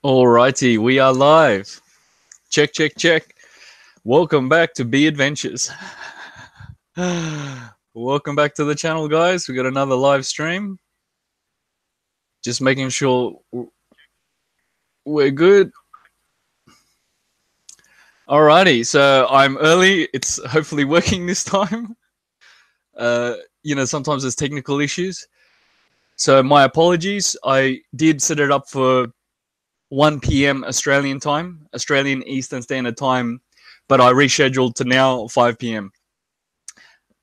Alrighty, we are live. Check, check, check. Welcome back to B Adventures. Welcome back to the channel, guys. We got another live stream. Just making sure we're good. Alrighty, so I'm early. It's hopefully working this time. Sometimes there's technical issues. So my apologies. I did set it up for 1 p.m. Australian time, Australian Eastern Standard Time, but I rescheduled to now 5 p.m.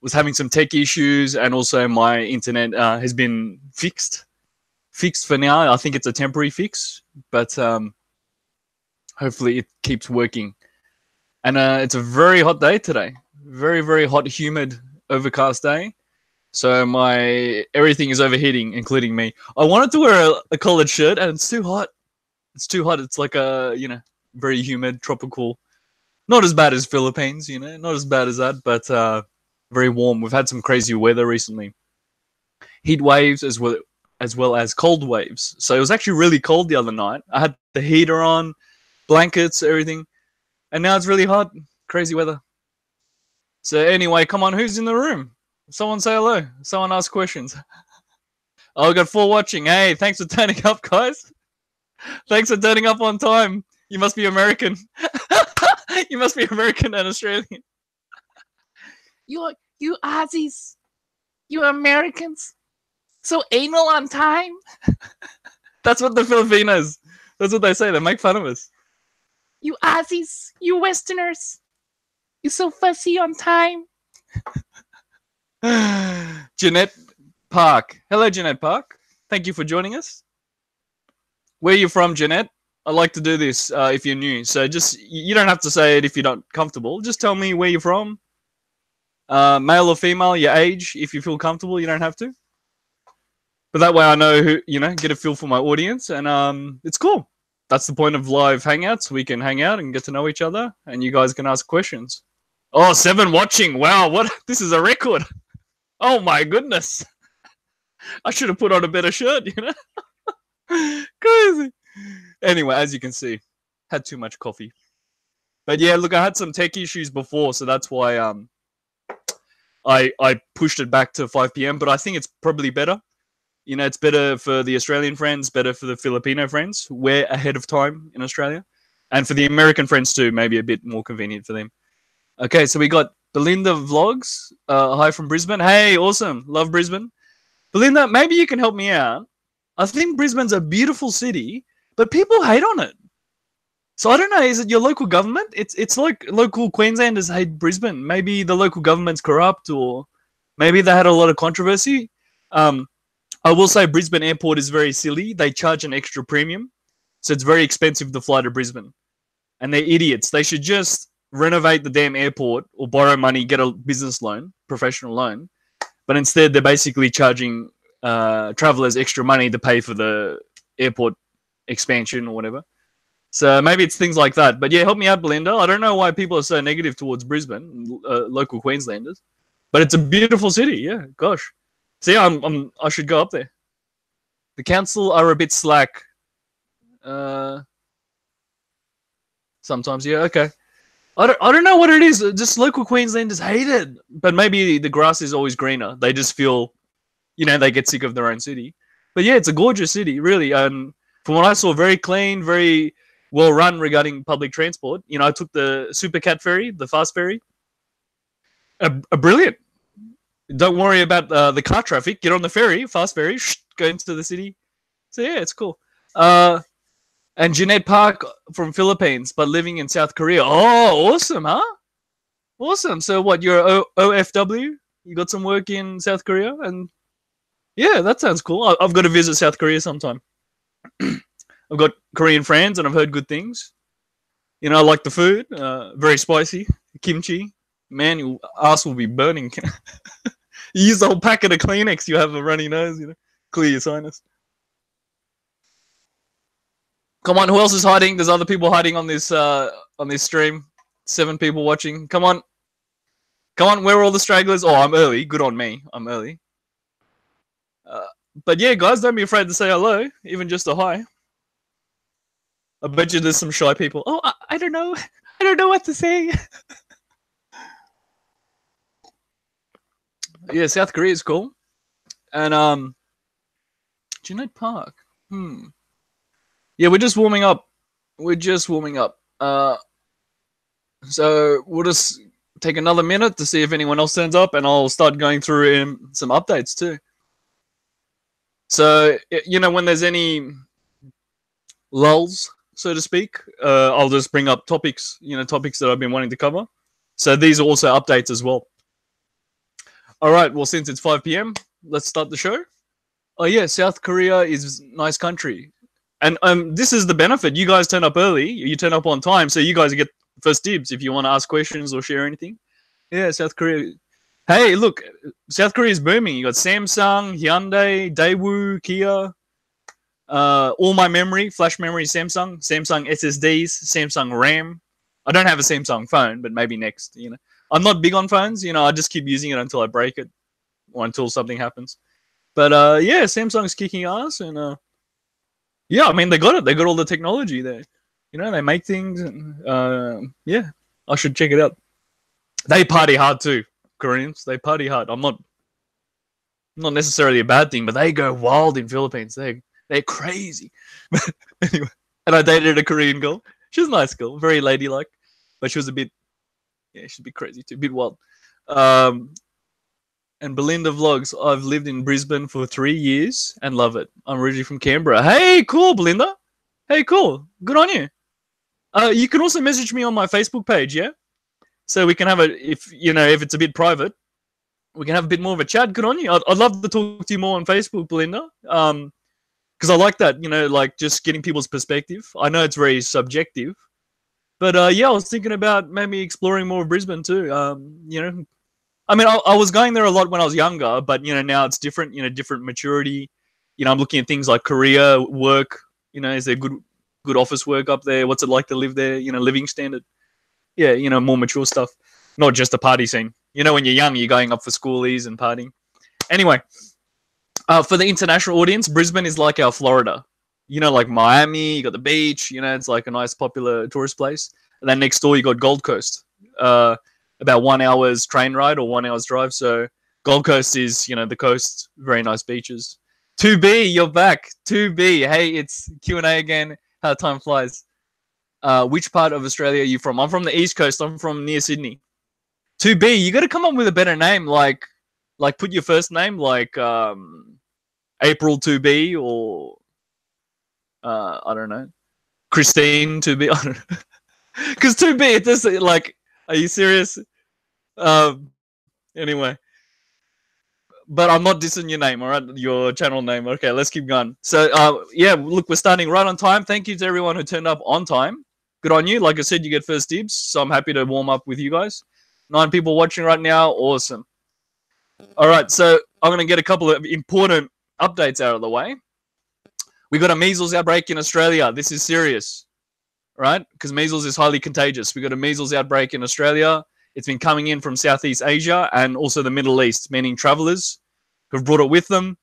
Was having some tech issues, and also my internet has been fixed for now. I think it's a temporary fix, but hopefully it keeps working. And it's a very hot day today. Very, very hot, humid, overcast day. So everything is overheating, including me. I wanted to wear a collared shirt, and it's too hot. It's too hot. It's like very humid, tropical. Not as bad as Philippines, not as bad as that, but very warm. We've had some crazy weather recently. Heat waves as well as cold waves. So it was actually really cold the other night. I had the heater on, blankets, everything. And now it's really hot. Crazy weather. So anyway, come on, who's in the room? Someone say hello. Someone ask questions. Oh, I got 4 watching. Hey, thanks for turning up, guys. Thanks for turning up on time. You must be American. You must be American and Australian. You Aussies. You Americans. So anal on time. That's what the Filipinos. That's what they say. They make fun of us. You Aussies. You Westerners. You so fussy on time. Jeanette Park. Hello, Jeanette Park. Thank you for joining us. Where are you from, Jeanette? I like to do this if you're new. So you don't have to say it if you're not comfortable. Just tell me where you're from. Male or female, your age. If you feel comfortable, you don't have to. But that way I know who, get a feel for my audience. And it's cool. That's the point of live hangouts. We can hang out and get to know each other. And you guys can ask questions. Oh, 7 watching. Wow, what? This is a record. Oh, my goodness. I should have put on a better shirt, Crazy. Anyway, as you can see, had too much coffee. But yeah, look, I had some tech issues before, so that's why I pushed it back to 5 p.m. But I think it's probably better. It's better for the Australian friends, better for the Filipino friends. We're ahead of time in Australia. And for the American friends too, maybe a bit more convenient for them. Okay, so we got Belinda Vlogs. Hi from Brisbane. Hey, awesome. Love Brisbane. Belinda, maybe you can help me out. I think Brisbane's a beautiful city, but people hate on it. So I don't know, is it your local government? It's like local Queenslanders hate Brisbane. Maybe the local government's corrupt, or maybe they had a lot of controversy. I will say Brisbane Airport is very silly. They charge an extra premium, so it's very expensive to fly to Brisbane. And they're idiots. They should just renovate the damn airport or borrow money, get a business loan, professional loan. But instead, they're basically charging travelers extra money to pay for the airport expansion or whatever. So maybe it's things like that. But yeah, help me out, Belinda. I don't know why people are so negative towards Brisbane, local Queenslanders. But it's a beautiful city. Yeah, gosh. See, I should go up there. The council are a bit slack. Sometimes, yeah, okay. I don't know what it is. Just local Queenslanders hate it. But maybe the grass is always greener. They just feel, they get sick of their own city. But yeah, it's a gorgeous city, really. And from what I saw, very clean, very well run regarding public transport. I took the Super Cat ferry, the fast ferry. Brilliant. Don't worry about the car traffic. Get on the ferry, fast ferry, go into the city. So yeah, it's cool. And Jeanette Park from Philippines, but living in South Korea. Oh, awesome, huh? Awesome. So what, you're OFW? You got some work in South Korea? And yeah, that sounds cool. I've got to visit South Korea sometime. I've got Korean friends and I've heard good things. I like the food. Very spicy. Kimchi. Man, your ass will be burning. You use the whole packet of Kleenex, you have a runny nose, clear your sinus. Come on, who else is hiding? There's other people hiding on this stream. 7 people watching. Come on. Come on, where are all the stragglers? Oh, I'm early. Good on me. I'm early. But yeah, guys, don't be afraid to say hello, even just a hi. I bet you there's some shy people. Oh, I don't know. I don't know what to say. Yeah, South Korea is cool. And Junaid Park. Yeah, we're just warming up. We're just warming up. So we'll just take another minute to see if anyone else turns up, and I'll start going through some updates too. So, you know, when there's any lulls, so to speak, I'll just bring up topics, you know, topics that I've been wanting to cover. So these are also updates as well. All right, well, since it's 5 p.m., let's start the show. Oh, yeah, South Korea is a nice country. And this is the benefit. You guys turn up early. You turn up on time, so you guys get first dibs if you want to ask questions or share anything. Yeah, South Korea. Hey, look, South Korea is booming. You got Samsung, Hyundai, Daewoo, Kia. All my memory, flash memory, Samsung SSDs, Samsung RAM. I don't have a Samsung phone, but maybe next. You know, I'm not big on phones. You know, I just keep using it until I break it or until something happens. But yeah, Samsung's kicking ass, and yeah, I mean they got it. They got all the technology there. You know, they make things, and yeah, I should check it out. They party hard too, Koreans. They party hard. I'm not necessarily a bad thing, but they go wild in Philippines. They're crazy. Anyway, and I dated a Korean girl. She was a nice girl, very ladylike, but she was a bit, yeah, she's a bit crazy too, a bit wild. And Belinda Vlogs, I've lived in Brisbane for 3 years and love it. I'm originally from Canberra. Hey, cool, Belinda. Hey, cool. Good on you. You can also message me on my Facebook page, yeah? So we can have if it's a bit private, we can have a bit more of a chat. Good on you. I'd love to talk to you more on Facebook, Belinda. Because I like that, you know, like just getting people's perspective. I know it's very subjective. But yeah, I was thinking about maybe exploring more of Brisbane too. You know, I mean, I was going there a lot when I was younger, but, you know, now it's different, you know, different maturity. You know, I'm looking at things like career, work, you know, is there good office work up there? What's it like to live there? You know, living standard. Yeah, you know, more mature stuff. Not just a party scene. You know, when you're young, you're going up for schoolies and partying. Anyway, for the international audience, Brisbane is like our Florida. You know, like Miami, you got the beach, you know, it's like a nice popular tourist place. And then next door, you got Gold Coast. About 1 hour's train ride or 1 hour's drive. So Gold Coast is, you know, the coast, very nice beaches. 2B, you're back. 2B, hey, it's Q&A again. How time flies. Which part of Australia are you from? I'm from the East Coast. I'm from near Sydney. 2B, you got to come up with a better name. Like put your first name like April 2B or I don't know, Christine 2B. I don't know. Because 2B, it does like. Are you serious? Anyway. But I'm not dissing your name, all right? Your channel name. Okay, let's keep going. So, yeah, look, we're starting right on time. Thank you to everyone who turned up on time. Good on you. Like I said, you get first dibs, so I'm happy to warm up with you guys. 9 people watching right now. Awesome. All right, so I'm going to get a couple of important updates out of the way. We got a measles outbreak in Australia. This is serious. Right? Because measles is highly contagious. We got a measles outbreak in Australia. It's been coming in from Southeast Asia and also the Middle East, meaning travelers who've brought it with them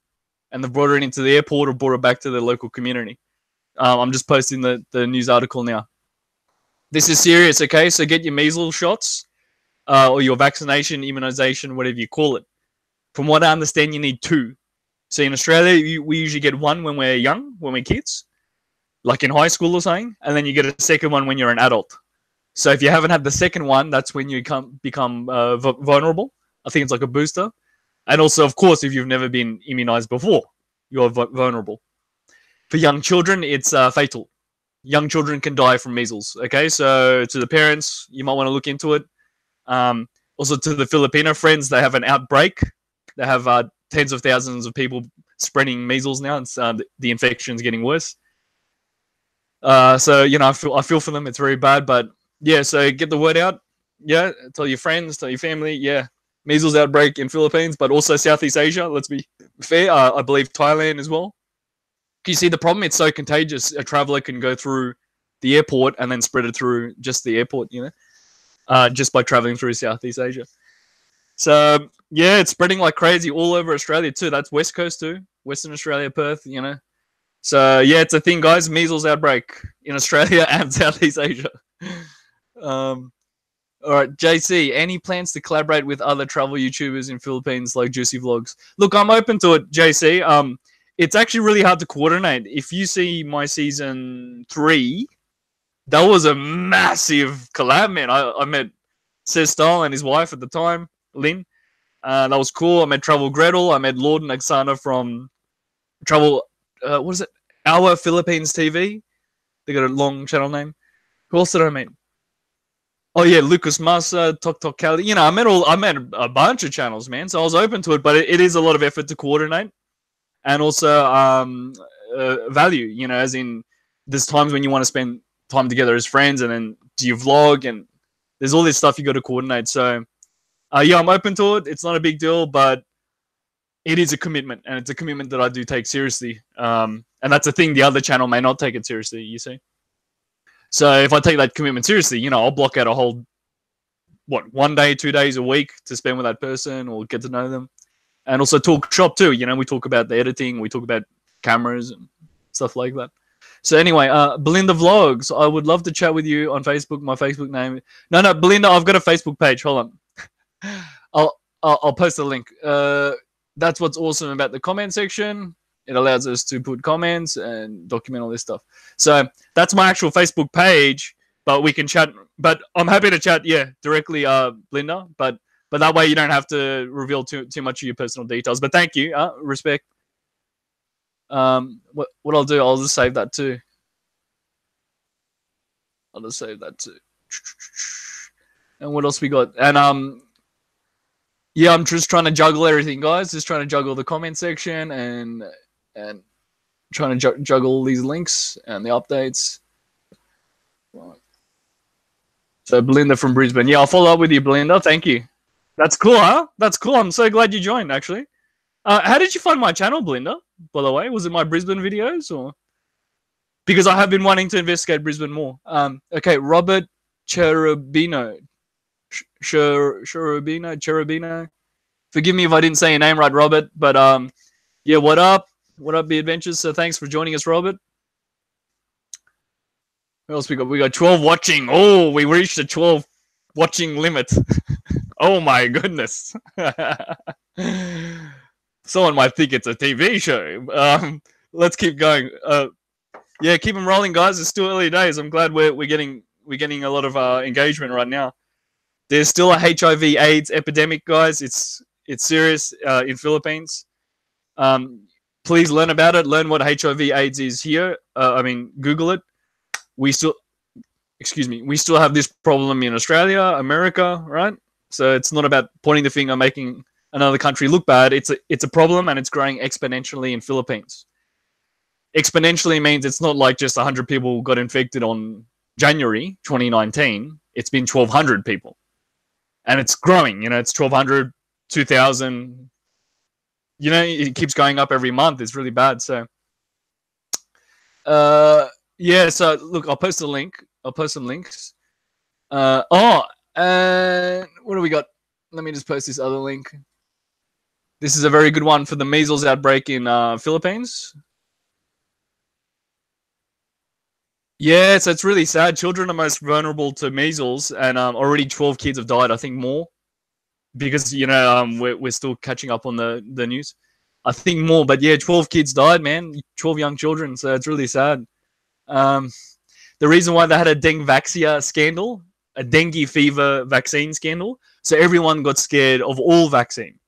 and they've brought it into the airport or brought it back to the local community. I'm just posting the news article now. This is serious, okay? So get your measles shots or your vaccination, immunization, whatever you call it. From what I understand, you need 2. So in Australia, we usually get 1 when we're young, when we're kids. Like in high school or something, and then you get a second one when you're an adult. So if you haven't had the second one, that's when you become vulnerable. I think it's like a booster. And also, of course, if you've never been immunized before, you're vulnerable. For young children, it's fatal. Young children can die from measles. Okay, so to the parents, you might want to look into it. Also to the Filipino friends, they have an outbreak. They have tens of thousands of people spreading measles now, and the infection's getting worse. So, you know, I feel for them. It's very bad, but yeah, so get the word out. Yeah, tell your friends, tell your family. Yeah, measles outbreak in Philippines, but also Southeast Asia. Let's be fair. I believe Thailand as well. Can you see the problem? It's so contagious. A traveler can go through the airport and then spread it through just the airport, you know, just by traveling through Southeast Asia. So, yeah, it's spreading like crazy all over Australia too. That's West Coast too. Western Australia, Perth, you know. So yeah, it's a thing, guys. Measles outbreak in Australia and Southeast Asia. All right, JC, any plans to collaborate with other travel YouTubers in Philippines like Juicy Vlogs? Look, I'm open to it, JC. It's actually really hard to coordinate. If you see my season 3, that was a massive collab, man. I met Seth Stahl and his wife at the time, Lynn. That was cool. I met Travel Gretel. I met Lord and Oksana from Travel, what is it? Our Philippines TV. They got a long channel name. Who else did I meet? Oh yeah, Lucas Massa, Tok Tok Cali. You know, I met a bunch of channels, man. So I was open to it, but it is a lot of effort to coordinate, and also value. You know, as in there's times when you want to spend time together as friends, and then do you vlog, and there's all this stuff you got to coordinate. So yeah, I'm open to it. It's not a big deal, but it is a commitment, and it's a commitment that I do take seriously. And that's a thing the other channel may not take it seriously. You see. So if I take that commitment seriously, you know, I'll block out a whole, 1 day, 2 days a week to spend with that person or get to know them. And also talk shop too. You know, we talk about the editing, we talk about cameras and stuff like that. So anyway, Belinda Vlogs, I would love to chat with you on Facebook. My Facebook name. No, Belinda, I've got a Facebook page. Hold on. I'll post the link. That's what's awesome about the comment section. It allows us to put comments and document all this stuff. So that's my actual Facebook page, but we can chat. But I'm happy to chat, yeah, directly, Belinda. But that way you don't have to reveal too much of your personal details. But thank you, respect. What I'll do, I'll just save that too. I'll just save that too. And what else we got? And yeah, I'm just trying to juggle everything, guys. Just trying to juggle the comment section and trying to juggle these links and the updates. Right. So Belinda from Brisbane. Yeah, I'll follow up with you, Belinda. Thank you. That's cool, huh? That's cool. I'm so glad you joined, actually. How did you find my channel, Belinda, by the way? Was it my Brisbane videos? Or because I have been wanting to investigate Brisbane more. Okay, Robert Cherubino. Cherubino. Forgive me if I didn't say your name right, Robert. But yeah, what up? What up, the adventures? So thanks for joining us, Robert. What else we got? We got 12 watching. Oh, we reached the 12 watching limit. Oh my goodness. Someone might think it's a TV show. Let's keep going. Yeah, keep them rolling, guys. It's still early days. I'm glad we're getting a lot of engagement right now. There's still a HIV/AIDS epidemic, guys. It's serious in Philippines. Please learn about it. Learn what HIV/AIDS is here. I mean, Google it. We still have this problem in Australia, America, right? So it's not about pointing the finger, making another country look bad. It's a problem, and it's growing exponentially in Philippines. Exponentially means it's not like just 100 people got infected on January 2019. It's been 1,200 people. And it's growing, you know, it's 1,200, 2,000. You know, it keeps going up every month. It's really bad. So, yeah, so look, I'll post a link. I'll post some links. And what do we got? Let me just post this other link. This is a very good one for the measles outbreak in Philippines. Yeah, so it's really sad. Children are most vulnerable to measles, and already 12 kids have died. I think more, because you know we're still catching up on the news. I think more, but yeah, 12 kids died, man. 12 young children, so it's really sad. The reason why they had a dengue scandal, a dengue fever vaccine scandal, so everyone got scared of all vaccine.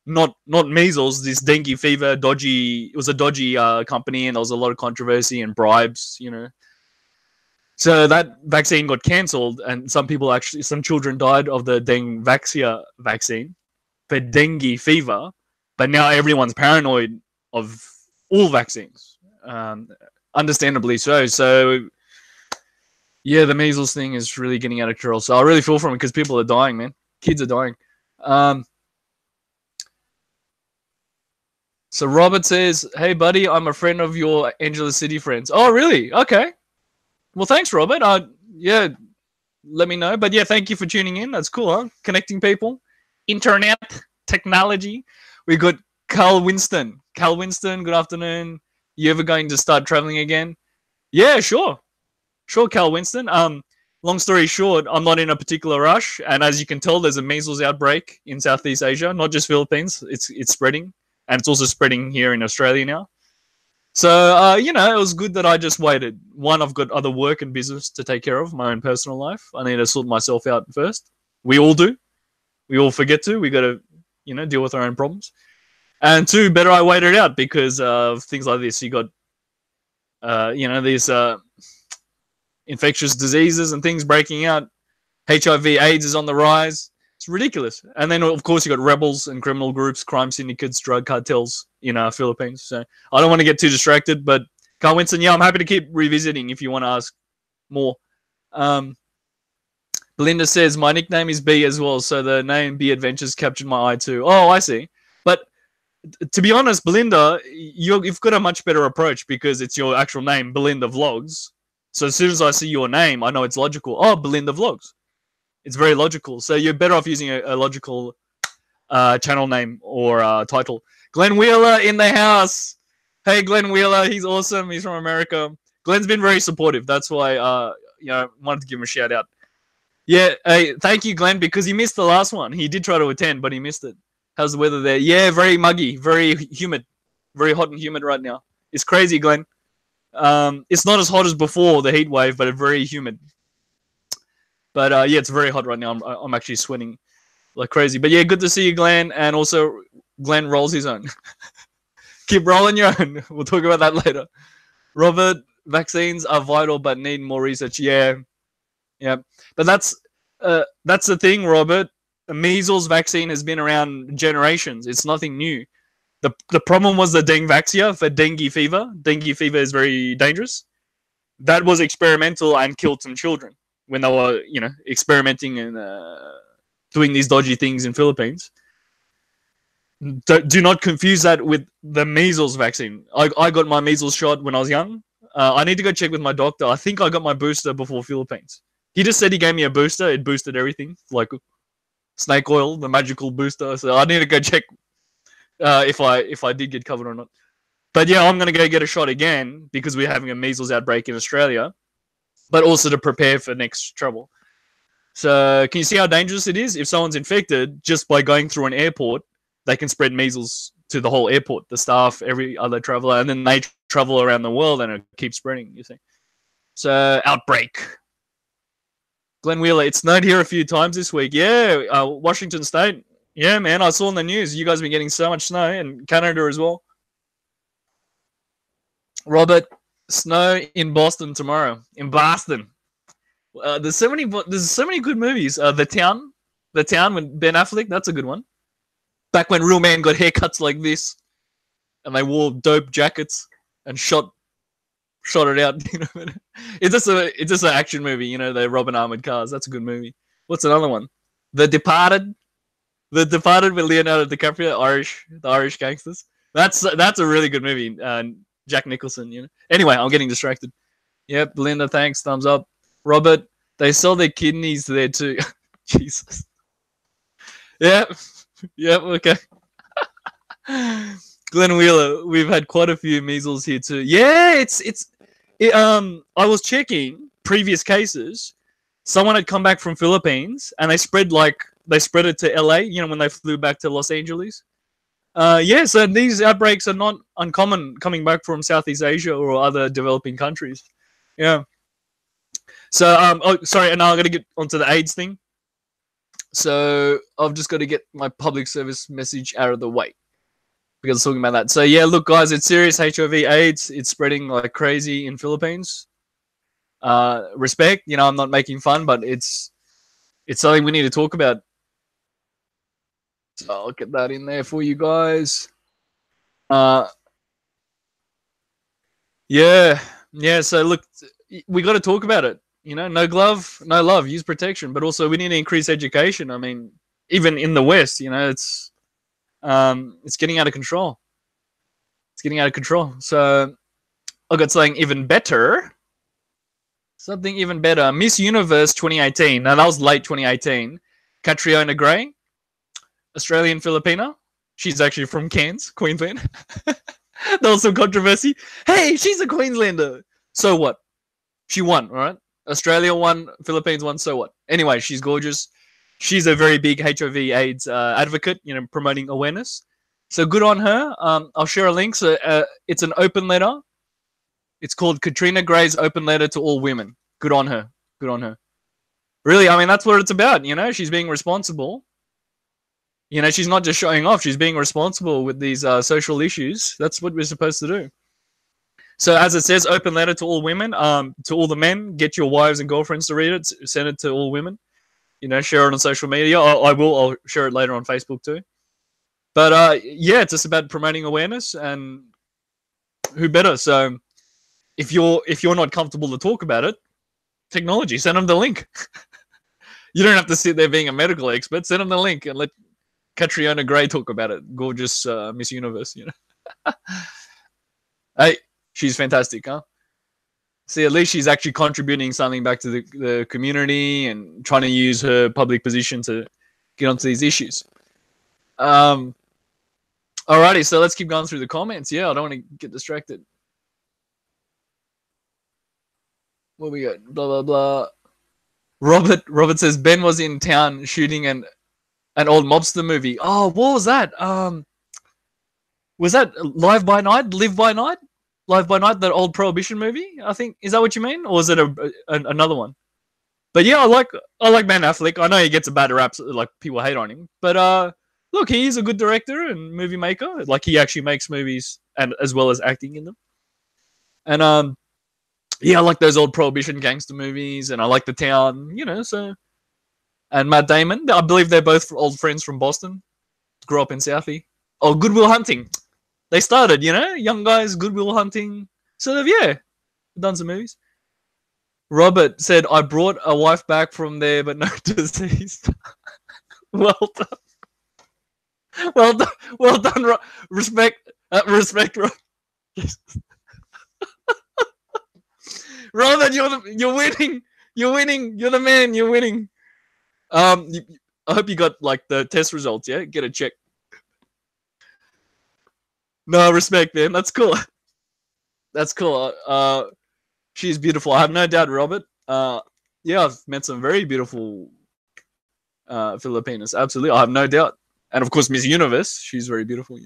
Not measles, this dengue fever, it was a dodgy company, and there was a lot of controversy and bribes, you know. So that vaccine got cancelled, and some children died of the dengue vaccine for dengue fever, but now everyone's paranoid of all vaccines, understandably so. So yeah, the measles thing is really getting out of control. So I really feel for them because people are dying, man. Kids are dying. So Robert says, hey, buddy, I'm a friend of your Angela City friends. Oh, really? Okay. Well, thanks, Robert. Yeah, let me know. But yeah, thank you for tuning in. That's cool, huh? Connecting people. Internet, technology. We got Carl Winston. Carl Winston, good afternoon. You ever going to start traveling again? Yeah, sure. Sure, Cal Winston. Long story short, I'm not in a particular rush, and as you can tell, there's a measles outbreak in Southeast Asia, not just Philippines. It's spreading, and it's also spreading here in Australia now. So you know, it was good that I just waited. One, I've got other work and business to take care of, my own personal life. I need to sort myself out first. We all do. We all forget to. We got to, you know, deal with our own problems. And two, better I waited out because of things like this. You got, you know, these infectious diseases and things breaking out. HIV/AIDS is on the rise. It's ridiculous. And then, of course, you got rebels and criminal groups, crime syndicates, drug cartels in Philippines. So I don't want to get too distracted, but Carl Winston, yeah, I'm happy to keep revisiting if you want to ask more. Belinda says, my nickname is B as well, so the name B Adventures captured my eye too. Oh, I see. But to be honest, Belinda, you've got a much better approach because it's your actual name, Belinda Vlogs. So as soon as I see your name, I know it's logical. Oh, Belinda Vlogs. It's very logical. So you're better off using a logical channel name or title. Glenn Wheeler in the house. Hey, Glenn Wheeler. He's awesome. He's from America. Glenn's been very supportive. That's why you know, wanted to give him a shout out. Yeah, hey, thank you, Glenn, because he missed the last one. He did try to attend, but he missed it. How's the weather there? Yeah, very muggy, very humid, very hot and humid right now. It's crazy, Glenn. It's not as hot as before the heat wave, but it's very humid. But yeah, it's very hot right now. I'm actually sweating like crazy. But yeah, good to see you, Glenn. And also, Glenn rolls his own. Keep rolling your own. We'll talk about that later. Robert, vaccines are vital, but need more research. Yeah, yeah. But that's the thing, Robert. The measles vaccine has been around generations. It's nothing new. The problem was the Dengvaxia for dengue fever. Dengue fever is very dangerous. That was experimental and killed some children when they were, you know, experimenting and doing these dodgy things in Philippines. Do not confuse that with the measles vaccine. I got my measles shot when I was young. I need to go check with my doctor. I think I got my booster before Philippines. He just said he gave me a booster. It boosted everything, like snake oil, the magical booster. So I need to go check if I did get covered or not. But yeah, I'm gonna go get a shot again because we're having a measles outbreak in Australia, but also to prepare for next trouble. So can you see how dangerous it is? If someone's infected, just by going through an airport, they can spread measles to the whole airport, the staff, every other traveler, and then they travel around the world and it keeps spreading, you see. So, Outbreak. Glenn Wheeler, it snowed here a few times this week. Yeah, Washington State. Yeah, man, I saw in the news. You guys have been getting so much snow, and Canada as well. Robert, snow in Boston tomorrow. In Boston. There's so many good movies. The Town with Ben Affleck. That's a good one. Back when real men got haircuts like this, and they wore dope jackets and shot it out. You know, it's just an action movie. You know, they're robbing armored cars. That's a good movie. What's another one? The Departed. The Departed with Leonardo DiCaprio, the Irish gangsters. That's a really good movie. Jack Nicholson. You know. Anyway, I'm getting distracted. Yep, Belinda, thanks. Thumbs up. Robert, they sell their kidneys there too. Jesus. Yep. Yep. Okay. Glenn Wheeler, we've had quite a few measles here too. Yeah, I was checking previous cases. Someone had come back from Philippines and they spread it to LA, you know, when they flew back to Los Angeles. Yeah, so these outbreaks are not uncommon coming back from Southeast Asia or other developing countries. Yeah. So oh sorry, and now I'm gonna get onto the AIDS thing. So I've just got to get my public service message out of the way because I'm talking about that. So yeah, look, guys, it's serious. HIV/AIDS. It's spreading like crazy in Philippines. Respect, you know, I'm not making fun, but it's something we need to talk about. So I'll get that in there for you guys. Yeah. So look, we got to talk about it. You know, no glove, no love. Use protection, but also we need to increase education. I mean, even in the West, you know, it's getting out of control. It's getting out of control. So I got something even better. Something even better. Miss Universe 2018. Now that was late 2018. Catriona Gray, Australian Filipina. She's actually from Cairns, Queensland. There was some controversy. Hey, she's a Queenslander. So what? She won, all right? Australia won, Philippines won, so what? Anyway, she's gorgeous. She's a very big HIV/AIDS advocate, promoting awareness. So good on her. I'll share a link. So it's an open letter. It's called Catriona Gray's Open Letter to All Women. Good on her. Good on her. Really, I mean, that's what it's about. She's being responsible. She's not just showing off. She's being responsible with these social issues. That's what we're supposed to do. So as it says, open letter to all women, to all the men. Get your wives and girlfriends to read it. Send it to all women. Share it on social media. I will. I'll share it later on Facebook too. But yeah, it's just about promoting awareness, and who better? So if you're not comfortable to talk about it, technology, send them the link. You don't have to sit there being a medical expert. Send them the link and let Catriona Gray talk about it. Gorgeous Miss Universe, Hey, she's fantastic, huh? See, at least she's actually contributing something back to the community and trying to use her public position to get onto these issues. Alrighty, so let's keep going through the comments. Yeah, I don't want to get distracted. What we got? Blah, blah, blah. Robert says, Ben was in town shooting an old mobster movie. Oh, what was that? Was that Live by Night? Live by Night? Live by Night, that old Prohibition movie, I think. Is that what you mean? Or is it another one? But yeah, I like Ben Affleck. I know he gets a bad rap, like people hate on him. But look, he's a good director and movie maker. Like, he actually makes movies and as well as acting in them. And yeah, I like those old Prohibition gangster movies, and I like The Town, so. And Matt Damon, I believe they're both old friends from Boston. Grew up in Southie. Oh, Good Will Hunting. They started, young guys, Good Will Hunting. So they've, yeah, done some movies. Robert said, I brought a wife back from there, but no disease. Well done. Well done. Respect, Rob. Robert, you're winning. You're winning. You're the man. You're winning. I hope you got like the test results. Yeah, get a check. No, respect, man. That's cool. That's cool. She's beautiful. I have no doubt, Robert. Yeah, I've met some very beautiful Filipinos. Absolutely, I have no doubt. And of course, Miss Universe. She's very beautiful.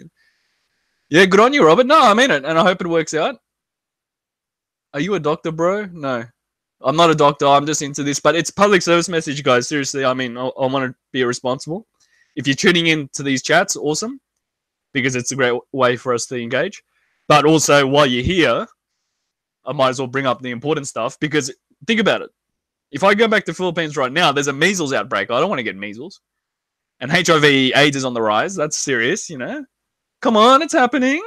Yeah, good on you, Robert. No, I mean it, and I hope it works out. Are you a doctor, bro? No. I'm not a doctor. I'm just into this. But it's public service message, guys. Seriously, I mean, I want to be responsible. If you're tuning in to these chats, awesome. Because it's a great way for us to engage. But also, while you're here, I might as well bring up the important stuff. Because think about it. If I go back to Philippines right now, there's a measles outbreak. I don't want to get measles. And HIV/AIDS is on the rise. That's serious, Come on, it's happening.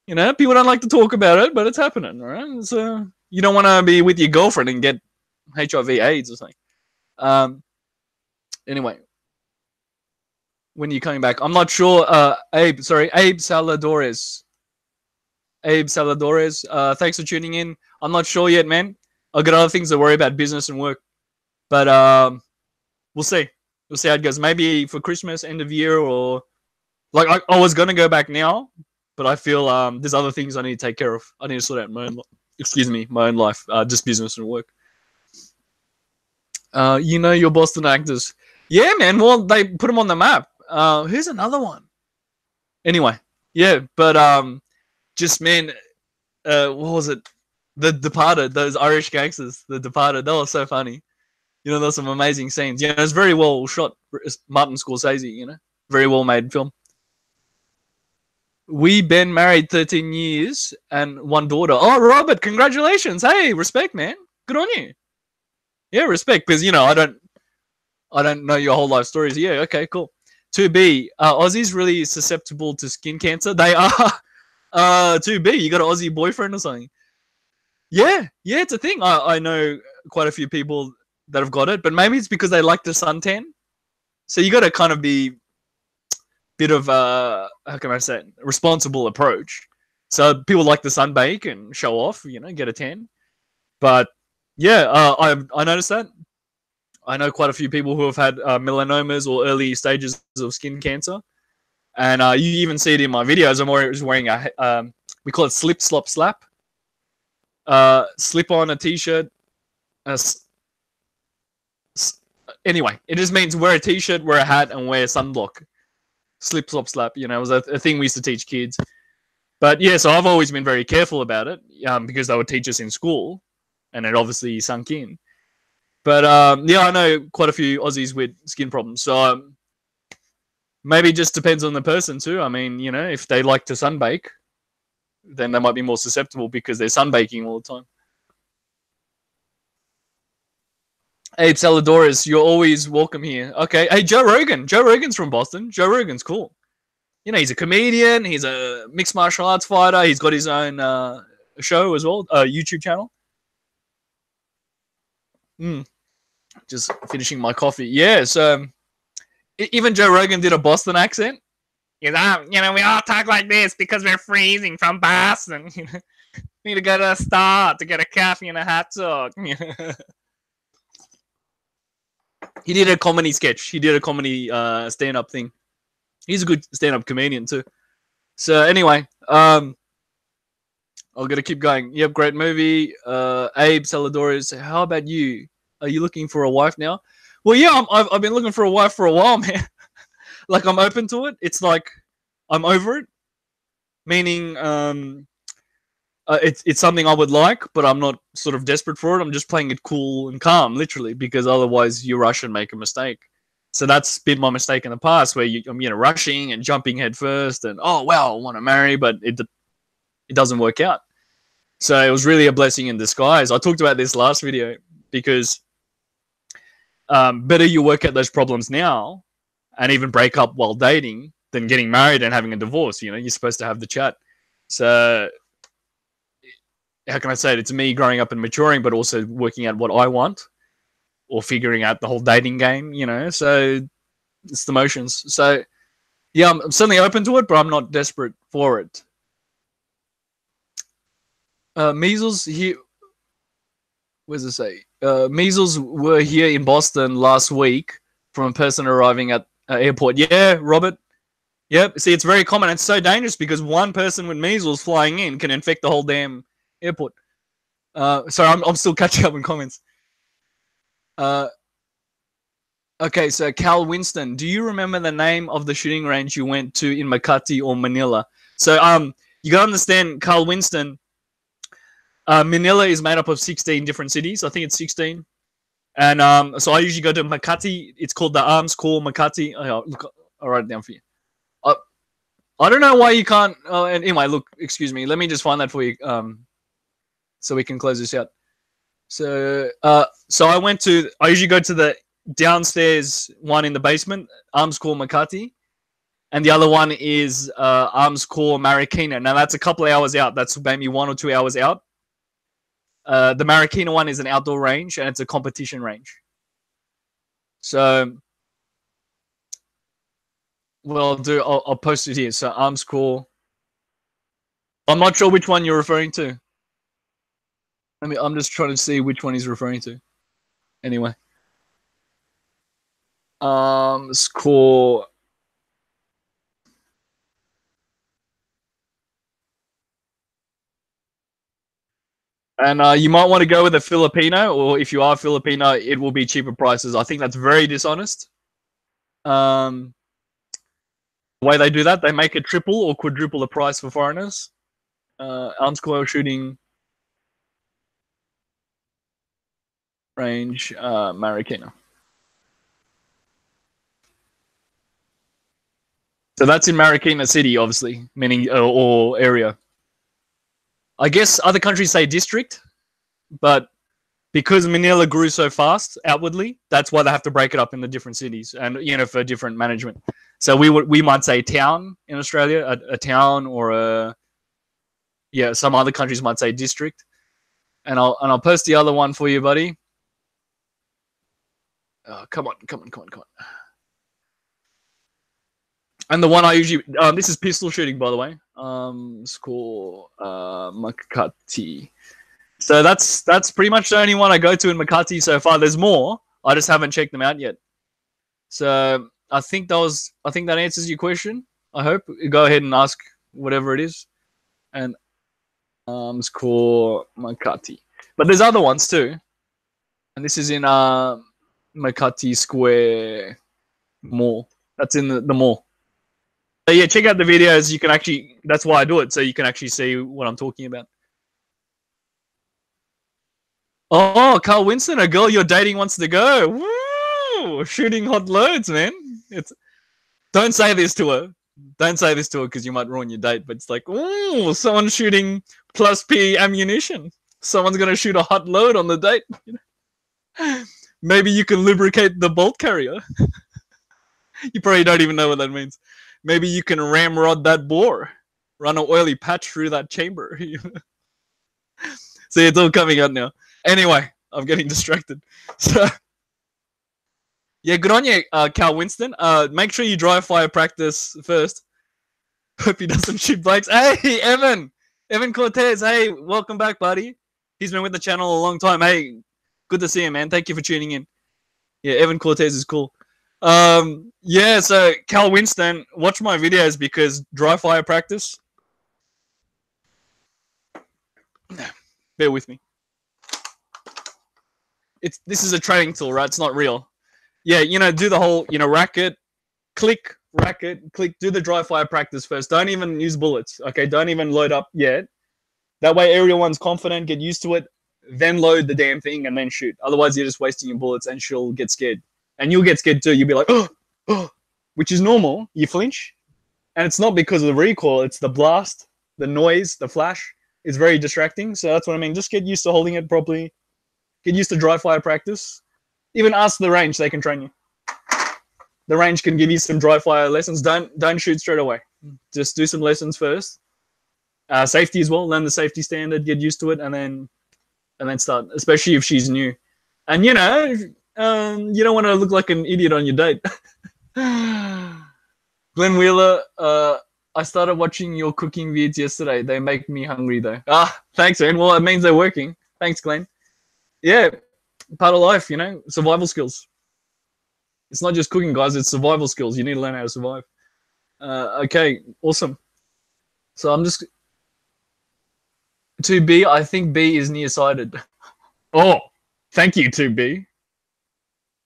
People don't like to talk about it, but it's happening, all right? So you don't want to be with your girlfriend and get HIV/AIDS or something. Anyway, when are you coming back? I'm not sure. Abe Saladores. Thanks for tuning in. I'm not sure yet, man. I've got other things to worry about, business and work. But we'll see. We'll see how it goes. Maybe for Christmas, end of year, or like I was gonna go back now. But I feel there's other things I need to take care of. I need to sort out my own life, just business and work. Your Boston actors. Yeah, man. Well, they put them on the map. Who's another one? Anyway, yeah. But just, man, what was it? The Departed, those Irish gangsters. The Departed. They were so funny. There's some amazing scenes. It's very well shot. Martin Scorsese, very well made film. We been married 13 years and one daughter. Oh, Robert, congratulations. Hey, respect, man. Good on you. Yeah, respect, because, I don't know your whole life stories. Yeah, okay, cool. 2B, Aussies really susceptible to skin cancer? They are. 2B, you got an Aussie boyfriend or something? Yeah, it's a thing. I know quite a few people that have got it, but maybe it's because they like the suntan. So you got to kind of be bit of how can I say it? Responsible approach. So people like the sunbake and show off, get a tan. But yeah, I noticed that. I know quite a few people who have had melanomas or early stages of skin cancer. And you even see it in my videos. I'm always wearing a we call it slip, slop, slap. Slip on a t-shirt. Anyway, it just means wear a t-shirt, wear a hat, and wear a sunblock. Slip, slop, slap. You know, it was a thing we used to teach kids. But yeah, so I've always been very careful about it because they would teach us in school, and it obviously sunk in. But yeah, I know quite a few Aussies with skin problems. So maybe it just depends on the person too. I mean, you know, if they like to sunbake, then they might be more susceptible because they're sunbaking all the time. Abe Saladoris, you're always welcome here. Okay. Hey, Joe Rogan. Joe Rogan's from Boston. Joe Rogan's cool. You know, he's a comedian. He's a mixed martial arts fighter. He's got his own show as well, YouTube channel. Just finishing my coffee. Yeah, so even Joe Rogan did a Boston accent. You know, we all talk like this because we're freezing from Boston. You know, need to go to a Star to get a coffee and a hot dog. He did a comedy sketch. He did a comedy stand-up thing. He's a good stand-up comedian too. So anyway, I'm gonna keep going. Yep, great movie. Abe Saladoris, how about you? Are you looking for a wife now? Well, yeah, I've been looking for a wife for a while, man. Like, I'm open to it. It's like I'm over it. Meaning, it's something I would like, but I'm not sort of desperate for it. I'm just playing it cool and calm, literally, because otherwise you rush and make a mistake. So that's been my mistake in the past, where I'm rushing and jumping head first, and oh wow, I want to marry, but it doesn't work out. So it was really a blessing in disguise. I talked about this last video because better you work out those problems now, and even break up while dating, than getting married and having a divorce. You know, you're supposed to have the chat. So how can I say it? It's me growing up and maturing, but also working out what I want, or figuring out the whole dating game, you know. So it's the motions. So yeah, I'm certainly open to it, but I'm not desperate for it. Measles here. Where does it say? Measles were here in Boston last week from a person arriving at airport. Yeah, Robert. Yep. See, it's very common. It's so dangerous because one person with measles flying in can infect the whole damn airport. Sorry, I'm still catching up in comments. Okay, so Cal Winston, do you remember the name of the shooting range you went to in Makati or Manila? So you gotta understand, Carl Winston, Manila is made up of 16 different cities. I think it's 16. And so I usually go to Makati. It's called the Arms Corps Makati. Oh, look, I'll write it down for you. I don't know why you can't. Anyway, look, excuse me. Let me just find that for you, so we can close this out. So I usually go to the downstairs one in the basement, Arms Corps Makati, and the other one is Arms Corps Marikina. Now that's a couple of hours out. That's maybe 1 or 2 hours out. The Marikina one is an outdoor range, and it's a competition range. So what I'll do, I'll post it here. So Arms Corps. I'm not sure which one you're referring to. I'm just trying to see which one he's referring to. Anyway. Arms Corps. And you might want to go with a Filipino, or if you are Filipino, it will be cheaper prices. I think that's very dishonest. The way they do that, they make it triple or quadruple the price for foreigners. Arms Corps shooting range, Marikina. So that's in Marikina City, obviously, meaning or area. I guess other countries say district, but because Manila grew so fast outwardly, that's why they have to break it up into different cities, and for different management. So we might say town in Australia, a town, or some other countries might say district. And I'll post the other one for you, buddy. Oh, come on. And the one I usually this is pistol shooting, by the way. Score Makati. So that's pretty much the only one I go to in Makati so far. There's more. I just haven't checked them out yet. So I think that answers your question. I hope. Go ahead and ask whatever it is. And score Makati. But there's other ones too. And this is in Makati Square Mall. That's in the mall. So yeah, check out the videos. You can actually, that's why I do it, so you can actually see what I'm talking about. Oh, Carl Winston, a girl you're dating wants to go. Woo! Shooting hot loads, man. Don't say this to her. Don't say this to her because you might ruin your date. But it's like, ooh, someone's shooting plus P ammunition. Someone's gonna shoot a hot load on the date. Maybe you can lubricate the bolt carrier. You probably don't even know what that means. Maybe you can ramrod that bore. Run an oily patch through that chamber. See, it's all coming out now. Anyway, I'm getting distracted. So, yeah, good on you, Cal Winston. Make sure you dry fire practice first. Hope he doesn't shoot blanks. Hey, Evan Cortez. Hey, welcome back, buddy. He's been with the channel a long time. Hey, good to see you, man. Thank you for tuning in. Yeah, Evan Cortez is cool. Yeah, so Cal Winston, watch my videos because dry fire practice. Bear with me. This is a training tool, right? It's not real. Yeah, do the whole, racket, click, do the dry fire practice first. Don't even use bullets, okay? Don't even load up yet. That way everyone's confident, get used to it, then load the damn thing and then shoot. Otherwise, you're just wasting your bullets and she'll get scared. And you'll get scared too. You'll be like, oh, which is normal. You flinch. And it's not because of the recoil. It's the blast, the noise, the flash. It's very distracting. So that's what I mean. Just get used to holding it properly. Get used to dry fire practice. Even ask the range. They can train you. The range can give you some dry fire lessons. Don't shoot straight away. Just do some lessons first. Safety as well. Learn the safety standard. Get used to it. And then start. Especially if she's new. And, you don't want to look like an idiot on your date. Glenn Wheeler, I started watching your cooking vids yesterday. They make me hungry though. Thanks, man. Well, it means they're working. Thanks, Glenn. Yeah, part of life, survival skills. It's not just cooking, guys. It's survival skills. You need to learn how to survive. Okay, awesome. So I'm just... To B, I think B is nearsighted. Oh, thank you, 2B.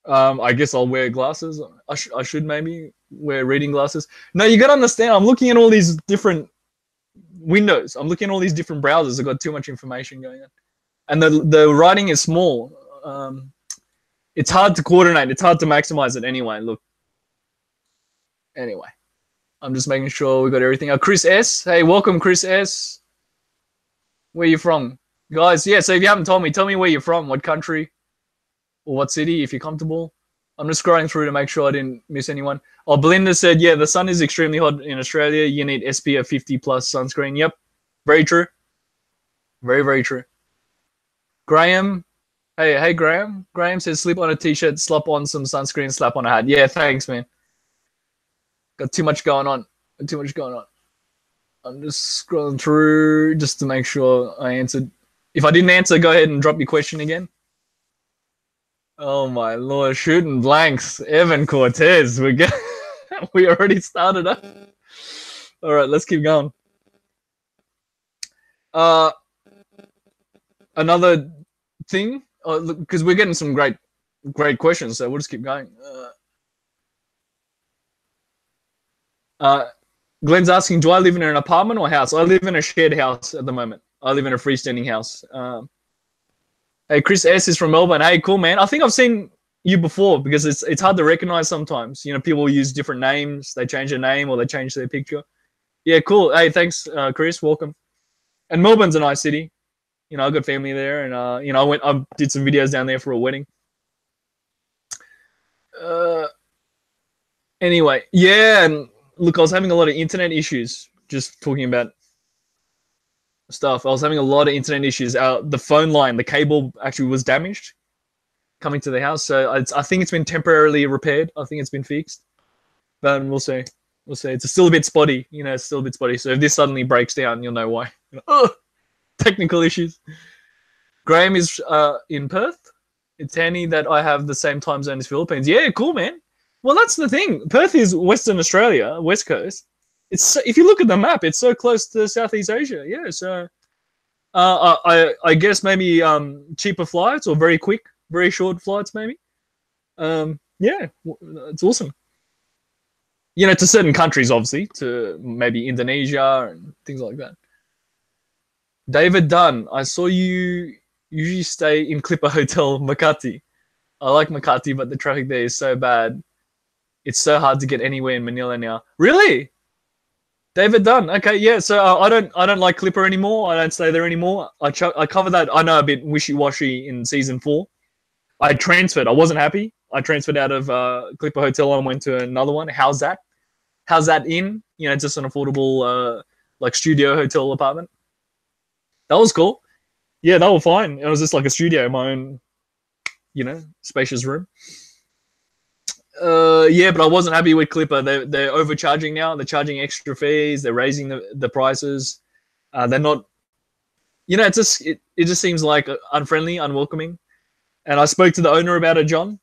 I guess I'll wear glasses. I should maybe wear reading glasses. No, you got to understand, I'm looking at all these different windows. I'm looking at all these different browsers. I've got too much information going on. And the writing is small. It's hard to coordinate. It's hard to maximize it anyway. Look. Anyway. I'm just making sure we got everything. Chris S. Hey, welcome, Chris S. Where you from? Guys, yeah, so if you haven't told me, tell me where you're from, what country, or what city, if you're comfortable. I'm just scrolling through to make sure I didn't miss anyone. Oh, Belinda said, yeah, the sun is extremely hot in Australia. You need SPF 50 plus sunscreen. Yep, very true. Very, very true. Graham, hey, Graham. Graham says, slip on a t-shirt, slap on some sunscreen, slap on a hat. Yeah, thanks, man. Got too much going on. I'm just scrolling through just to make sure I answered. If I didn't answer, go ahead and drop your question again. Oh my Lord, shooting blanks. Evan Cortez, we already started up. All right, let's keep going. Another thing, because we're getting some great questions, so we'll just keep going. Glenn's asking, do I live in an apartment or house? I live in a shared house at the moment. I live in a freestanding house. Hey, Chris S is from Melbourne. Hey, cool, man. I think I've seen you before because it's hard to recognize sometimes. People use different names. They change their name or they change their picture. Yeah, cool. Hey, thanks, Chris. Welcome. And Melbourne's a nice city. I've got family there, and I did some videos down there for a wedding. Anyway, yeah, and look, I was having a lot of internet issues. Just talking about stuff. I was having a lot of internet issues. The phone line, the cable actually was damaged coming to the house. So I think it's been temporarily repaired. I think it's been fixed. But we'll see. It's still a bit spotty. It's still a bit spotty. So if this suddenly breaks down, you'll know why. Technical issues. Graham is in Perth. It's handy that I have the same time zone as Philippines. Yeah, cool, man. Well, that's the thing. Perth is Western Australia, West Coast. It's so, if you look at the map, it's so close to Southeast Asia. Yeah, so I guess maybe cheaper flights or very quick, very short flights maybe. Yeah, it's awesome. You know, to certain countries, obviously, to maybe Indonesia and things like that. David Dunn, I saw you usually stay in Clipper Hotel, Makati. I like Makati, but the traffic there is so bad. It's so hard to get anywhere in Manila now. Really? David Dunn. Okay, yeah. So I don't like Clipper anymore. I don't stay there anymore. I covered that. I know a bit wishy-washy in season 4. I transferred. I wasn't happy. I transferred out of Clipper Hotel and went to another one. How's that? How's that in? You know, just an affordable like studio hotel apartment. That was cool. Yeah, they were fine. It was just like a studio, my own, you know, spacious room. Yeah, but I wasn't happy with Clipper. They're overcharging now. They're charging extra fees. They're raising the prices. They're not, you know, it just seems like unfriendly, unwelcoming. And I spoke to the owner about it, John.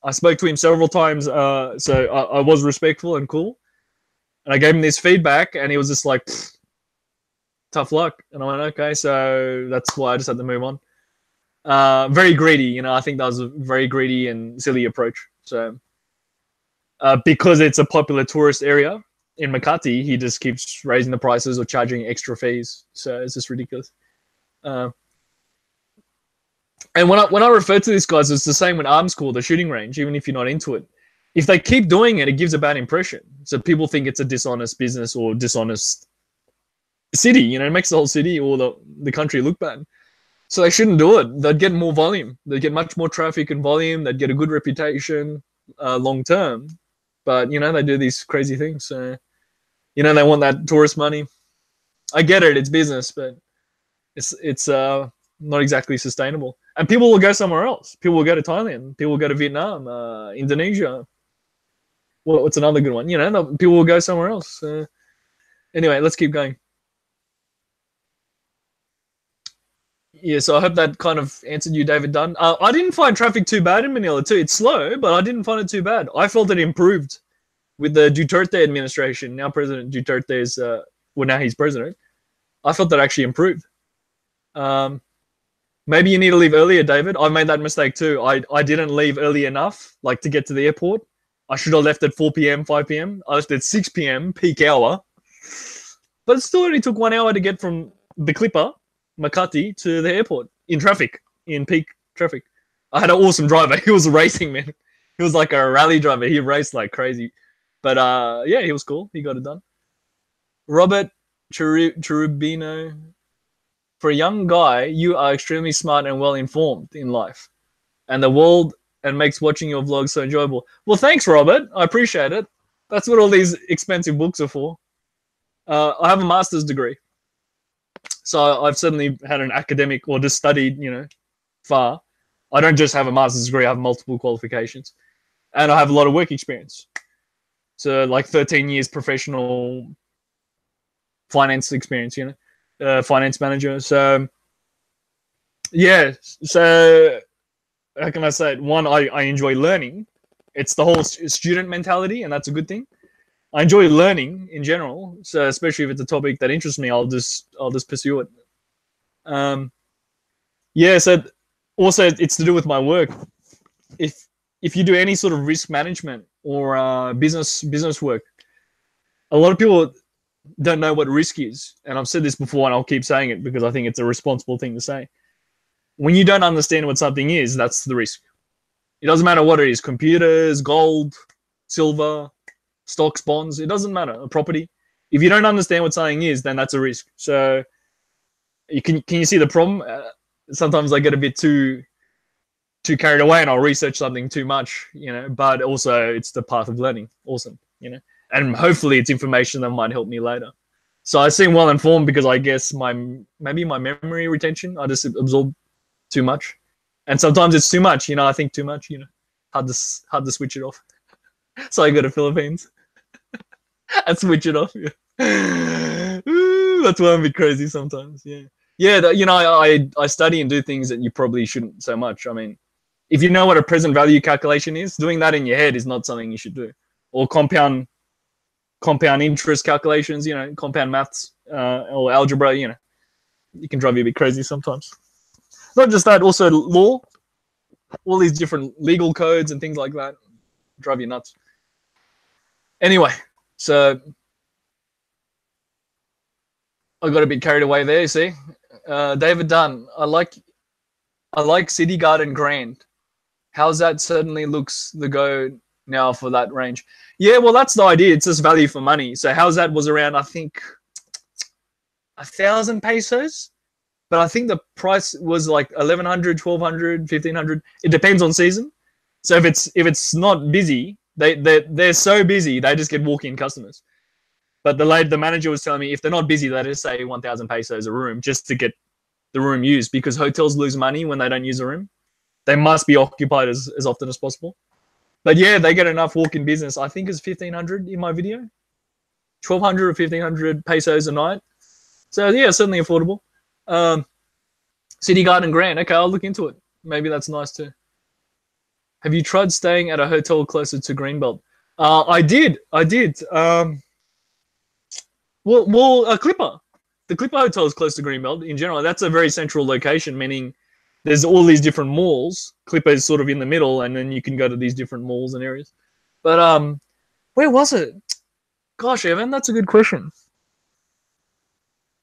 I spoke to him several times, so I was respectful and cool. And I gave him this feedback, and he was just like, tough luck. And I went, okay, so that's why I just had to move on. Very greedy, you know. I think that was a very greedy and silly approach. So because it's a popular tourist area in Makati, he just keeps raising the prices or charging extra fees. So it's just ridiculous. And when I refer to these guys, it's the same with Arms School, the shooting range, even if you're not into it. If they keep doing it, it gives a bad impression. So people think it's a dishonest business or dishonest city. You know, it makes the whole city or the country look bad. So they shouldn't do it. They'd get more volume. They'd get much more traffic and volume. They'd get a good reputation long term. But, you know, they do these crazy things. So, you know, they want that tourist money. I get it. It's business, but it's not exactly sustainable. And people will go somewhere else. People will go to Thailand. People will go to Vietnam, Indonesia. Well, what's another good one? You know, people will go somewhere else. Anyway, let's keep going. Yeah, so I hope that kind of answered you, David Dunn. I didn't find traffic too bad in Manila too. It's slow, but I didn't find it too bad. I felt it improved with the Duterte administration. Now President Duterte is, well, now he's president. I felt that actually improved. Maybe you need to leave earlier, David. I made that mistake too. I didn't leave early enough, like to get to the airport. I should have left at 4 p.m., 5 p.m. I left at 6 p.m., peak hour. But it still only took 1 hour to get from the Clipper, Makati, to the airport in traffic, in peak traffic. I had an awesome driver. He was racing, man. He was like a rally driver. He raced like crazy. But yeah, he was cool. He got it done. Robert Cherubino. For a young guy, you are extremely smart and well-informed in life. And the world and makes watching your vlogs so enjoyable. Well, thanks, Robert. I appreciate it. That's what all these expensive books are for. I have a master's degree. So I've certainly had an academic or just studied, you know, far. I don't just have a master's degree. I have multiple qualifications. And I have a lot of work experience. So like 13 years professional finance experience, you know, finance manager. So, yeah. So how can I say it? One, I enjoy learning. It's the whole student mentality, and that's a good thing. I enjoy learning in general, so especially if it's a topic that interests me, I'll just pursue it. Yeah, so also it's to do with my work. If you do any sort of risk management or business work, a lot of people don't know what risk is, and I've said this before, and I'll keep saying it because I think it's a responsible thing to say. When you don't understand what something is, that's the risk. It doesn't matter what it is: computers, gold, silver, stocks, bonds, it doesn't matter, a property. If you don't understand what something is, then that's a risk. So can you see the problem? Sometimes I get a bit too carried away and I'll research something too much, you know, but also it's the path of learning. Awesome, you know, and hopefully it's information that might help me later. So I seem well informed because I guess maybe my memory retention, I just absorb too much. And sometimes it's too much, you know, I think too much, you know, hard to switch it off. So I go to Philippines and switch it off. Yeah. Ooh, that's why I'm a bit crazy sometimes. Yeah, yeah. You know, I study and do things that you probably shouldn't so much. I mean, if you know what a present value calculation is, doing that in your head is not something you should do. Or compound compound interest calculations, compound maths or algebra, it can drive you a bit crazy sometimes. Not just that, also law, all these different legal codes and things like that drive you nuts. Anyway, so I got a bit carried away there, you see. David Dunn, I like City Garden Grand. How's that? Certainly looks the go now for that range. Yeah, well, that's the idea. It's just value for money. So how's that was around, I think, 1,000 pesos. But I think the price was like 1,100, 1,200, 1,500. It depends on season. So if it's not busy, they're so busy they just get walk-in customers. But the manager was telling me if they're not busy, they just say 1,000 pesos a room just to get the room used, because hotels lose money when they don't use a room. They must be occupied as often as possible. But yeah, they get enough walk-in business. I think it's 1,500 in my video, 1,200 or 1,500 pesos a night. So yeah, certainly affordable. City Garden Grand. Okay, I'll look into it. Maybe that's nice too. Have you tried staying at a hotel closer to Greenbelt? I did. Well, Clipper. The Clipper Hotel is close to Greenbelt in general. That's a very central location, meaning there's all these different malls. Clipper is sort of in the middle, and then you can go to these different malls and areas. But where was it? Gosh, Evan, that's a good question.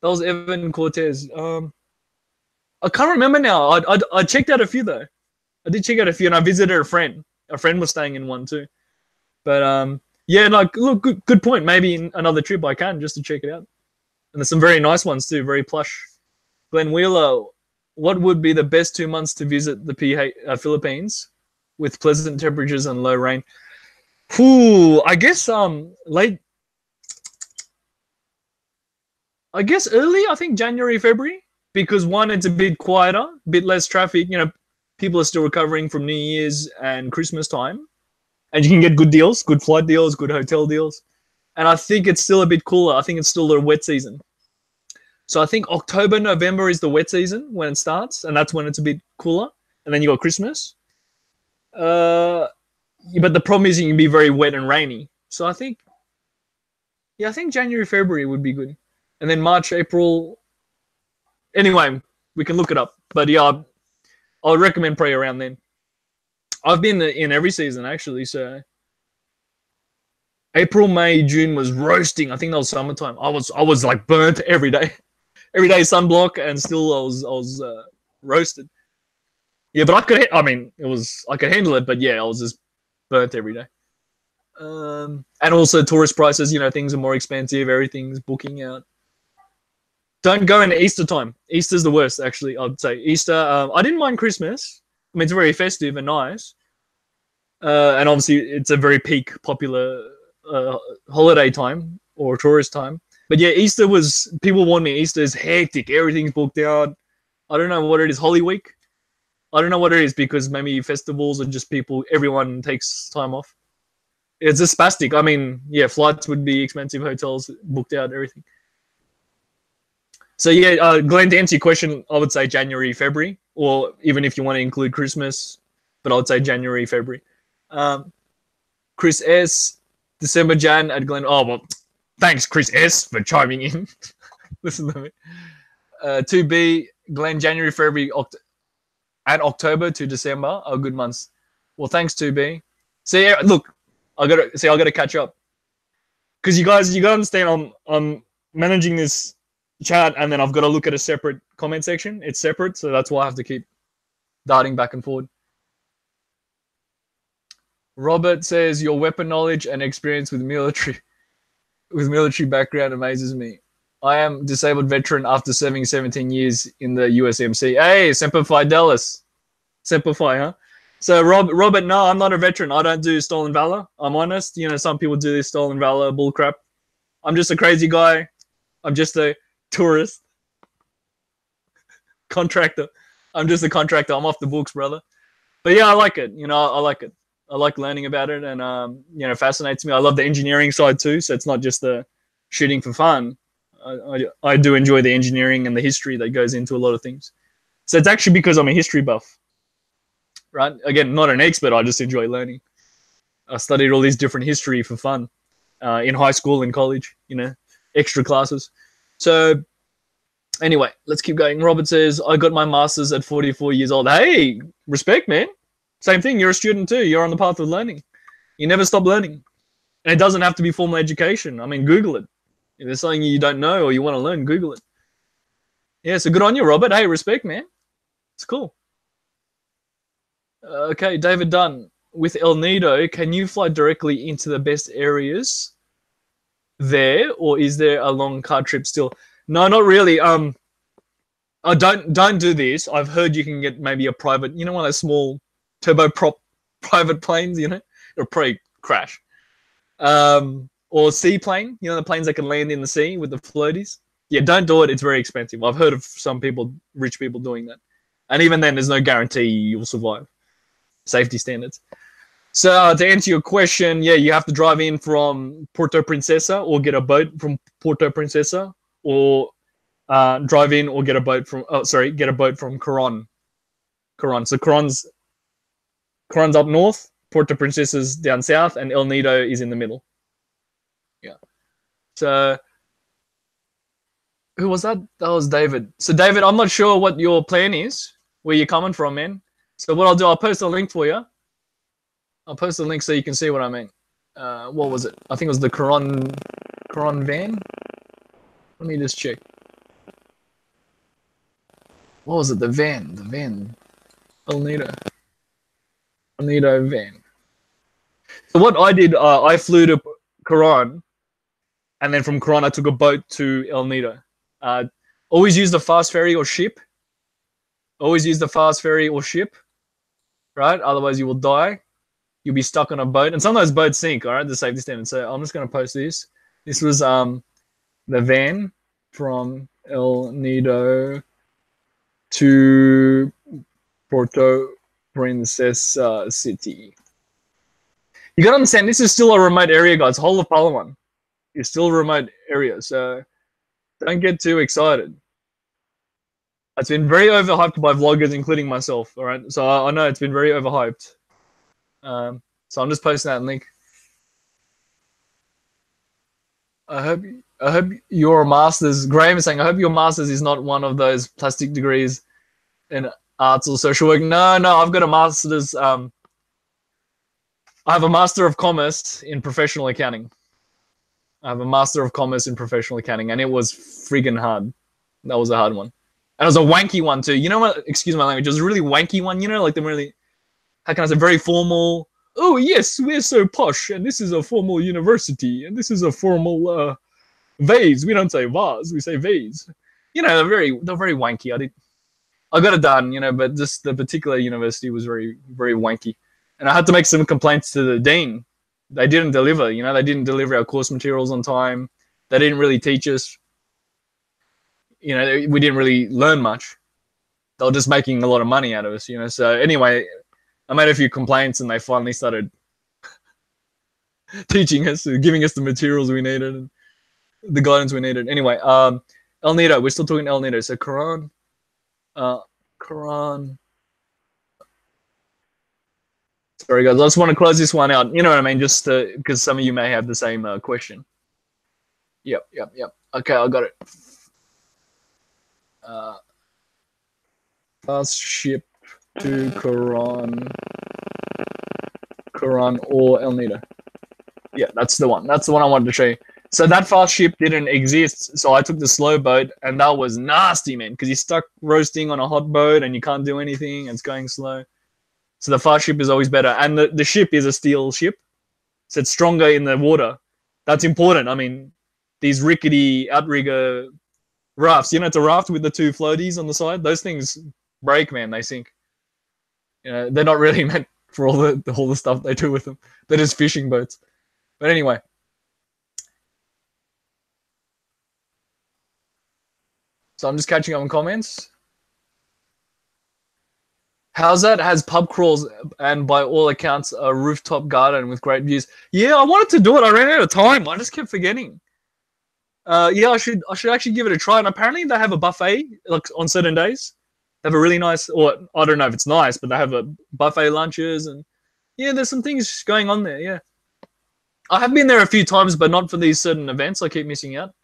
That was Evan Cortez. I can't remember now. I checked out a few though. I did check out a few, and I visited a friend. A friend was staying in one too. But yeah, no, look, good point. Maybe in another trip I can just to check it out. And there's some very nice ones too, very plush. Glenn Wheeler, what would be the best 2 months to visit the Philippines with pleasant temperatures and low rain? I guess early. I think January, February, because one, it's a bit quieter, a bit less traffic. People are still recovering from New Year's and Christmas time, and you can get good deals, good flight deals, good hotel deals. And I think it's still a bit cooler. I think it's still the wet season. So I think October, November is the wet season when it starts, and that's when it's a bit cooler. And then you got Christmas. But the problem is you can be very wet and rainy. So I think January, February would be good. And then March, April. Anyway, we can look it up. But yeah, I would recommend probably around then. I've been in every season actually, so April, May, June was roasting. I think that was summertime. I was like burnt every day. Every day sunblock, and still I was roasted. Yeah, but I could handle it, but yeah, I was just burnt every day. And also tourist prices, things are more expensive, everything's booking out. Don't go in Easter time. Easter's the worst, actually, I'd say. Easter, I didn't mind Christmas. I mean, it's very festive and nice. And obviously, it's a very peak popular holiday time or tourist time. But yeah, people warn me, Easter is hectic. Everything's booked out. I don't know what it is. Holy Week? I don't know what it is, because maybe festivals are just everyone takes time off. It's just spastic. I mean, yeah, flights would be expensive, hotels booked out, everything. So yeah, Glenn, to answer your question, I would say January, February, or even if you want to include Christmas, but I would say January, February. Chris S, December, Jan at Glenn. Oh, well, thanks, Chris S, for chiming in. Listen to me. 2B, Glenn, January, February, and October to December are good months. Well, thanks, 2B. See, look, I gotta catch up, because you gotta understand, I'm managing this chat, and then I've got to look at a separate comment section. It's separate, so that's why I have to keep darting back and forward. Robert says your weapon knowledge and experience with military background amazes me. I am disabled veteran after serving 17 years in the USMC. Hey, Semper Fidelis. Semper Fi, huh? So Robert, no, I'm not a veteran. I don't do stolen valor. I'm honest. Some people do this stolen valor bullcrap. I'm just a crazy guy. I'm just a tourist. Contractor. I'm just a contractor. I'm off the books, brother. But yeah, I like it. I like it. I like learning about it, and it fascinates me. I love the engineering side too. So it's not just the shooting for fun. I do enjoy the engineering and the history that goes into a lot of things. So it's actually because I'm a history buff, right? Again, not an expert. I just enjoy learning. I studied all these different history for fun, in high school and college, you know, extra classes. So anyway, let's keep going. Robert says, I got my master's at 44 years old. Hey, respect, man. Same thing. You're a student too. You're on the path of learning. You never stop learning. And it doesn't have to be formal education. I mean, Google it. If there's something you don't know or you want to learn, Google it. Yeah, so good on you, Robert. Hey, respect, man. It's cool. Okay, David Dunn. With El Nido, can you fly directly into the best areas there, or is there a long car trip still? No, not really. Oh, don't do this. I've heard you can get maybe a private, you know, one of those small turboprop private planes, you know, it'll probably crash. Or seaplane, you know, the planes that can land in the sea with the floaties. Yeah, don't do it. It's very expensive. I've heard of some people, rich people, doing that. And even then, there's no guarantee you'll survive. Safety standards. So to answer your question, yeah, you have to drive in from Puerto Princesa or get a boat from Puerto Princesa, or drive in or get a boat from, get a boat from Coron. So Coron's up north, Puerto Princesa's down south, and El Nido is in the middle. Yeah. So who was that? That was David. So David, I'm not sure what your plan is, where you're coming from, man. So what I'll do, I'll post a link for you. I'll post a link so you can see what I mean. What was it? I think it was the Coron van. Let me just check. What was it? The van. El Nido van. So what I did, I flew to Coron, and then from Coron I took a boat to El Nido. Always use the fast ferry or ship. Always use the fast ferry or ship, right? Otherwise you will die. You'll be stuck on a boat, and some of those boats sink. All right, the safety standard. So I'm just going to post this. This was the van from El Nido to Puerto Princesa City. You got to understand, this is still a remote area, guys. Whole of Palawan is still a remote area, so don't get too excited. It's been very overhyped by vloggers, including myself. All right, so I know it's been very overhyped. So I'm just posting that link. I hope your master's, Graham is saying, I hope your master's is not one of those plastic degrees in arts or social work. No, I've got a master's. I have a master of commerce in professional accounting. I have a master of commerce in professional accounting, and it was friggin' hard. That was a hard one. And it was a wanky one too. You know what? Excuse my language. It was a really wanky one. You know, like the really, how can I say, very formal. Oh yes, we're so posh, and this is a formal university, and this is a formal vase. We don't say vase, we say vase. You know, they're very wanky. I got it done, you know, but just the particular university was very, very wanky, and I had to make some complaints to the dean. They didn't deliver. You know, they didn't deliver our course materials on time. They didn't really teach us. You know, we didn't really learn much. They were just making a lot of money out of us, you know. So anyway, I made a few complaints, and they finally started teaching us, giving us the materials we needed, and the guidance we needed. Anyway, El Nido, we're still talking El Nido. So Coron. Sorry, guys, I just want to close this one out. You know what I mean? Just because some of you may have the same question. Yep. Okay, I got it. Fast ship to Coron or El Nido. Yeah, that's the one. That's the one I wanted to show you. So that fast ship didn't exist, so I took the slow boat, and that was nasty, man, because you're stuck roasting on a hot boat, and you can't do anything, and it's going slow. So the fast ship is always better, and the ship is a steel ship, so it's stronger in the water. That's important. I mean, these rickety outrigger rafts, you know, it's a raft with the two floaties on the side. Those things break, man. They sink. You know, they're not really meant for all the stuff they do with them. They're just fishing boats. But anyway. So I'm just catching up on comments. How's that? Has pub crawls and by all accounts a rooftop garden with great views. Yeah, I wanted to do it. I ran out of time. I just kept forgetting. Yeah, I should actually give it a try. And apparently they have a buffet like on certain days. They have a really nice, or I don't know if it's nice, but they have a buffet lunches, and yeah, there's some things going on there. Yeah. I have been there a few times, but not for these certain events. I keep missing out.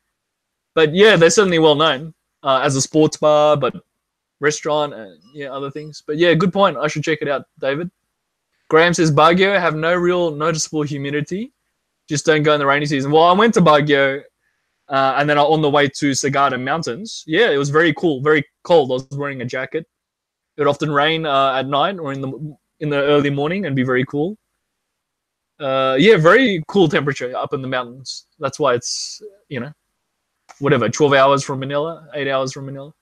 But yeah, they're certainly well known as a sports bar, but restaurant and yeah, other things. But yeah, good point. I should check it out, David. Graham says Baguio have no real noticeable humidity. Just don't go in the rainy season. Well, I went to Baguio and then on the way to Sagada Mountains. Yeah, it was very cool, very cold. I was wearing a jacket. It would often rain at night or in the early morning and be very cool. Yeah, very cool temperature up in the mountains. That's why it's, you know, whatever, 12 hours from Manila, 8 hours from Manila.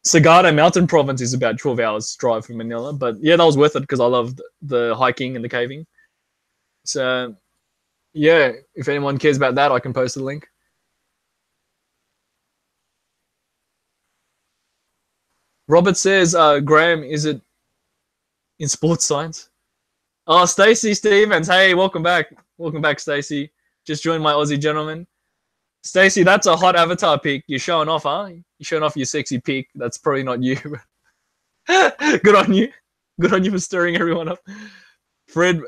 Sagada Mountain Province is about 12 hours drive from Manila. But yeah, that was worth it because I loved the hiking and the caving. So yeah, if anyone cares about that, I can post the link. Robert says, Graham, is it in sports science? Oh, Stacey Stevens. Hey, welcome back. Welcome back, Stacey. Just joined my Aussie gentleman. Stacey, that's a hot avatar pic. You're showing off, huh? You're showing off your sexy pic. That's probably not you. Good on you. Good on you for stirring everyone up. Fred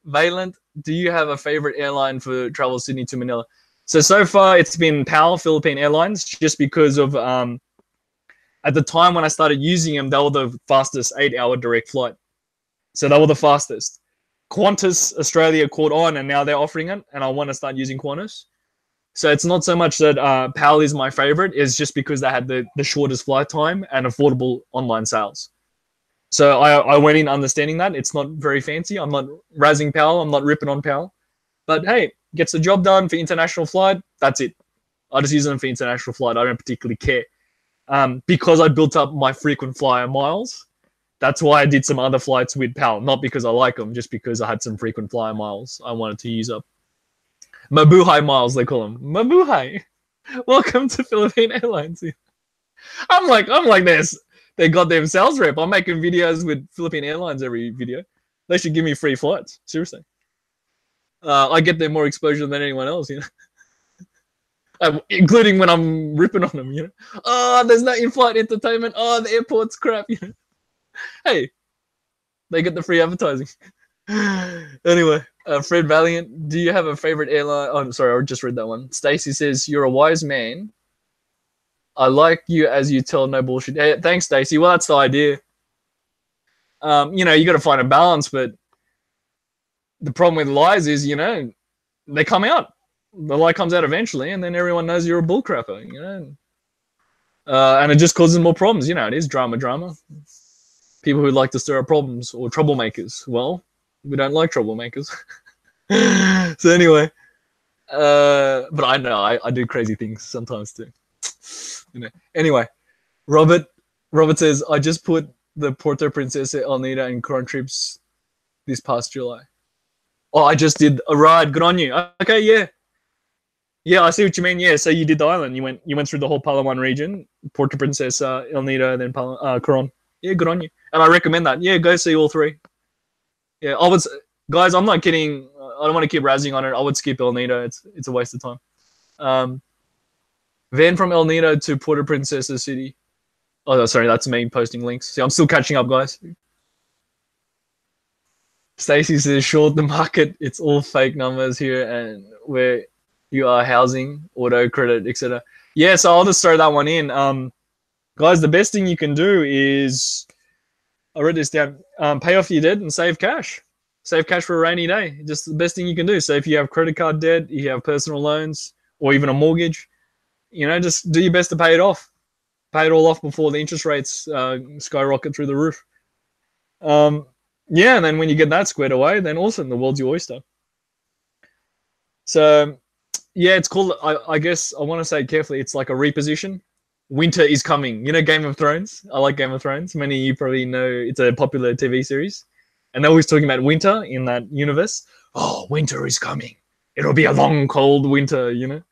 Valent, do you have a favorite airline for travel Sydney to Manila? So far it's been PAL, Philippine Airlines, just because of at the time when I started using them, they were the fastest 8-hour direct flight. So they were the fastest. Qantas Australia caught on and now they're offering it, and I want to start using Qantas. So it's not so much that PAL is my favorite, it's just because they had the shortest flight time and affordable online sales. So I went in understanding that. It's not very fancy. I'm not razzing PAL. I'm not ripping on PAL. But hey, gets the job done for international flight. That's it. I just use them for international flight. I don't particularly care. Because I built up my frequent flyer miles, that's why I did some other flights with PAL. Not because I like them, just because I had some frequent flyer miles I wanted to use up. Mabuhay miles, they call them. Mabuhay. Welcome to Philippine Airlines. I'm like this. They got their sales rep. I'm making videos with Philippine Airlines every video. They should give me free flights. Seriously. I get them more exposure than anyone else, you know. Including when I'm ripping on them, you know. Oh, there's no in-flight entertainment. Oh, the airport's crap, you know. Hey, they get the free advertising. Anyway, Fred Valiant, do you have a favorite airline? Oh, I'm sorry, I just read that one. Stacy says, you're a wise man. I like you as you tell no bullshit. Hey, thanks, Stacey. Well, that's the idea. You know, you got to find a balance, but the problem with lies is, you know, they come out. The lie comes out eventually, and then everyone knows you're a bullcrapper, you know. And it just causes more problems. You know, it is drama. People who like to stir up problems or troublemakers. Well, we don't like troublemakers. So anyway, but I know I do crazy things sometimes too. You know. Anyway, Robert says, I just put the Puerto Princesa El Nido and Coron trips this past July. Oh, I just did a ride. Good on you. Okay, yeah. Yeah, I see what you mean. Yeah, so you did the island. You went through the whole Palawan region, Puerto Princesa, El Nido, and then Coron. Yeah, good on you. And I recommend that. Yeah, go see all three. Yeah, guys, I'm not kidding. I don't want to keep razzing on it. I would skip El Nido. It's a waste of time. Van from El Nido to Puerto Princesa City. Oh, sorry, that's me posting links. See, I'm still catching up, guys. Stacey says, short the market. It's all fake numbers here, and where you are housing, auto credit, etc. Yeah, so I'll just throw that one in. Guys, the best thing you can do is, I wrote this down, pay off your debt and save cash. Save cash for a rainy day. Just the best thing you can do. So if you have credit card debt, you have personal loans, or even a mortgage, you know, just do your best to pay it off. Pay it all off before the interest rates skyrocket through the roof. Yeah, and then when you get that squared away, then awesome, the world's your oyster. So, yeah, it's called, I guess, I want to say carefully, it's like a reposition. Winter is coming. You know Game of Thrones? I like Game of Thrones. Many of you probably know it's a popular TV series. And they're always talking about winter in that universe. Oh, winter is coming. It'll be a long, cold winter, you know?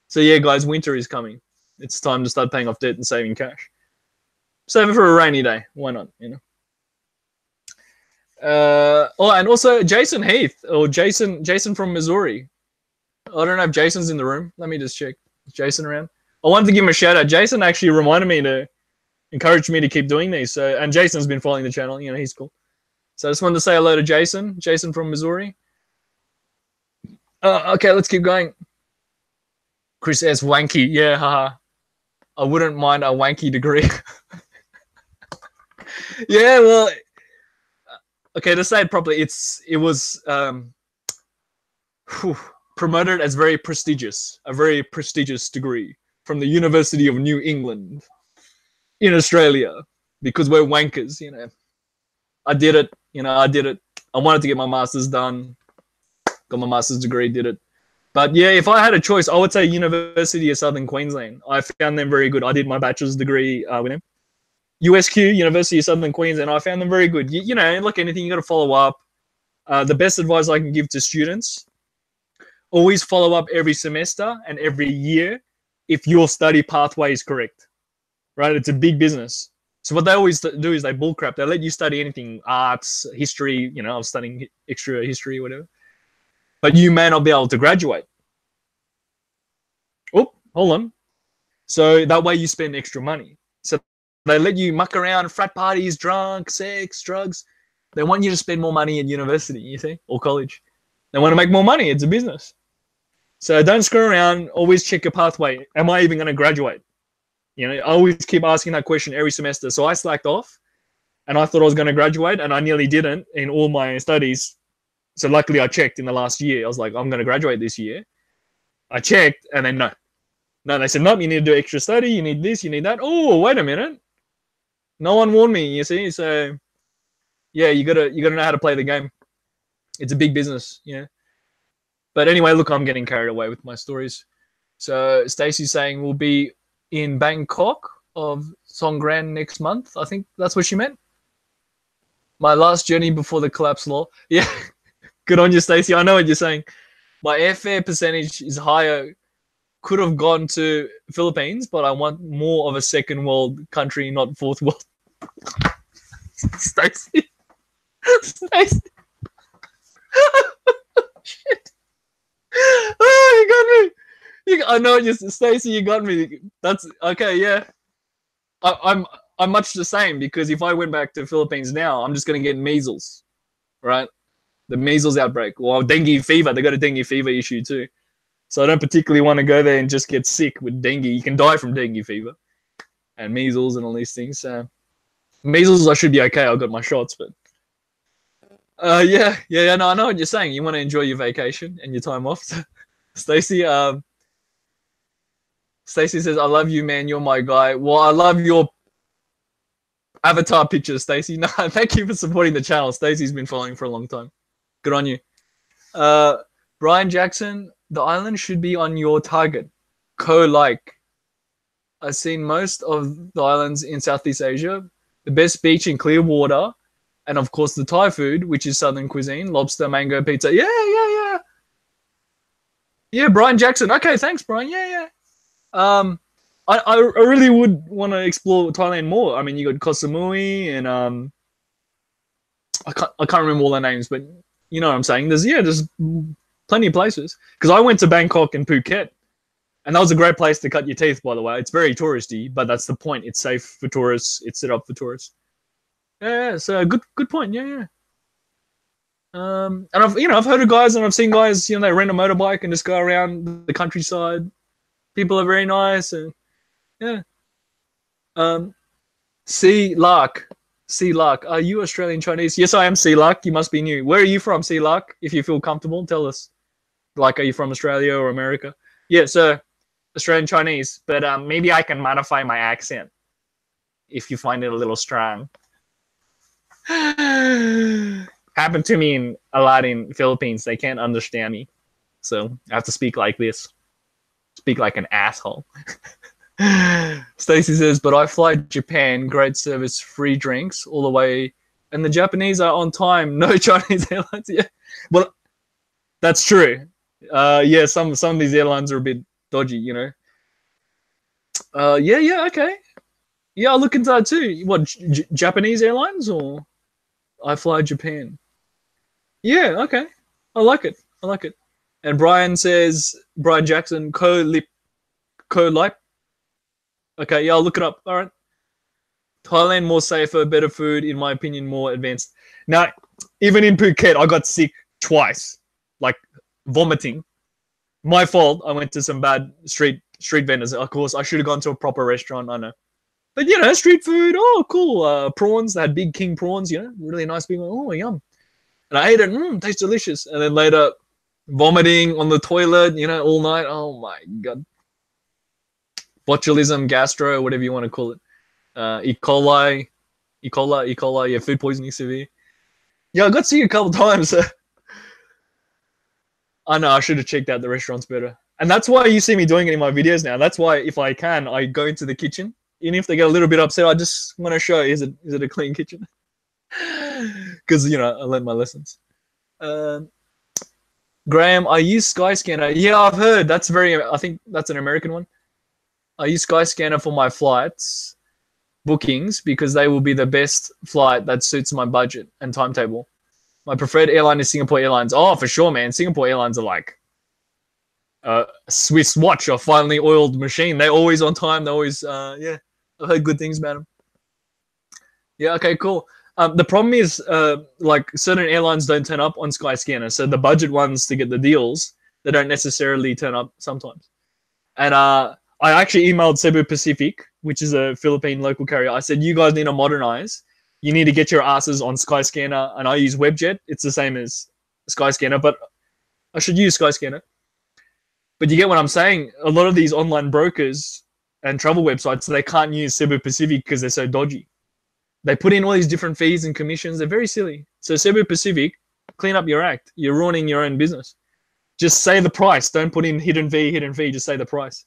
So, yeah, guys, winter is coming. It's time to start paying off debt and saving cash. Save it for a rainy day. Why not, you know? Oh, and also Jason Heath, or Jason from Missouri. I don't know if Jason's in the room. Let me just check. Is Jason around? I wanted to give him a shout out. Jason actually reminded me to encourage me to keep doing these. So, and Jason's been following the channel. You know, he's cool. So I just wanted to say hello to Jason from Missouri. Okay, let's keep going. Chris S. Wanky. Yeah, haha. I wouldn't mind a wanky degree. Yeah, well, okay, to say it properly, it was promoted as very prestigious, a very prestigious degree from the University of New England in Australia, because we're wankers, you know. I did it, you know, I did it. I wanted to get my master's done, got my master's degree, did it. But yeah, if I had a choice, I would say University of Southern Queensland. I found them very good. I did my bachelor's degree with them. USQ, University of Southern Queensland, I found them very good. You know, like anything, you got to follow up. The best advice I can give to students, always follow up every semester and every year if your study pathway is correct, right? It's a big business. So what they always do is they bullcrap. They let you study anything, arts, history, you know, I was studying extra history or whatever. But you may not be able to graduate. Oh, hold on. So that way you spend extra money. So they let you muck around, frat parties, drunk, sex, drugs. They want you to spend more money at university, you see, or college. They want to make more money. It's a business. So don't screw around. Always check your pathway. Am I even going to graduate? You know, I always keep asking that question every semester. So I slacked off and I thought I was going to graduate and I nearly didn't in all my studies. So luckily I checked in the last year. I was like, I'm going to graduate this year. I checked and then no. No, they said, nope, you need to do extra study. You need this, you need that. Oh, wait a minute. No one warned me, you see. So yeah, you gotta know how to play the game. It's a big business, you know. But anyway, look, I'm getting carried away with my stories. So Stacey's saying we'll be in Bangkok of Songkran next month. I think that's what she meant. My last journey before the collapse law. Yeah, good on you, Stacey. I know what you're saying. My airfare percentage is higher. Could have gone to Philippines, but I want more of a second world country, not fourth world. Stacey. Stacey. Shit. Oh, you got me. I know you, Stacey. You got me. That's okay. Yeah, I'm much the same because if I went back to Philippines now, I'm just gonna get measles, right? The measles outbreak or dengue fever. They got a dengue fever issue too, so I don't particularly want to go there and just get sick with dengue. You can die from dengue fever and measles and all these things. So measles, I should be okay. I got my shots, but. Yeah, no, I know what you're saying. You want to enjoy your vacation and your time off. Stacey, Stacey says, I love you, man. You're my guy. Well, I love your avatar pictures, Stacey. No, thank you for supporting the channel. Stacey's been following for a long time. Good on you. Brian Jackson, the island should be on your target. Co-like. I've seen most of the islands in Southeast Asia. The best beach in clear water. And of course, the Thai food, which is Southern cuisine, lobster, mango, pizza. Yeah. Yeah, Brian Jackson. Okay, thanks, Brian. Yeah. I really would want to explore Thailand more. I mean, you got Koh Samui and I can't remember all their names, but you know what I'm saying. There's plenty of places. Because I went to Bangkok and Phuket, and that was a great place to cut your teeth. By the way, it's very touristy, but that's the point. It's safe for tourists. It's set up for tourists. Yeah, so good point. Yeah. And I've heard of guys and I've seen guys, they rent a motorbike and just go around the countryside. People are very nice and yeah. C Lark. Are you Australian Chinese? Yes, I am C Lark. You must be new. Where are you from, C Lark? If you feel comfortable, tell us. Like, are you from Australia or America? Yeah, so Australian Chinese, but maybe I can modify my accent if you find it a little strong. Happened to me a lot in Philippines. They can't understand me, so I have to speak like this. Speak like an asshole. Stacey says, but I fly Japan, great service, free drinks all the way, and the Japanese are on time. No Chinese airlines. Yeah, well, that's true. Yeah, some of these airlines are a bit dodgy, Yeah, okay. Yeah, I'll look into that too. What, Japanese airlines or I fly Japan? Yeah, okay. I like it. And Brian Jackson, co-lip. Okay, yeah, I'll look it up. All right. Thailand, more safer, better food, in my opinion, more advanced. Now, even in Phuket, I got sick twice, like vomiting. My fault. I went to some bad street vendors. Of course, I should have gone to a proper restaurant. I know. But, you know, street food. Oh, cool. Prawns. They had big king prawns, you know. Really nice. Big. Oh, yum. And I ate it. Tastes delicious. And then later, vomiting on the toilet, you know, all night. Oh, my God. Botulism, gastro, whatever you want to call it. E. coli. Yeah, food poisoning severe. Yeah, I got sick a couple times. I know, I should have checked out the restaurants better. And that's why you see me doing it in my videos now. That's why, if I can, I go into the kitchen. Even if they get a little bit upset, I just want to show, is it a clean kitchen? Because, you know, I learned my lessons. Graham, I use Skyscanner. Yeah, I've heard. That's I think that's an American one. I use Skyscanner for my flights bookings because they will be the best flight that suits my budget and timetable. My preferred airline is Singapore Airlines. Oh, for sure, man. Singapore Airlines are like a Swiss watch, a finely oiled machine. They're always on time. They're always, yeah. I've heard good things about them. Yeah, okay, cool. The problem is, like, certain airlines don't turn up on Skyscanner. So the budget ones to get the deals, they don't necessarily turn up sometimes. And I actually emailed Cebu Pacific, which is a Philippine local carrier. I said, you guys need to modernize. You need to get your asses on Skyscanner. And I use Webjet. It's the same as Skyscanner, but I should use Skyscanner. But you get what I'm saying? A lot of these online brokers and travel websites, they can't use Cebu Pacific because they're so dodgy. They put in all these different fees and commissions. They're very silly. So Cebu Pacific, clean up your act. You're ruining your own business. Just say the price. Don't put in hidden fee. Just say the price.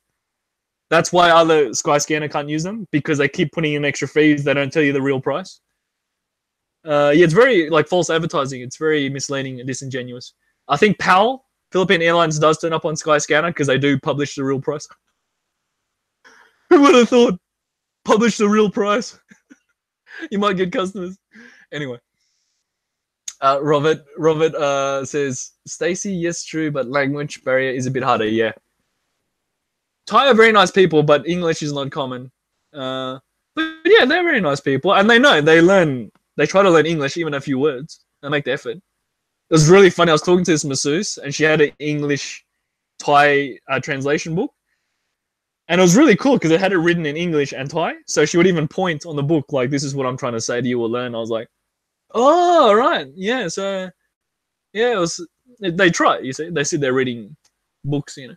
That's why other Skyscanner can't use them, because they keep putting in extra fees. They don't tell you the real price. Yeah, it's very like false advertising. It's very misleading and disingenuous. I think PAL, Philippine Airlines, does turn up on Skyscanner because they do publish the real price. Who would have thought? Publish the real price. You might get customers. Anyway. Robert says, Stacy, yes, true, but language barrier is a bit harder. Yeah. Thai are very nice people, but English is not common. But yeah, they're very nice people. And they know, they try to learn English, even a few words. They make the effort. It was really funny. I was talking to this masseuse, and she had an English-Thai translation book. And it was really cool because it had it written in English and Thai. So she would even point on the book, like, this is what I'm trying to say to you or learn. I was like, oh, right. Yeah, so, yeah, they try, you see. They sit there reading books, you know.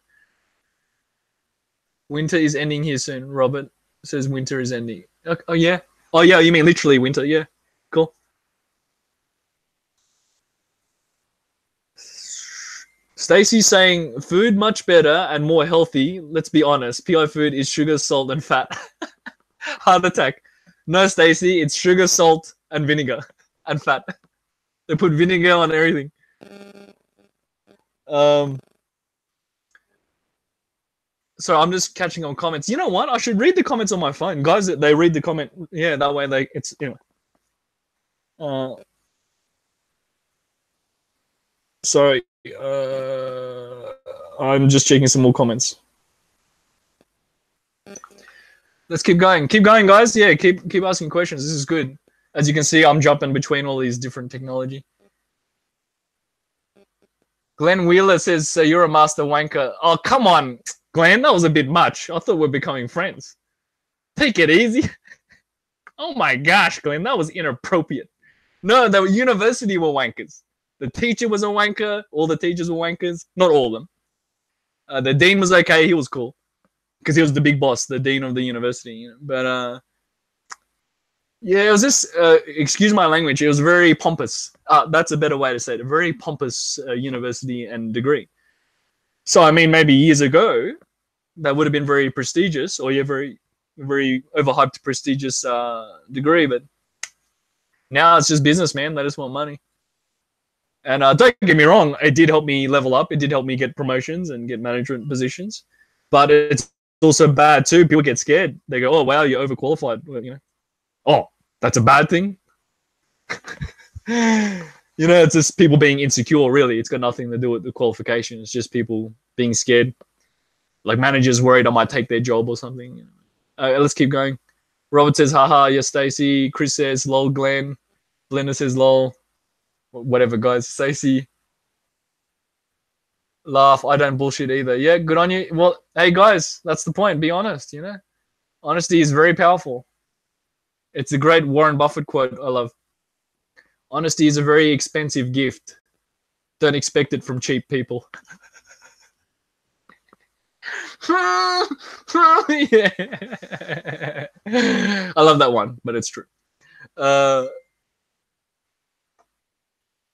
Winter is ending here soon. Robert says winter is ending. Oh, yeah. Oh, yeah, you mean literally winter. Yeah, cool. Stacy's saying food much better and more healthy. Let's be honest. PI food is sugar, salt, and fat. Heart attack. No, Stacy, it's sugar, salt, and vinegar and fat. They put vinegar on everything. So I'm just catching on comments. You know what? I should read the comments on my phone. Guys, they read the comment. Yeah, that way it's, you know. Sorry. I'm just checking some more comments. Let's keep going. Keep going, guys. Yeah, keep asking questions. This is good. As you can see, I'm jumping between all these different technology. Glenn Wheeler says, so you're a master wanker. Oh, come on, Glenn. That was a bit much. I thought we're becoming friends. Take it easy. Oh my gosh, Glenn. That was inappropriate. No, the university were wankers. The teacher was a wanker. All the teachers were wankers. Not all of them. The dean was okay. He was cool because he was the big boss, the dean of the university. You know? But yeah, it was just, excuse my language, it was very pompous. That's a better way to say it. A very pompous university and degree. So, I mean, maybe years ago, that would have been very prestigious, or yeah, very, very overhyped, prestigious degree. But now it's just business, man. They just want money. And don't get me wrong, it did help me level up. It did help me get promotions and get management positions. But it's also bad too. People get scared. They go, oh, wow, you're overqualified. Well, you know, oh, that's a bad thing. You know, it's just people being insecure, really. It's got nothing to do with the qualification. It's just people being scared. Like managers worried I might take their job or something. You know. Let's keep going. Robert says, haha, yes, Stacy. Chris says, lol, Glenn. Blender says, lol. Whatever, guys. Stacy. Laugh. I don't bullshit either. Yeah, good on you. Well, hey guys, that's the point. Be honest. You know, honesty is very powerful. It's a great Warren Buffett quote. I love. Honesty is a very expensive gift. Don't expect it from cheap people. Yeah. I love that one, but it's true.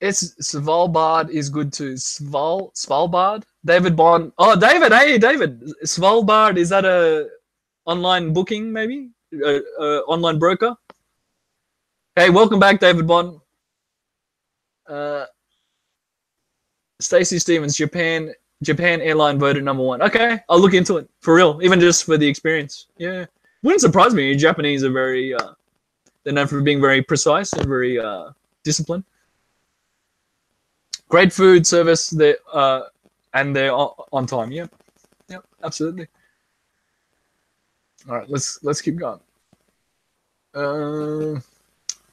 It's Svalbard is good too. Svalbard? David Bond. Oh, David. Hey, David. Svalbard, is that a online booking maybe? Online broker? Hey, welcome back, David Bond. Stacey Stevens, Japan airline voted #1. Okay, I'll look into it for real, even just for the experience. Yeah, wouldn't surprise me. Japanese are very they're known for being very precise and very disciplined. Great food service, and they're on time. Yep, absolutely. All right, let's keep going.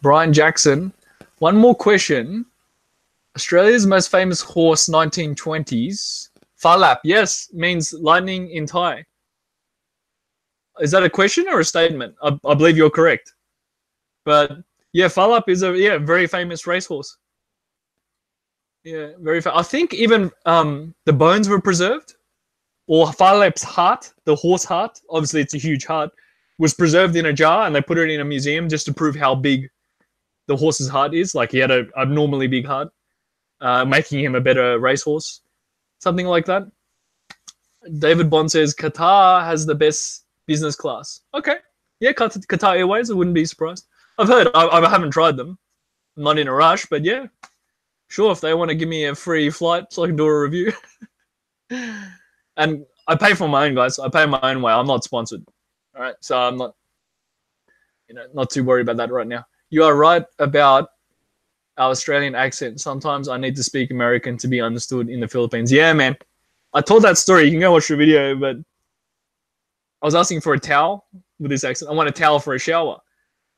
Brian Jackson, one more question. Australia's most famous horse, 1920s. Falap, yes, means lightning in Thai. Is that a question or a statement? I believe you're correct. But yeah, Falap is a very famous racehorse. Yeah, very. I think even the bones were preserved, or Falap's heart, the horse heart. Obviously, it's a huge heart. Was preserved in a jar, and they put it in a museum just to prove how big the horse's heart is. Like he had an abnormally big heart. Making him a better racehorse, something like that. David Bond says Qatar has the best business class. Okay, yeah, Qatar Airways. I wouldn't be surprised. I've heard. I haven't tried them. I'm not in a rush, but yeah, sure. If they want to give me a free flight, so I can do a review. And I pay for my own, guys. I pay my own way. I'm not sponsored. All right, so I'm not, not too worried about that right now. You are right about our Australian accent. Sometimes I need to speak American to be understood in the Philippines. Yeah, man. I told that story. You can go watch the video, but I was asking for a towel with this accent. I want a towel for a shower.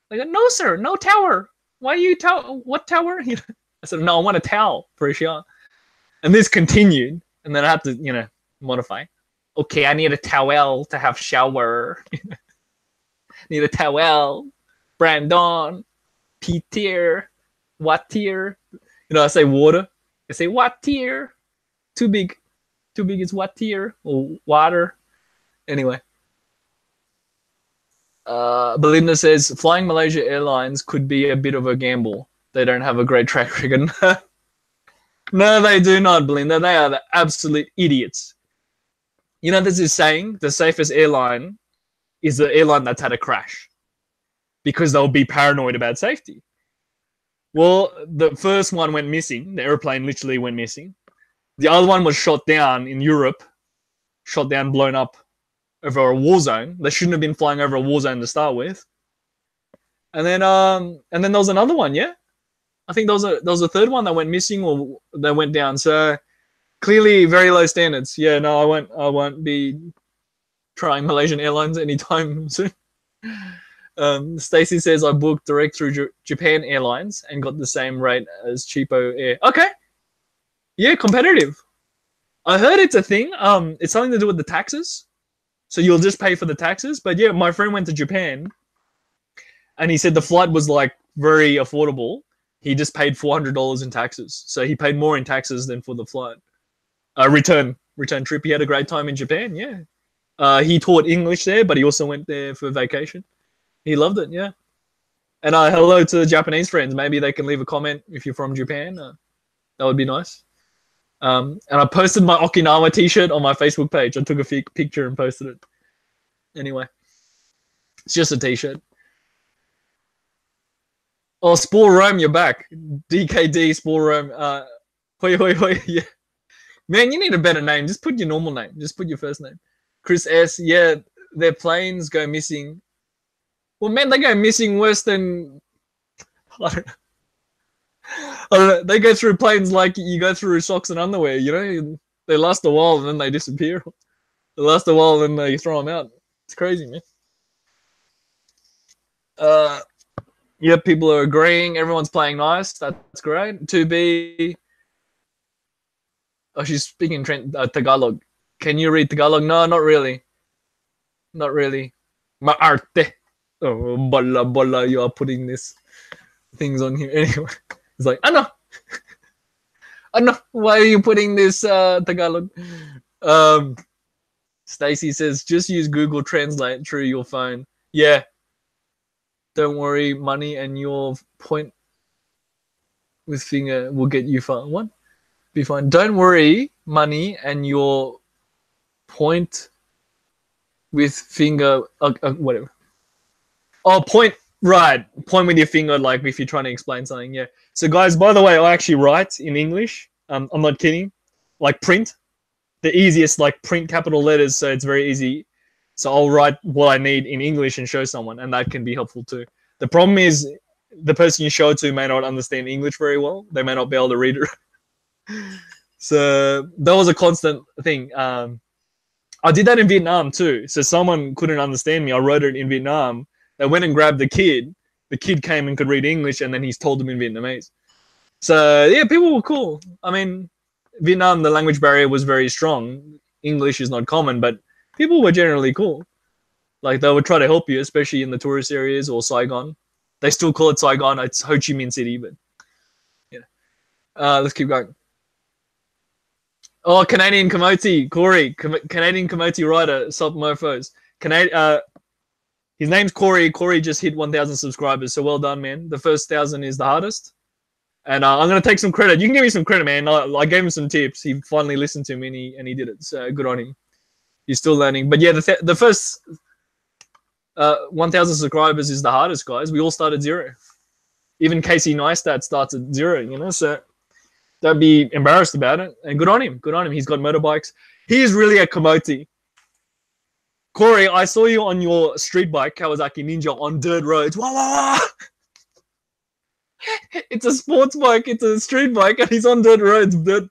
They go, no, sir, no tower. Why are you what tower? I said, no, I want a towel for a shower. And this continued, and then I had to, modify. Okay, I need a towel to have shower. Need a towel. Brandon. Peter. What tier? I say water. I say what tier? Too big. Too big is what tier? Or water. Anyway. Belinda says, flying Malaysia Airlines could be a bit of a gamble. They don't have a great track record. No, they do not, Belinda. They are the absolute idiots. There's this saying, the safest airline is the airline that's had a crash. Because they'll be paranoid about safety. Well, the first one went missing. The airplane literally went missing. The other one was shot down in Europe. Shot down, blown up over a war zone. They shouldn't have been flying over a war zone to start with. And then there was another one, yeah? I think there was a third one that went missing or that went down. So clearly very low standards. Yeah, no, I won't be trying Malaysian Airlines anytime soon. Stacy says I booked direct through Japan Airlines and got the same rate as cheapo air. Okay. Yeah, competitive. I heard it's a thing. It's something to do with the taxes. So you'll just pay for the taxes. But yeah, my friend went to Japan and he said the flight was like very affordable. He just paid $400 in taxes. So he paid more in taxes than for the flight. Return trip. He had a great time in Japan, yeah. He taught English there, but he also went there for vacation. He loved it, yeah. And hello to the Japanese friends. Maybe they can leave a comment if you're from Japan. That would be nice. And I posted my Okinawa t-shirt on my Facebook page. I took a picture and posted it. Anyway, it's just a t-shirt. Oh, Spore Rome, you're back. DKD, Spore Rome. Hoi, hoi, hoi, yeah. Man, you need a better name. Just put your normal name. Just put your first name. Chris S, yeah, their planes go missing. Well, man, they go missing worse than... I don't know. They go through planes like you go through socks and underwear, They last a while and then they disappear. They last a while and then they throw them out. It's crazy, man. Yeah, people are agreeing. Everyone's playing nice. That's great. 2B. Oh, she's speaking Tagalog. Can you read Tagalog? No, not really. Not really. Maarte. Oh, bala, you are putting this things on here. Anyway, it's like, ano? Ano? Why are you putting this Tagalog? Stacy says, just use Google Translate through your phone. Yeah. Don't worry, money and your point with finger will get you far. What? Be fine. Don't worry, money and your point with finger, whatever. Oh, point, right. Point with your finger, like if you're trying to explain something, yeah. So guys, by the way, I actually write in English. I'm not kidding. Like print. The easiest, like print capital letters, so it's very easy. So I'll write what I need in English and show someone, and that can be helpful too. The problem is the person you show it to may not understand English very well. They may not be able to read it. So that was a constant thing. I did that in Vietnam too. So someone couldn't understand me. I wrote it in Vietnam. They went and grabbed the kid. The kid came and could read English, and then he's told them in Vietnamese. So yeah, people were cool. I mean, Vietnam, the language barrier was very strong. English is not common, but people were generally cool. Like they would try to help you, especially in the tourist areas or Saigon. They still call it Saigon. It's Ho Chi Minh City, but yeah. Let's keep going. Oh, Canadian Kamoti, Corey, Canadian Kamoti writer, Sup Mofos. His name's Corey. Corey just hit 1,000 subscribers, so well done, man. The first 1,000 is the hardest. And I'm going to take some credit. You can give me some credit, man. I gave him some tips. He finally listened to me and he did it. So good on him. He's still learning. But yeah, the first 1,000 subscribers is the hardest, guys. We all start at 0. Even Casey Neistat starts at 0, you know. So don't be embarrassed about it. And good on him. Good on him. He's got motorbikes. He is really a Kamoti. Corey, I saw you on your street bike, Kawasaki Ninja, on dirt roads. Wah, wah, wah. It's a sports bike. It's a street bike, and he's on dirt roads. Dirt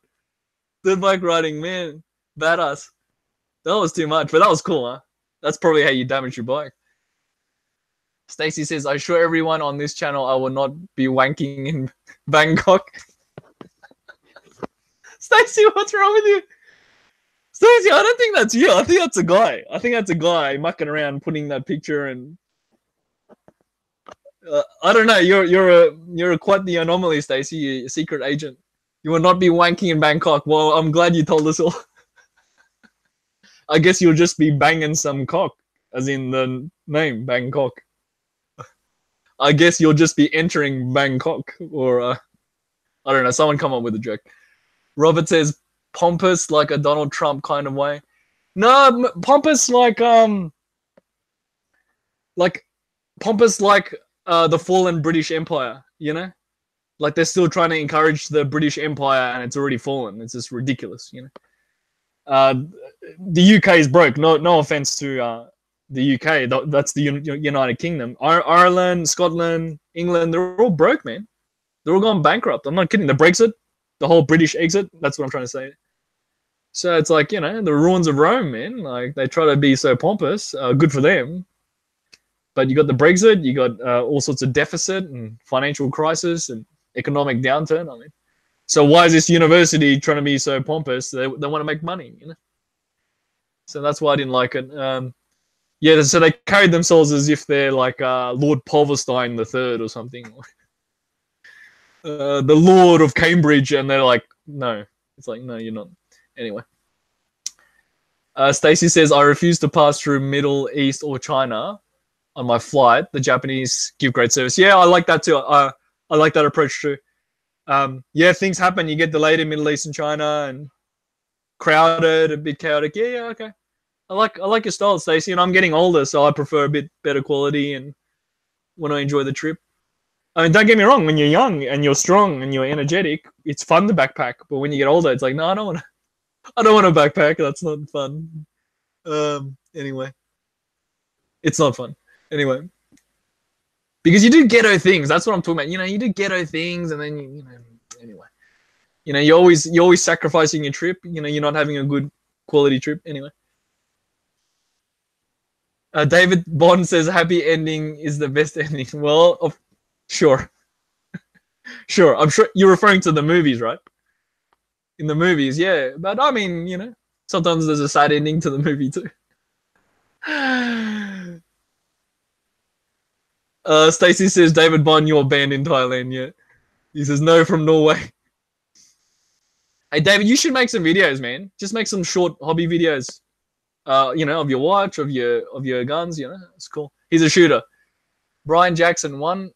bike riding, man. Badass. That was too much, but that was cool, huh? That's probably how you damage your bike. Stacy says, I assure everyone on this channel I will not be wanking in Bangkok. Stacy, what's wrong with you? Stacy, I don't think that's you. I think that's a guy. I think that's a guy mucking around putting that picture and I don't know. You're quite the anomaly, Stacy. You're a secret agent. You will not be wanking in Bangkok. Well, I'm glad you told us all. I guess you'll just be banging some cock, as in the name Bangkok. I guess you'll just be entering Bangkok, or I don't know. Someone come up with a joke. Robert says pompous, like a Donald Trump kind of way. No, pompous like pompous like the fallen British Empire, you know? Like they're still trying to encourage the British Empire and it's already fallen. It's just ridiculous, you know? The UK is broke. No offense to the UK. That's the United Kingdom. Ireland, Scotland, England, they're all broke, man. They're all gone bankrupt. I'm not kidding. The Brexit, the whole British exit, that's what I'm trying to say. So it's like, you know, the ruins of Rome, man. Like they try to be so pompous. Good for them. But you got the Brexit, you got all sorts of deficit and financial crisis and economic downturn. I mean, so why is this university trying to be so pompous? They want to make money, you know. So that's why I didn't like it. Yeah, so they carried themselves as if they're like Lord Pulverstein III or something, the Lord of Cambridge, and they're like, no. It's like, no, you're not. Anyway. Stacy says, I refuse to pass through Middle East or China on my flight. The Japanese give great service. Yeah, I like that too. I like that approach too. Yeah, things happen. You get delayed in Middle East and China and crowded, a bit chaotic. Yeah, okay. I like your style, Stacey, and I'm getting older, so I prefer a bit better quality and want to enjoy the trip. I mean, don't get me wrong. When you're young and you're strong and you're energetic, it's fun to backpack. But when you get older, it's like, no, I don't want to backpack. That's not fun. Anyway, it's not fun. Anyway, because you do ghetto things. That's what I'm talking about. You know, you do ghetto things, and then you know. Anyway, you know, you're always sacrificing your trip. You know, you're not having a good quality trip. Anyway. David Bond says, happy ending is the best ending. Well, sure. Sure. I'm sure you're referring to the movies, right? in the movies, yeah. But I mean, you know, sometimes there's a sad ending to the movie too. Stacy says David Bond, you're banned in Thailand. Yeah, he says no from Norway. Hey David, you should make some videos, man. Just make some short hobby videos. You know, of your watch, of your guns. You know, it's cool. He's a shooter. Brian Jackson, one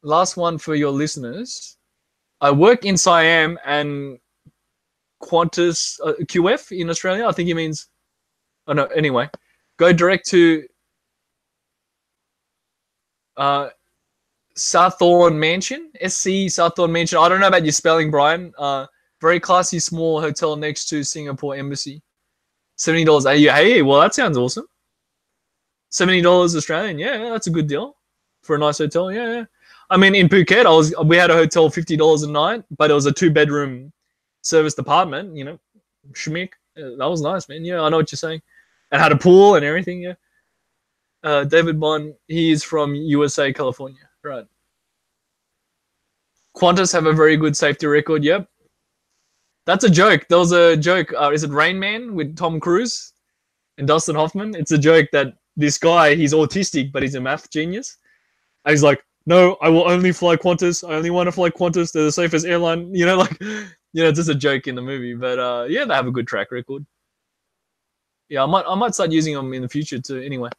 last one for your listeners. I work in Siam and Qantas QF in Australia. I think he means. Oh no. Anyway, go direct to Southorn Mansion, SC Southorn Mansion. I don't know about your spelling, Brian. Very classy small hotel next to Singapore Embassy. $70. Hey, well, that sounds awesome. $70 Australian. Yeah, that's a good deal for a nice hotel. Yeah. I mean, in Phuket, we had a hotel $50 a night, but it was a 2-bedroom serviced apartment. You know, schmick. That was nice, man. Yeah, I know what you're saying. And had a pool and everything. Yeah. David Bond, he is from USA, California. Right. Qantas have a very good safety record. Yep. That's a joke. There was a joke. Is it Rain Man with Tom Cruise and Dustin Hoffman? It's a joke that this guy, he's autistic, but he's a math genius. And he's like, no, I will only fly Qantas. I only want to fly Qantas. They're the safest airline. You know, like, you know, it's just a joke in the movie. But yeah, they have a good track record. Yeah, I might start using them in the future too. Anyway,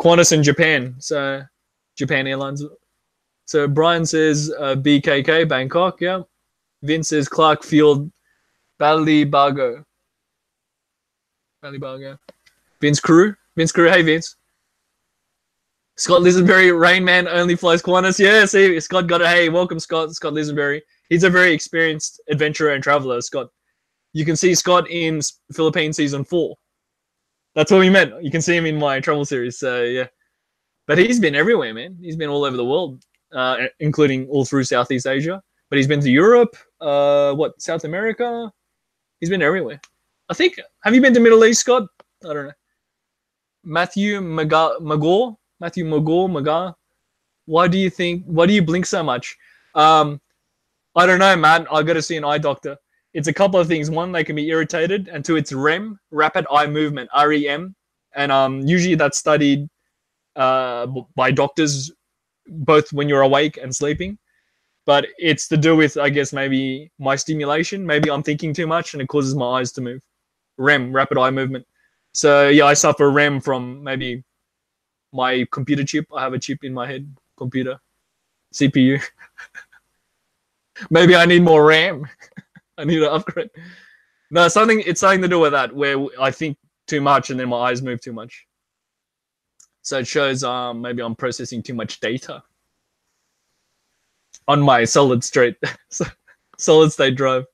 Qantas in Japan. So Japan Airlines. So Brian says BKK, Bangkok. Yeah. Vince says Clark Field, Balibago. Vince Crew. Hey, Vince. Scott Lisenberry, Rain Man only flies Qantas. Yeah, see, Scott got it. Hey, welcome, Scott Lisenberry. He's a very experienced adventurer and traveler, Scott. You can see Scott in Philippine Season 4. That's what we meant. You can see him in my travel series. So, yeah. But he's been everywhere, man. He's been all over the world, including all through Southeast Asia. But he's been to Europe, South America. He's been everywhere. I think, have you been to Middle East, Scott? I don't know. Matthew Magor. Why do you blink so much? I don't know, man. I got to see an eye doctor. It's a couple of things. One, they can be irritated. And two, it's REM, rapid eye movement, REM. And usually that's studied by doctors, both when you're awake and sleeping. But it's to do with, I guess, maybe my stimulation. Maybe I'm thinking too much and it causes my eyes to move. REM, rapid eye movement. So, yeah, I suffer REM from maybe my computer chip. I have a chip in my head, computer, CPU. Maybe I need more RAM. I need to upgrade. No, it's something to do with that, where I think too much and then my eyes move too much. So it shows maybe I'm processing too much data on my solid state drive.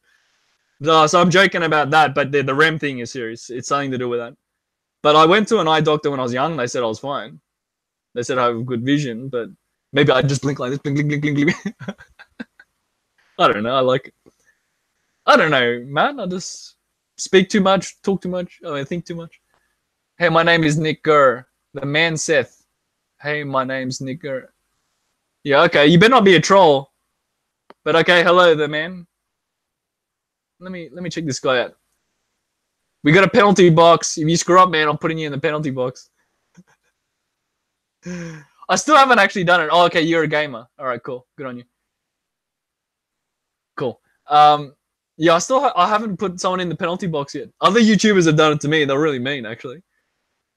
No, so I'm joking about that, but the REM thing is serious. It's something to do with that. But I went to an eye doctor when I was young. They said I was fine. They said I have good vision, but maybe I just blink like this. Blink, blink, blink, blink, blink. I don't know. I like it. I don't know, man. I just speak too much, talk too much. I think too much. Hey, my name is Nick Gurr. The man Seth. Hey, my name's Nick Gurr. Yeah, okay. You better not be a troll. But okay, hello there, man. Let me check this guy out. We got a penalty box. If you screw up, man, I'm putting you in the penalty box. I still haven't actually done it. Oh, okay, you're a gamer. All right, cool. Good on you. Cool. Yeah, I haven't put someone in the penalty box yet. Other YouTubers have done it to me. They're really mean, actually. I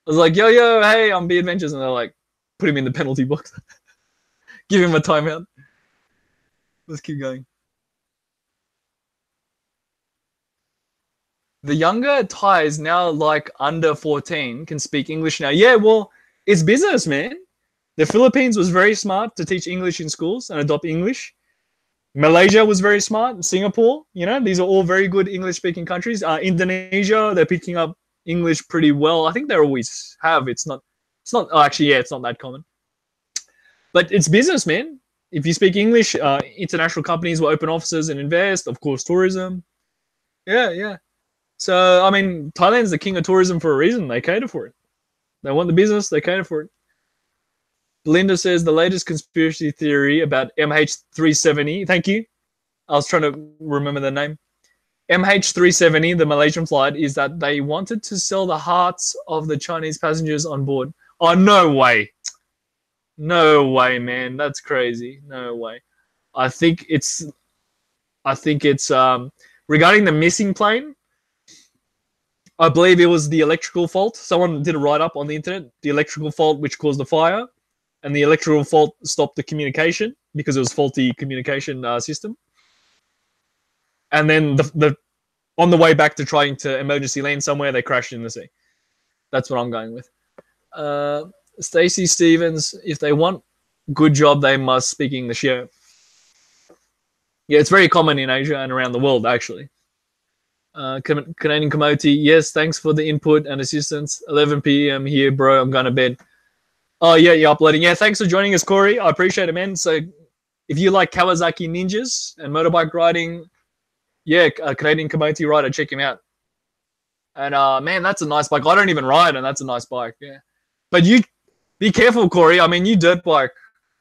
was like, yo, hey, I'm B Adventures, and they're like, put him in the penalty box. Give him a timeout. Let's keep going. The younger Thais now, like under 14, can speak English now. Yeah, well, it's business, man. The Philippines was very smart to teach English in schools and adopt English. Malaysia was very smart. Singapore, you know, these are all very good English-speaking countries. Indonesia, they're picking up English pretty well. I think they always have. It's not. Oh, actually, yeah, it's not that common. But it's business, man. If you speak English, international companies will open offices and invest. Of course, tourism. Yeah. So, I mean, Thailand's the king of tourism for a reason. They cater for it. They want the business. They cater for it. Belinda says the latest conspiracy theory about MH370. Thank you. I was trying to remember the name. MH370, the Malaysian flight, is that they wanted to sell the hearts of the Chinese passengers on board. Oh, no way. No way, man. That's crazy. No way. I think it's regarding the missing plane. I believe it was the electrical fault. Someone did a write-up on the internet. The electrical fault which caused the fire, and the electrical fault stopped the communication because it was faulty communication system. And then the on the way back to trying to emergency land somewhere, they crashed in the sea. That's what I'm going with. Stacey Stevens, if they want good job, they must speak English. Yeah. Yeah, it's very common in Asia and around the world, actually. Canadian Commodity, yes, thanks for the input and assistance. 11 p.m. here, bro. I'm going to bed. Oh, yeah, you're uploading. Yeah, thanks for joining us, Corey. I appreciate it, man. So if you like Kawasaki Ninjas and motorbike riding, yeah, Canadian Commodity rider, check him out. And, man, that's a nice bike. I don't even ride, and that's a nice bike, yeah. But you be careful, Corey. I mean, you dirt bike.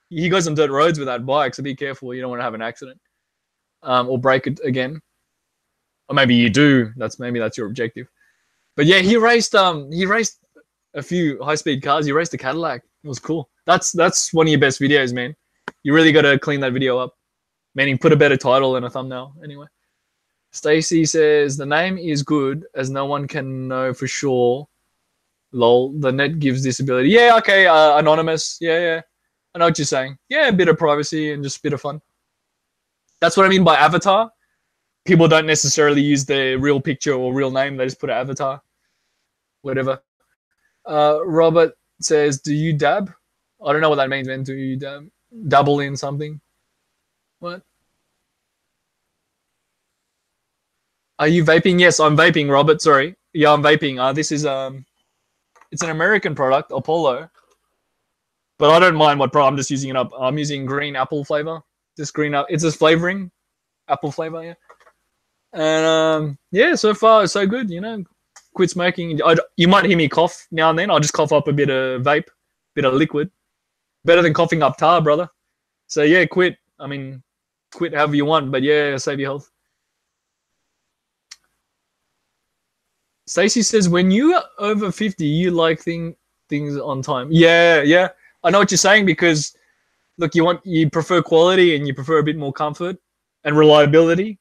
He goes on dirt roads with that bike, so be careful. You don't want to have an accident or break it again. Or maybe you do. Maybe that's your objective. But yeah, he raced a few high-speed cars. He raced a Cadillac. It was cool. That's one of your best videos, man. You really got to clean that video up. Meaning put a better title and a thumbnail. Anyway. Stacy says, the name is good as no one can know for sure. Lol, the net gives this ability. Yeah, okay, anonymous. Yeah. I know what you're saying. Yeah, a bit of privacy and just a bit of fun. That's what I mean by avatar. People don't necessarily use their real picture or real name. They just put an avatar. Whatever. Robert says, do you dab? I don't know what that means, man. Do you dabble in something? What? Are you vaping? Yes, I'm vaping, Robert. Sorry. Yeah, I'm vaping. This is it's an American product, Apollo. But I don't mind what product. I'm just using it up. I'm using green apple flavor. Just green up. It's just flavoring. Apple flavor, yeah. And yeah, so far so good. You know, quit smoking. You might hear me cough now and then. I'll just cough up a bit of vape, bit of liquid. Better than coughing up tar, brother. So yeah, quit. I mean, quit however you want, but yeah, save your health. Stacey says, when you are over 50, you like things on time. Yeah. I know what you're saying because, look, you prefer quality and you prefer a bit more comfort and reliability.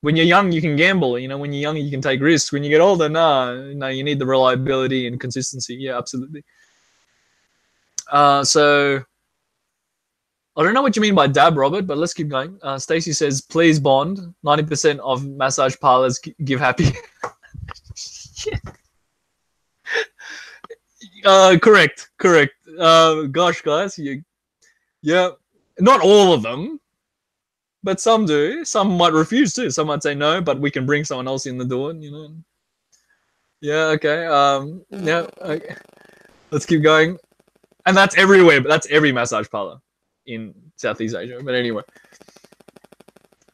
When you're young, you can gamble. You know, when you're young, you can take risks. When you get older, no, you need the reliability and consistency. Yeah, absolutely. So I don't know what you mean by dab, Robert, but let's keep going. Stacey says, please bond. 90% of massage parlors give happy. Correct. Gosh, guys, yeah, not all of them, but some do. Some might refuse to. Some might say no, but we can bring someone else in the door. You know. Yeah. Okay. Yeah. Okay. Let's keep going. And that's everywhere. But that's every massage parlor in Southeast Asia. But anyway.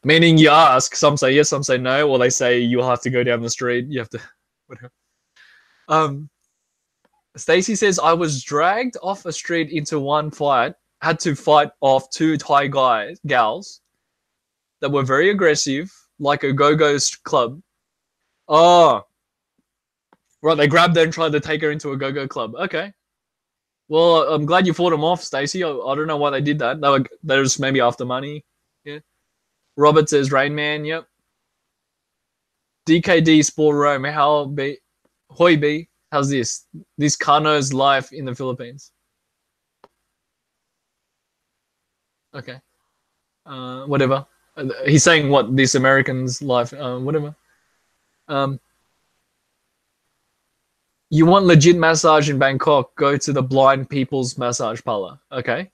Meaning you ask, some say yes, some say no, or they say you'll have to go down the street. You have to, whatever. Stacey says, I was dragged off a street into one fight, had to fight off two Thai gals that were very aggressive, like a go-go club. Oh, right, they grabbed her and tried to take her into a go-go club. Okay. Well, I'm glad you fought them off, Stacey. I don't know why they did that. They were just maybe after money. Yeah. Robert says, Rain Man, yep. DKD Sport Rome, Hoi B, how's this? This Kano's life in the Philippines. Okay. Whatever. He's saying what? This American's life, whatever. You want legit massage in Bangkok, go to the Blind People's Massage Parlor. Okay.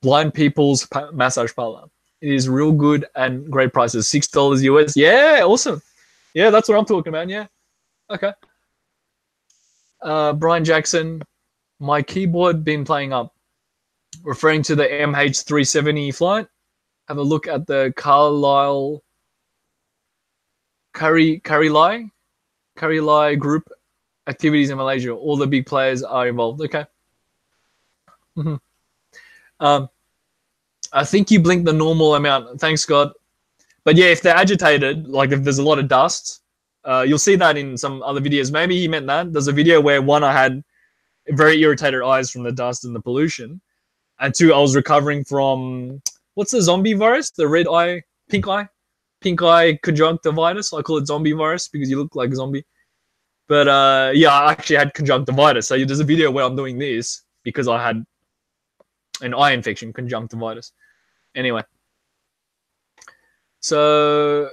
Blind People's Massage Parlor. It is real good and great prices. $6 US. Yeah, awesome. Yeah, that's what I'm talking about. Yeah. Okay. Brian Jackson, my keyboard been playing up. Referring to the MH370 flight. Have a look at the Carlisle group activities in Malaysia. All the big players are involved. Okay. I think you blinked the normal amount. Thanks, God. But yeah, if they're agitated, like if there's a lot of dust, you'll see that in some other videos. Maybe he meant that. There's a video where one, I had very irritated eyes from the dust and the pollution, and two, I was recovering from what's the zombie virus? The pink eye conjunctivitis. I call it zombie virus because you look like a zombie. But yeah, I actually had conjunctivitis. So there's a video where I'm doing this because I had an eye infection, conjunctivitis. Anyway, so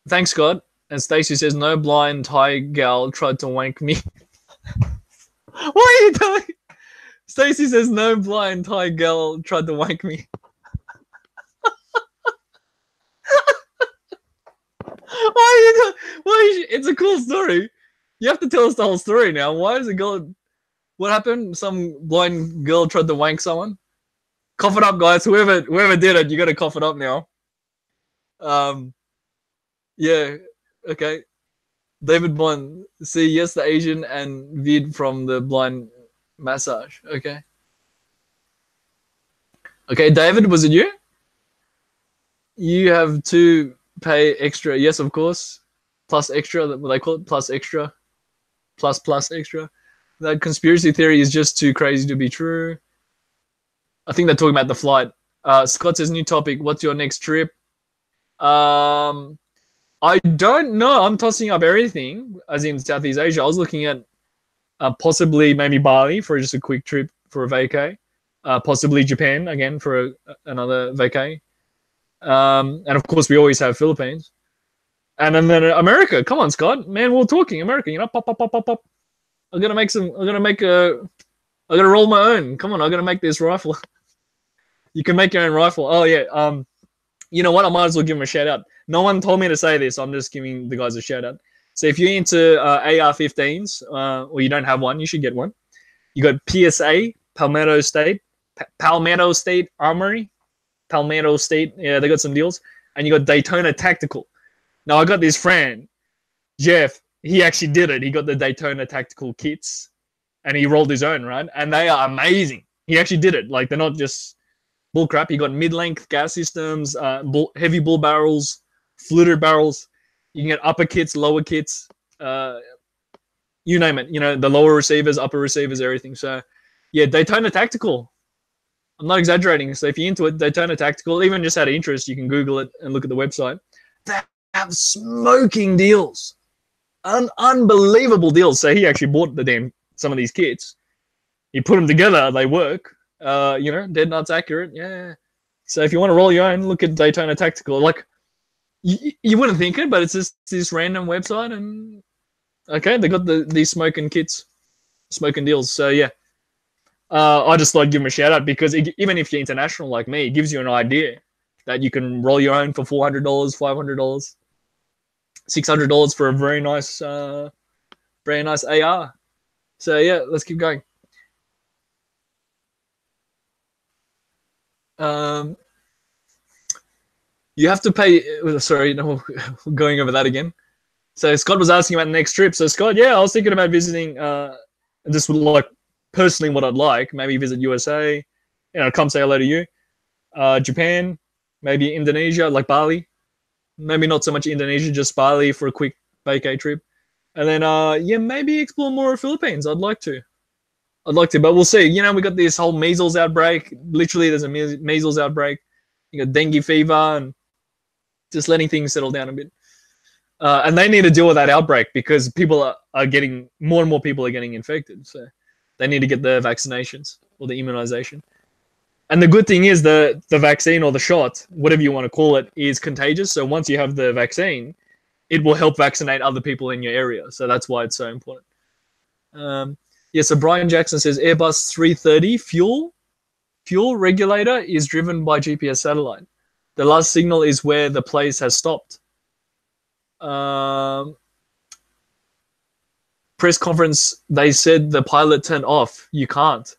thanks God. And Stacy says, no blind Thai gal tried to wank me. What are you doing? Stacy says, no blind Thai gal tried to wank me. Why are you doing? It's a cool story. You have to tell us the whole story now. Why is a girl? What happened? Some blind girl tried to wank someone. Cough it up, guys. Whoever did it, you got to cough it up now. Yeah. Okay. David Bond. See, yes, the Asian and Vid from the blind massage. Okay. Okay, David, was it you? You have to pay extra. Yes, of course. Plus extra. What they call it? Plus extra. Plus extra. That conspiracy theory is just too crazy to be true. I think they're talking about the flight. Scott says, new topic. What's your next trip? I don't know. I'm tossing up everything, as in Southeast Asia. I was looking at possibly maybe Bali for just a quick trip for a vacay. Possibly Japan again for another vacay. And of course, we always have Philippines. And then America. Come on, Scott. Man, we're talking America. You know, pop. I'm gonna roll my own. Come on, I'm gonna make this rifle. You can make your own rifle. Oh yeah. You know what? I might as well give him a shout out. No one told me to say this. I'm just giving the guys a shout out. So if you're into AR-15s or you don't have one, you should get one. You got PSA, Palmetto State Armory, Palmetto State. Yeah, they got some deals. And you got Daytona Tactical. Now I got this friend, Jeff. He actually did it. He got the Daytona Tactical kits, and he rolled his own, right? And they are amazing. He actually did it. Like, they're not just bull crap. You got mid-length gas systems, heavy bull barrels, fluted barrels. You can get upper kits, lower kits, you name it. You know, the lower receivers, upper receivers, everything. So, yeah, Daytona Tactical. I'm not exaggerating. So if you're into it, Daytona Tactical, even just out of interest, you can Google it and look at the website. They have smoking deals. Unbelievable deals. So he actually bought some of these kits. He put them together. They work. You know, dead nuts accurate. Yeah. So if you want to roll your own, look at Daytona Tactical. Like, you wouldn't think it, but it's just this random website, and okay, they got these smoking kits, smoking deals. So yeah, I just like give them a shout out because even if you're international like me, it gives you an idea that you can roll your own for $400, $500, $600 for a very nice AR. So yeah, let's keep going. You have to pay. Sorry, no, going over that again. So Scott was asking about the next trip. So Scott, yeah, I was thinking about visiting. Just like personally, what I'd like, maybe visit USA. You know, come say hello to you. Japan, maybe Indonesia, like Bali. Maybe not so much Indonesia, just Bali for a quick vacay trip. And then, yeah, maybe explore more of Philippines. I'd like to, but we'll see. You know, we got this whole measles outbreak. Literally, there's a measles outbreak. You got dengue fever, and just letting things settle down a bit. And they need to deal with that outbreak because people are getting, more and more people are getting infected. So they need to get the vaccinations or the immunization. And the good thing is the vaccine or the shot, whatever you want to call it, is contagious. So once you have the vaccine, it will help vaccinate other people in your area. So that's why it's so important. Yeah, so Brian Jackson says Airbus 330 fuel regulator is driven by GPS satellite. The last signal is where the place has stopped. Press conference, they said the pilot turned off. You can't.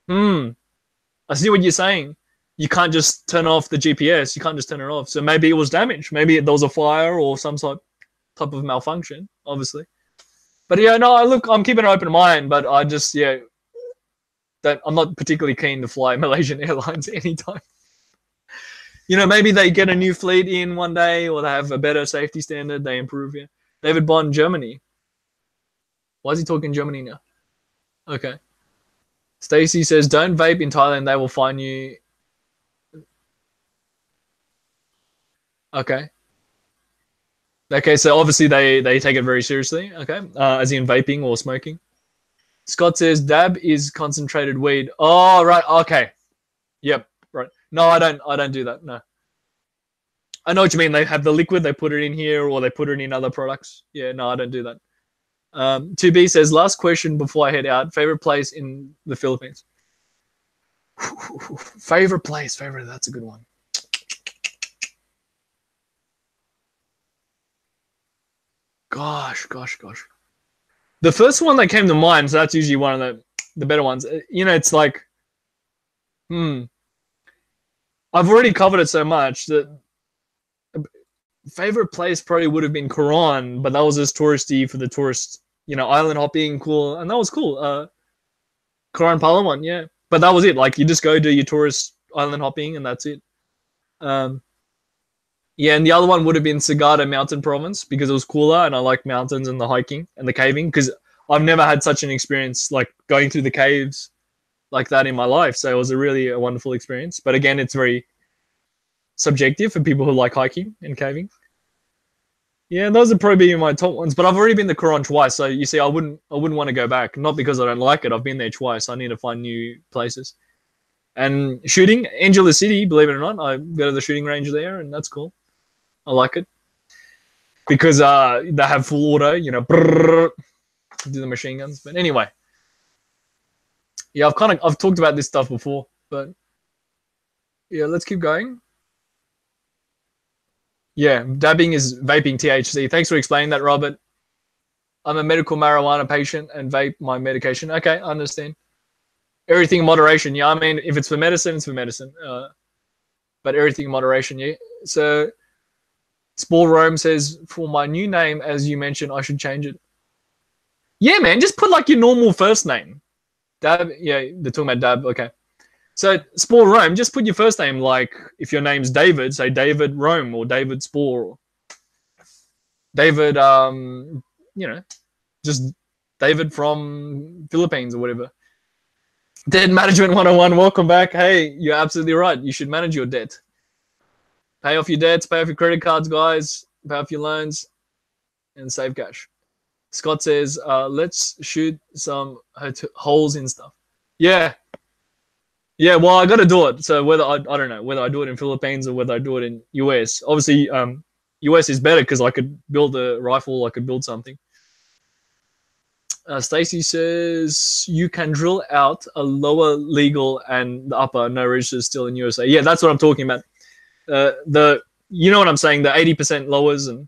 I see what you're saying. You can't just turn off the GPS. You can't just turn it off. So maybe it was damaged. Maybe there was a fire or some type of malfunction, obviously. But yeah, no, look, I'm keeping an open mind, but I just, yeah, I'm not particularly keen to fly Malaysian Airlines anytime. You know, maybe they get a new fleet in one day, or they have a better safety standard. They improve. Yeah. David Bond, Germany. Why is he talking Germany now? Okay. Stacy says, "Don't vape in Thailand. They will fine you." Okay. Okay. So obviously they take it very seriously. Okay. As in vaping or smoking. Scott says, "Dab is concentrated weed." Oh, right. Okay. Yep. Right. No, I don't do that. No. I know what you mean. They have the liquid, they put it in here, or they put it in other products. Yeah, no, I don't do that. 2B says, last question before I head out. Favorite place in the Philippines? Favorite place, that's a good one. Gosh. The first one that came to mind, so that's usually one of the better ones. You know, it's like, I've already covered it so much that favorite place probably would have been Quran, but that was just touristy for the tourists. You know, island hopping, cool, and that was cool. Quran Palawan, yeah, but that was it. Like you just go do your tourist island hopping, and that's it. Yeah, and the other one would have been Sagada Mountain Province because it was cooler, and I like mountains and the hiking and the caving because I've never had such an experience like going through the caves like that in my life. So it was a wonderful experience. But again, it's very subjective for people who like hiking and caving. Yeah, those would probably be my top ones. But I've already been to Quran twice, so you see, I wouldn't want to go back. Not because I don't like it. I've been there twice. I need to find new places. And shooting, Angeles City, believe it or not, I go to the shooting range there, and that's cool. I like it because they have full auto. You know, brrr, do the machine guns. But anyway, yeah, I've talked about this stuff before, but yeah, let's keep going. Yeah, dabbing is vaping THC. Thanks for explaining that, Robert. I'm a medical marijuana patient and vape my medication. Okay, I understand. Everything in moderation. Yeah, I mean, if it's for medicine, it's for medicine. But everything in moderation, yeah. So, Spore Rome says, for my new name, as you mentioned, I should change it. Yeah, man, just put like your normal first name. Dab, yeah, they're talking about Dab. Okay. So, Spore Rome, just put your first name. Like, if your name's David, say David Rome or David Spore or David, you know, just David from Philippines or whatever. Debt Management 101, welcome back. Hey, you're absolutely right. You should manage your debt. Pay off your debts, pay off your credit cards, guys, pay off your loans, and save cash. Scott says, let's shoot some holes in stuff. Yeah. Yeah, well, I got to do it. So whether I don't know, whether I do it in Philippines or whether I do it in US. Obviously, US is better because I could build a rifle, I could build something. Stacy says you can drill out a lower legal and the upper no registers still in USA. Yeah, that's what I'm talking about. You know what I'm saying? The 80% lowers and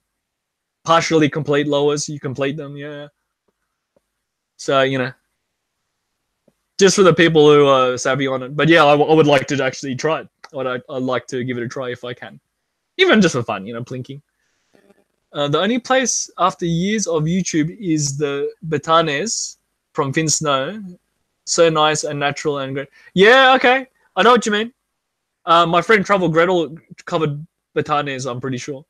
partially complete lowers. You complete them, yeah. So you know, just for the people who are savvy on it. But yeah, I would like to actually try it. I'd like to give it a try if I can, even just for fun. You know, plinking. The only place after years of YouTube is the Batanes from Fin Snow. So nice and natural and great. Yeah, okay. I know what you mean. My friend Travel Gretel covered Batanes, I'm pretty sure.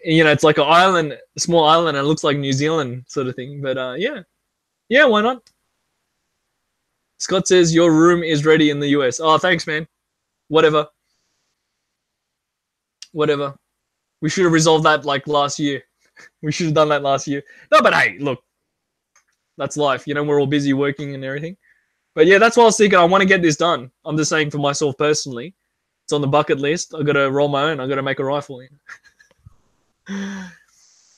You know, it's like an island, a small island, and it looks like New Zealand sort of thing. But yeah. Yeah, why not? Scott says your room is ready in the US. Oh, thanks, man. Whatever. We should have resolved that like last year. We should have done that last year. No, but hey, look, that's life. You know, we're all busy working and everything. But yeah, that's what I was thinking. I want to get this done. I'm just saying for myself personally. It's on the bucket list. I got to roll my own. I got to make a rifle.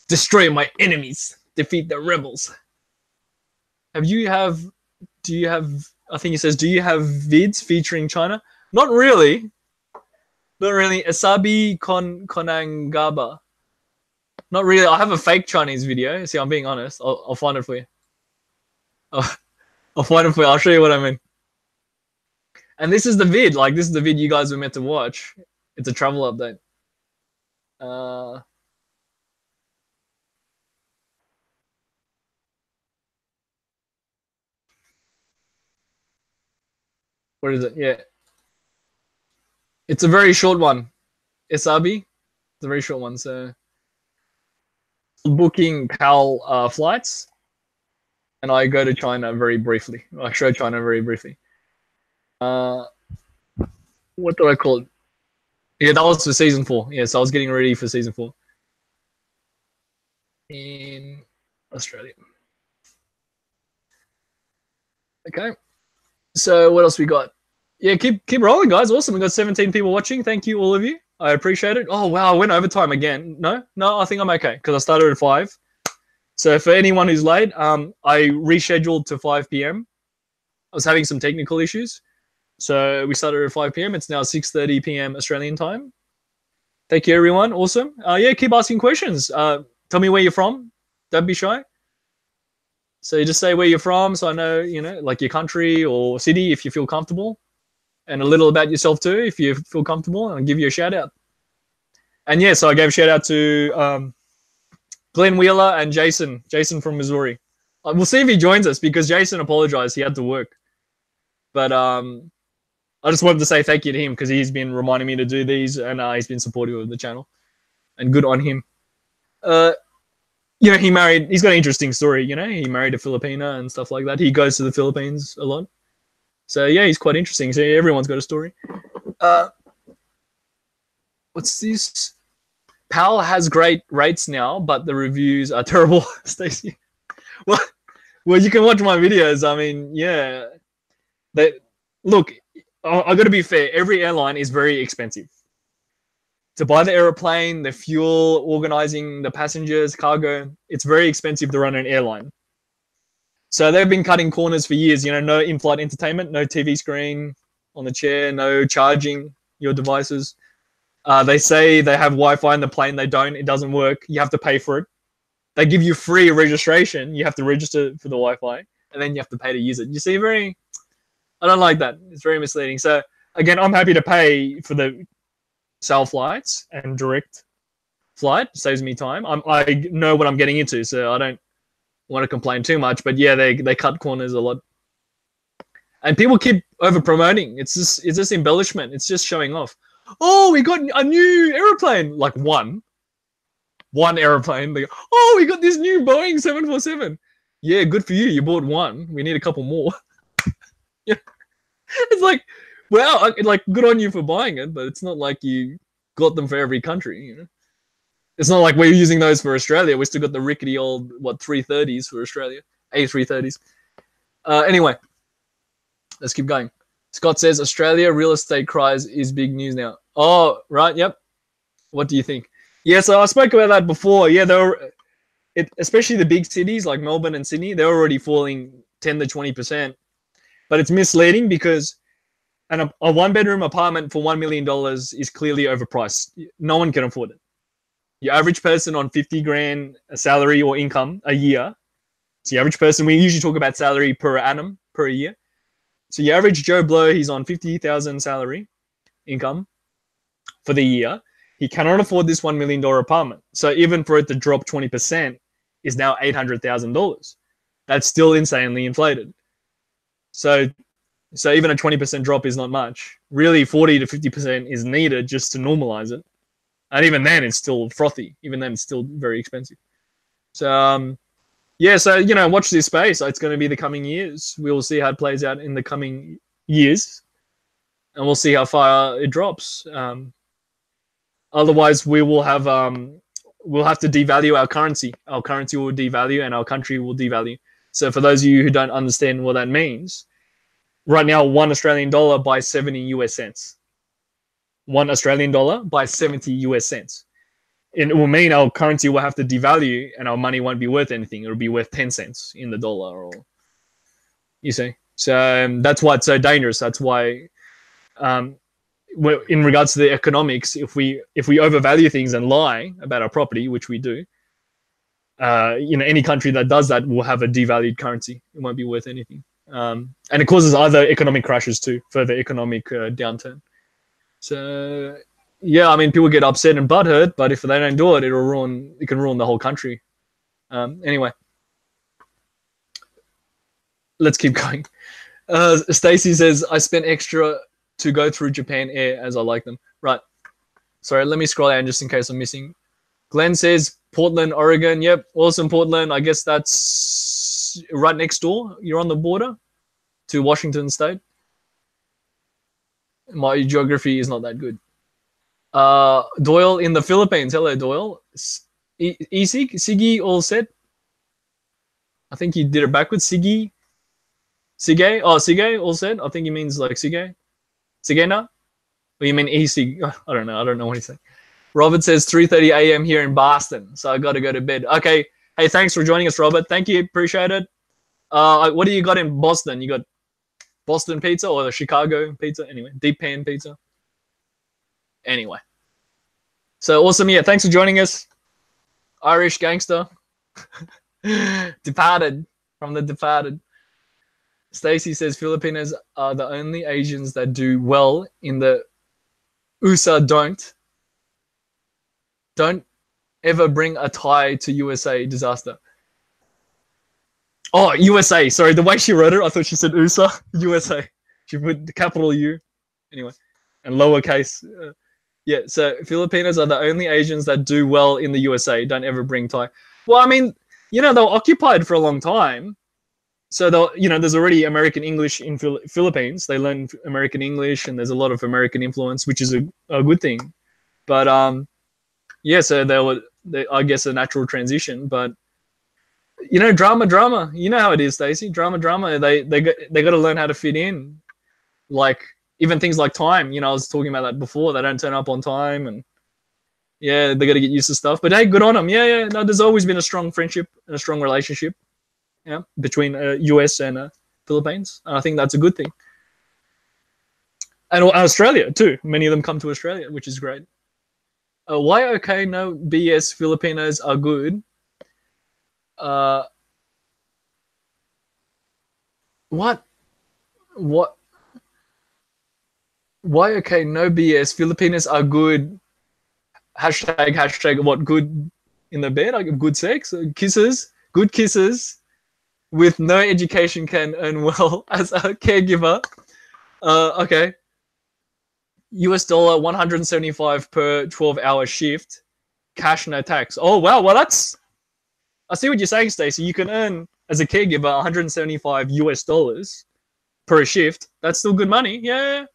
Destroy my enemies. Defeat the rebels. Do you have, I think he says, do you have vids featuring China? Not really. Not really. Asabi Konangaba. Not really. I have a fake Chinese video. See, I'm being honest. I'll find it for you. I'll find it for you. I'll show you what I mean. And this is the vid. Like, this is the vid you guys were meant to watch. It's a travel update. What is it? Yeah. It's a very short one. SRB, it's a very short one. So booking PAL flights, and I go to China very briefly. I show China very briefly. What do I call it? Yeah, that was for season 4. Yeah, so I was getting ready for season 4 in Australia. Okay. So what else we got? Yeah, keep rolling, guys. Awesome. We got 17 people watching. Thank you, all of you. I appreciate it. Oh wow, I went overtime again. No, I think I'm okay because I started at 5. So for anyone who's late, I rescheduled to 5 p.m. I was having some technical issues. So we started at 5 p.m. It's now 6:30 p.m. Australian time. Thank you, everyone. Awesome. Yeah, keep asking questions. Tell me where you're from. Don't be shy. So you just say where you're from, so I know, like your country or city if you feel comfortable, and a little about yourself too if you feel comfortable, and I'll give you a shout out. And yeah, so I gave a shout out to Glenn Wheeler and Jason from Missouri. We'll see if he joins us because Jason apologized. He had to work. But I just wanted to say thank you to him because he's been reminding me to do these, and he's been supportive of the channel. And good on him. He's got an interesting story, he married a Filipina and stuff like that. He goes to the Philippines a lot. So yeah, he's quite interesting. So everyone's got a story. What's this? PAL has great rates now, but the reviews are terrible, Stacey. Well, you can watch my videos. I mean, yeah. Look, I got to be fair. Every airline is very expensive. To buy the airplane, the fuel, organizing the passengers, cargo, it's very expensive to run an airline. So they've been cutting corners for years. No in-flight entertainment, no TV screen on the chair, no charging your devices. They say they have Wi-Fi in the plane. They don't. It doesn't work. You have to pay for it. They give you free registration. You have to register for the Wi-Fi, and then you have to pay to use it. You see, I don't like that. It's very misleading. So again, I'm happy to pay for the SAL flights and direct flight. It saves me time. I know what I'm getting into, so I don't want to complain too much. But yeah, they cut corners a lot, and people keep over promoting. It's just embellishment. It's just showing off. Oh, we got a new airplane. Like one airplane. They go, oh, we got this new Boeing 747. Yeah, good for you. You bought one. We need a couple more. Yeah, it's like, well, like good on you for buying it, but it's not like you got them for every country. It's not like we're using those for Australia. We still got the rickety old 330s for Australia, A330s. Anyway, let's keep going. Scott says Australia real estate cries is big news now. Oh, right, yep. What do you think? Yeah, so I spoke about that before. Yeah, especially the big cities like Melbourne and Sydney, they're already falling 10 to 20%. But it's misleading because a one-bedroom apartment for $1 million is clearly overpriced. No one can afford it. Your average person on 50 grand a salary or income a year. So the average person, we usually talk about salary per annum, per year. So your average Joe Blow, he's on 50,000 salary income for the year. He cannot afford this $1 million apartment. So even for it to drop 20% is now $800,000. That's still insanely inflated. So even a 20% drop is not much. Really, 40 to 50% is needed just to normalize it. And even then, it's still frothy. Even then, it's still very expensive. So, yeah, so, watch this space. It's going to be the coming years. We will see how it plays out in the coming years. And we'll see how far it drops. Otherwise, we will have we'll have to devalue our currency. Our currency will devalue and our country will devalue. So for those of you who don't understand what that means, right now, 1 Australian dollar buys 70 US cents. 1 Australian dollar buys 70 US cents. And it will mean our currency will have to devalue and our money won't be worth anything. It'll be worth 10 cents in the dollar. Or you see? So that's why it's so dangerous. That's why in regards to the economics, if we overvalue things and lie about our property, which we do, any country that does that will have a devalued currency. It won't be worth anything. And it causes other economic crashes too, further economic downturn. So, yeah, I mean, people get upset and butthurt, but if they don't do it, it can ruin the whole country. Anyway, let's keep going. Stacy says, I spent extra to go through Japan Air as I like them. Right. Sorry, let me scroll down just in case I'm missing. Glenn says Portland, Oregon. Yep, awesome, Portland. I guess that's right next door. You're on the border to Washington State. My geography is not that good. Doyle in the Philippines. Hello, Doyle. Siggy, all set? I think you did it backwards. Siggy? Sige? Oh, Sige, all set? I think he means like Sige. Sige na? Or you mean Sig? I don't know. I don't know what he's saying. Robert says 3:30 a.m. here in Boston, so I got to go to bed. Okay. Hey, thanks for joining us, Robert. Thank you. Appreciate it. What do you got in Boston? You got Boston pizza or the Chicago pizza? Anyway, deep pan pizza. Anyway. So awesome. Yeah, thanks for joining us. Irish gangster. Departed from the departed. Stacy says Filipinos are the only Asians that do well in the USA don't ever bring a tie to USA disaster. Oh, USA. Sorry, the way she wrote it, I thought she said USA. USA. She put the capital U. Anyway, and lowercase. Yeah, so Filipinos are the only Asians that do well in the USA. Don't ever bring tie. Well, I mean, you know, they were occupied for a long time. So, there's already American English in Philippines. They learn American English, and there's a lot of American influence, which is a good thing. But, yeah, so I guess, a natural transition. But, drama. You know how it is, Stacey. Drama. They got to learn how to fit in. Like, even things like time. I was talking about that before. They don't turn up on time, and yeah, they got to get used to stuff. But hey, good on them. Yeah. No, there's always been a strong friendship and a strong relationship. Yeah, between US and Philippines. And I think that's a good thing. And Australia too. Many of them come to Australia, which is great. Why okay? No BS. Filipinos are good. What? Why okay? No BS. Filipinos are good. Hashtag what good in the bed? Like good sex, kisses, good kisses. With no education can earn well as a caregiver. Okay. US dollar 175 per 12-hour shift. Cash, no tax. Oh, wow. Well, I see what you're saying, Stacey. You can earn, as a caregiver, 175 US dollars per shift. That's still good money. Yeah.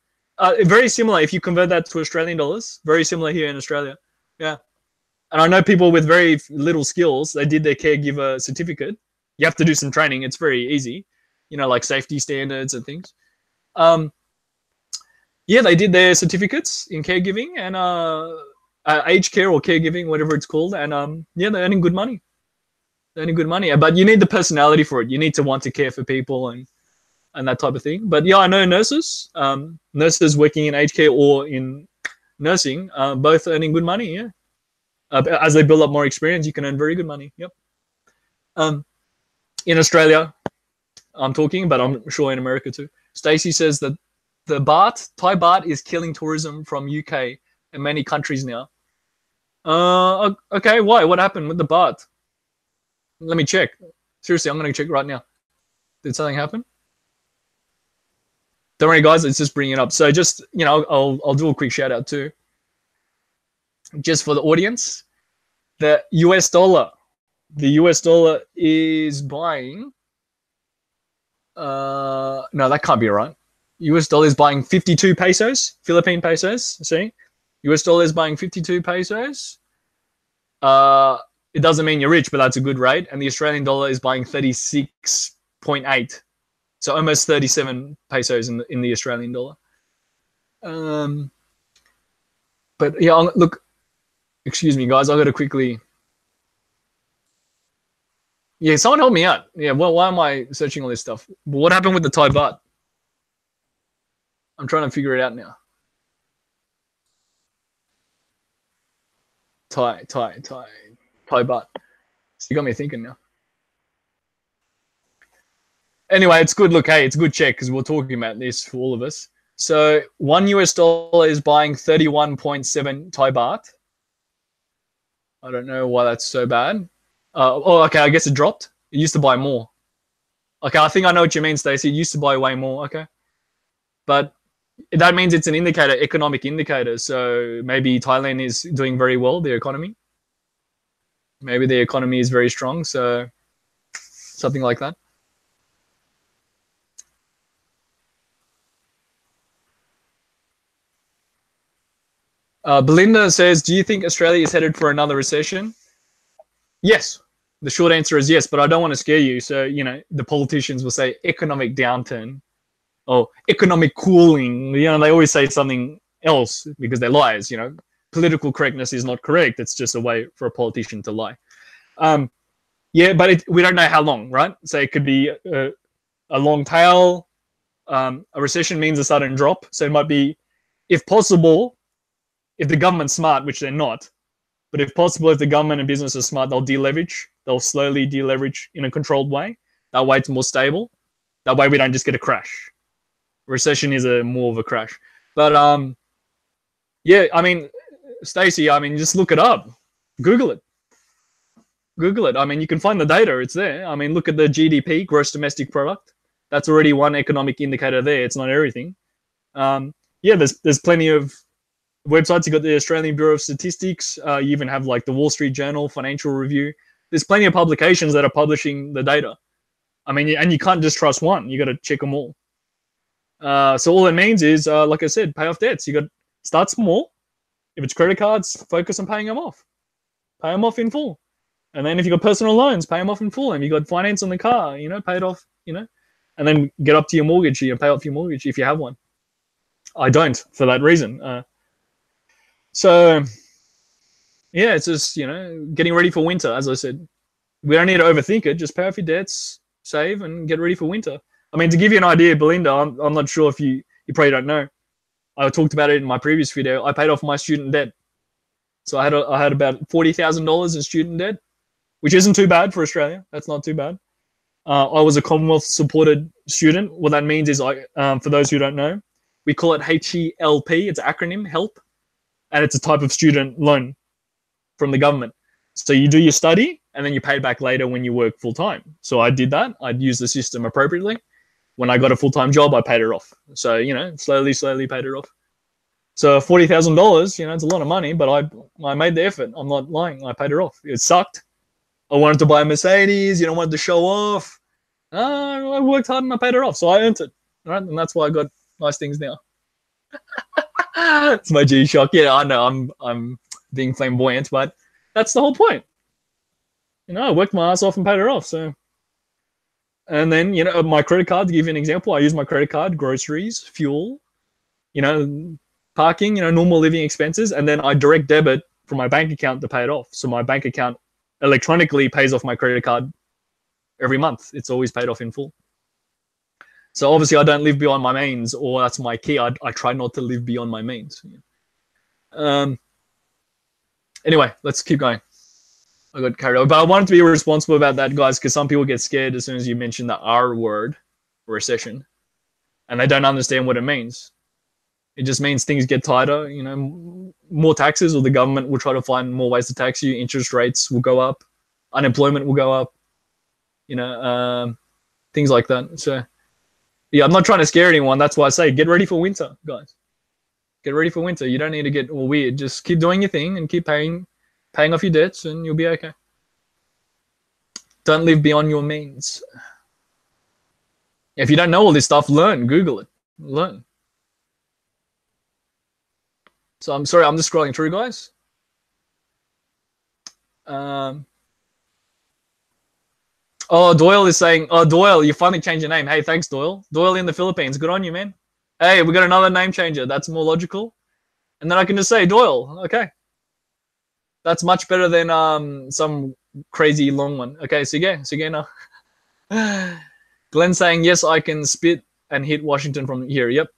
Very similar if you convert that to Australian dollars. Very similar here in Australia. Yeah. And I know people with very little skills, they did their caregiver certificate. You have to do some training. It's very easy, like safety standards and things. Yeah, they did their certificates in caregiving and aged care or caregiving, whatever it's called. And yeah, they're earning good money. But you need the personality for it. You need to want to care for people and that type of thing. But yeah, I know nurses, working in aged care or in nursing, both earning good money. Yeah, as they build up more experience, you can earn very good money. Yep. In Australia, I'm talking, but I'm sure in America too. Stacey says that the Thai baht is killing tourism from UK and many countries now. Okay, why? What happened with the baht? Let me check. Seriously, I'm going to check right now. Did something happen? Don't worry, guys. Let's just bring it up. So just, I'll do a quick shout out too. Just for the audience, the US dollar is buying. No, that can't be right. US dollar is buying 52 pesos, Philippine pesos. See, US dollar is buying 52 pesos. It doesn't mean you're rich, but that's a good rate. And the Australian dollar is buying 36.8, so almost 37 pesos in the Australian dollar. But yeah, look. Excuse me, guys. I got to quickly. Yeah, someone help me out. Yeah, well, why am I searching all this stuff? What happened with the Thai baht? I'm trying to figure it out now. Thai baht. So you got me thinking now. Anyway, it's good. Look, hey, it's a good check because we're talking about this for all of us. So $1 is buying 31.7 Thai baht. I don't know why that's so bad. Okay, I guess it dropped. It used to buy more. Okay, I think I know what you mean, Stacey. It used to buy way more. Okay. But That means it's an indicator, economic indicator. So maybe Thailand is doing very well, their economy. Maybe the economy is very strong. So something like that. Belinda says, do you think Australia is headed for another recession? Yes. The short answer is yes, but I don't want to scare you. So, you know, the politicians will say economic downturn or economic cooling. You know, they always say something else because they're liars, you know. Political correctness is not correct. It's just a way for a politician to lie. Yeah, but we don't know how long, right? So it could be a long tail. A recession means a sudden drop. So it might be, if possible, if the government's smart, which they're not, but if possible, if the government and business are smart, they'll deleverage. They'll slowly deleverage in a controlled way. That way it's more stable. That way we don't just get a crash. Recession is more of a crash. But yeah, I mean, Stacey, I mean, just look it up. Google it. Google it. I mean, you can find the data. It's there. I mean, look at the GDP, gross domestic product. That's already one economic indicator there. It's not everything. Yeah, there's plenty of websites. You got the Australian Bureau of Statistics. You even have like the Wall Street Journal, Financial Review. There's plenty of publications that are publishing the data. I mean, and you can't just trust one. You got to check them all. So all it means is, like I said, pay off debts. You got to start small. If it's credit cards, focus on paying them off. Pay them off in full. And then if you got personal loans, pay them off in full. And you got finance on the car, you know, pay it off, you know. And then get up to your mortgage, you know, pay off your mortgage if you have one. I don't for that reason. So, yeah, it's just, you know, getting ready for winter, as I said. We don't need to overthink it. Just pay off your debts, save, and get ready for winter. I mean, to give you an idea, Belinda, I'm not sure if you probably don't know. I talked about it in my previous video. I paid off my student debt. So I had about $40,000 in student debt, which isn't too bad for Australia. That's not too bad. I was a Commonwealth-supported student. What that means is, for those who don't know, we call it HELP. It's an acronym, HELP. And it's a type of student loan from the government. So you do your study, and then you pay it back later when you work full-time. So I did that. I'd used the system appropriately. When I got a full-time job, I paid it off. So, you know, slowly paid it off. So $40,000, you know, it's a lot of money, but I made the effort. I'm not lying. I paid it off. It sucked. I wanted to buy a Mercedes. You know, wanted to show off. I worked hard and I paid it off. So I earned it. Right? And that's why I got nice things now. It's my G-Shock. Yeah, I know I'm being flamboyant, but that's the whole point. You know, I worked my ass off and paid it off. So, and then, you know, my credit card, to give you an example, I use my credit card, groceries, fuel, you know, parking, you know, normal living expenses, and then I direct debit from my bank account to pay it off. So my bank account electronically pays off my credit card every month. It's always paid off in full. So obviously I don't live beyond my means, or that's my key. I try not to live beyond my means. Anyway, let's keep going. I got carried away. But I wanted to be responsible about that, guys, because some people get scared as soon as you mention the R word, recession, and they don't understand what it means. It just means things get tighter, you know, more taxes, or the government will try to find more ways to tax you. Interest rates will go up. Unemployment will go up. You know, things like that. So, yeah, I'm not trying to scare anyone. That's why I say get ready for winter, guys. Get ready for winter. You don't need to get all weird. Just keep doing your thing and keep paying off your debts, and you'll be okay. Don't live beyond your means. If you don't know all this stuff, learn. Google it. Learn. So I'm sorry, I'm just scrolling through, guys. Oh, Doyle is saying, oh, Doyle, you finally changed your name. Hey, thanks, Doyle. Doyle in the Philippines. Good on you, man. Hey, we got another name changer. That's more logical. And then I can just say Doyle. Okay. That's much better than some crazy long one. Okay, sige now. Glenn saying, yes, I can spit and hit Washington from here. Yep.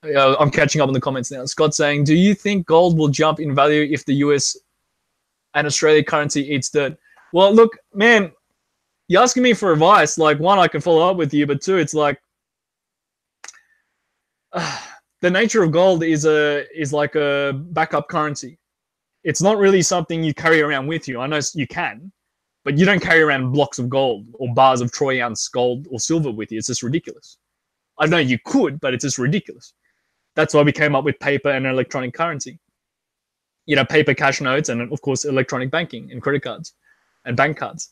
I'm catching up in the comments now. Scott saying, do you think gold will jump in value if the US and Australia currency eats dirt? Well, look, man, you're asking me for advice. Like, one, I can follow up with you, but two, it's like the nature of gold is like a backup currency. It's not really something you carry around with you. I know you can, but you don't carry around blocks of gold or bars of troy ounce gold or silver with you. It's just ridiculous. I know you could, but it's just ridiculous. That's why we came up with paper and electronic currency. You know, paper cash notes and, of course, electronic banking and credit cards and bank cards.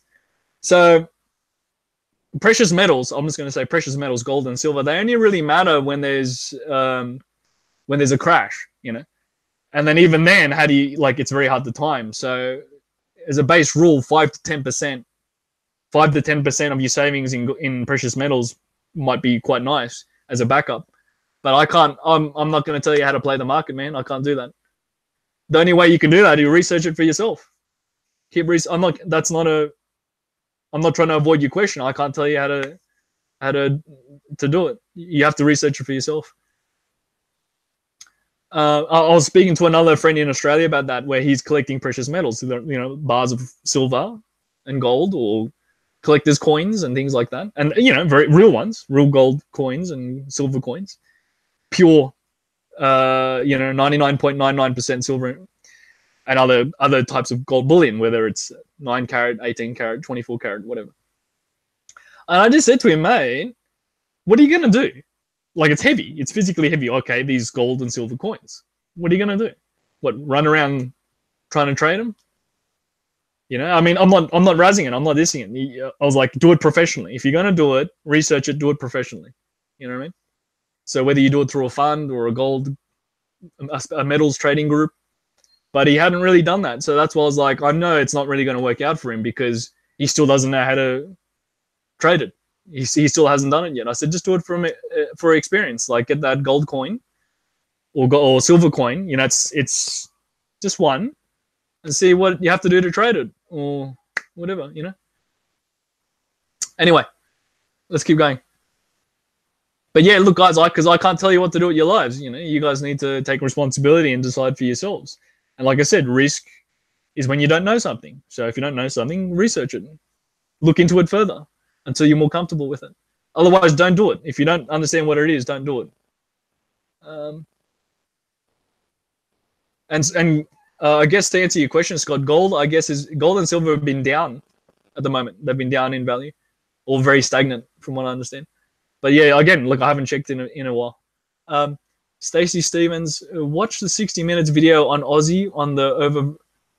So precious metals, I'm just going to say precious metals, gold and silver, they only really matter when there's a crash, you know. And then even then, how do you, like, it's very hard to time. So as a base rule, 5 to 10% of your savings in precious metals might be quite nice as a backup. But I'm not going to tell you how to play the market, man. I can't do that. The only way you can do that is research it for yourself. I'm not trying to avoid your question. I can't tell you how to do it. You have to research it for yourself. I was speaking to another friend in Australia about that, where he's collecting precious metals, you know, bars of silver and gold, or collector's coins and things like that. And, you know, very real ones, real gold coins and silver coins, pure, 99.99% silver, and other types of gold bullion, whether it's 9 carat, 18 carat, 24 carat, whatever. And I just said to him, mate, what are you going to do? Like, it's heavy. It's physically heavy. Okay, these gold and silver coins. What are you going to do? What, run around trying to trade them? You know, I mean, I'm not razzing it. I'm not dissing it. I was like, do it professionally. If you're going to do it, research it, do it professionally. You know what I mean? So whether you do it through a fund or a metals trading group, but he hadn't really done that. So that's why I was like, I know it's not really going to work out for him, because he still doesn't know how to trade it. He still hasn't done it yet. I said, just do it for experience. Like, get that gold coin or silver coin. You know, it's just one, and see what you have to do to trade it or whatever, you know. Anyway, let's keep going. But yeah, look, guys, because I can't tell you what to do with your lives. You know, you guys need to take responsibility and decide for yourselves. And like I said, risk is when you don't know something. So if you don't know something, research it. Look into it further until you're more comfortable with it. Otherwise, don't do it. If you don't understand what it is, don't do it. I guess to answer your question, Scott, gold and silver have been down at the moment. They've been down in value, or very stagnant from what I understand. But yeah, again, look, I haven't checked in a while. Stacey Stevens, watch the 60 Minutes video on Aussie on the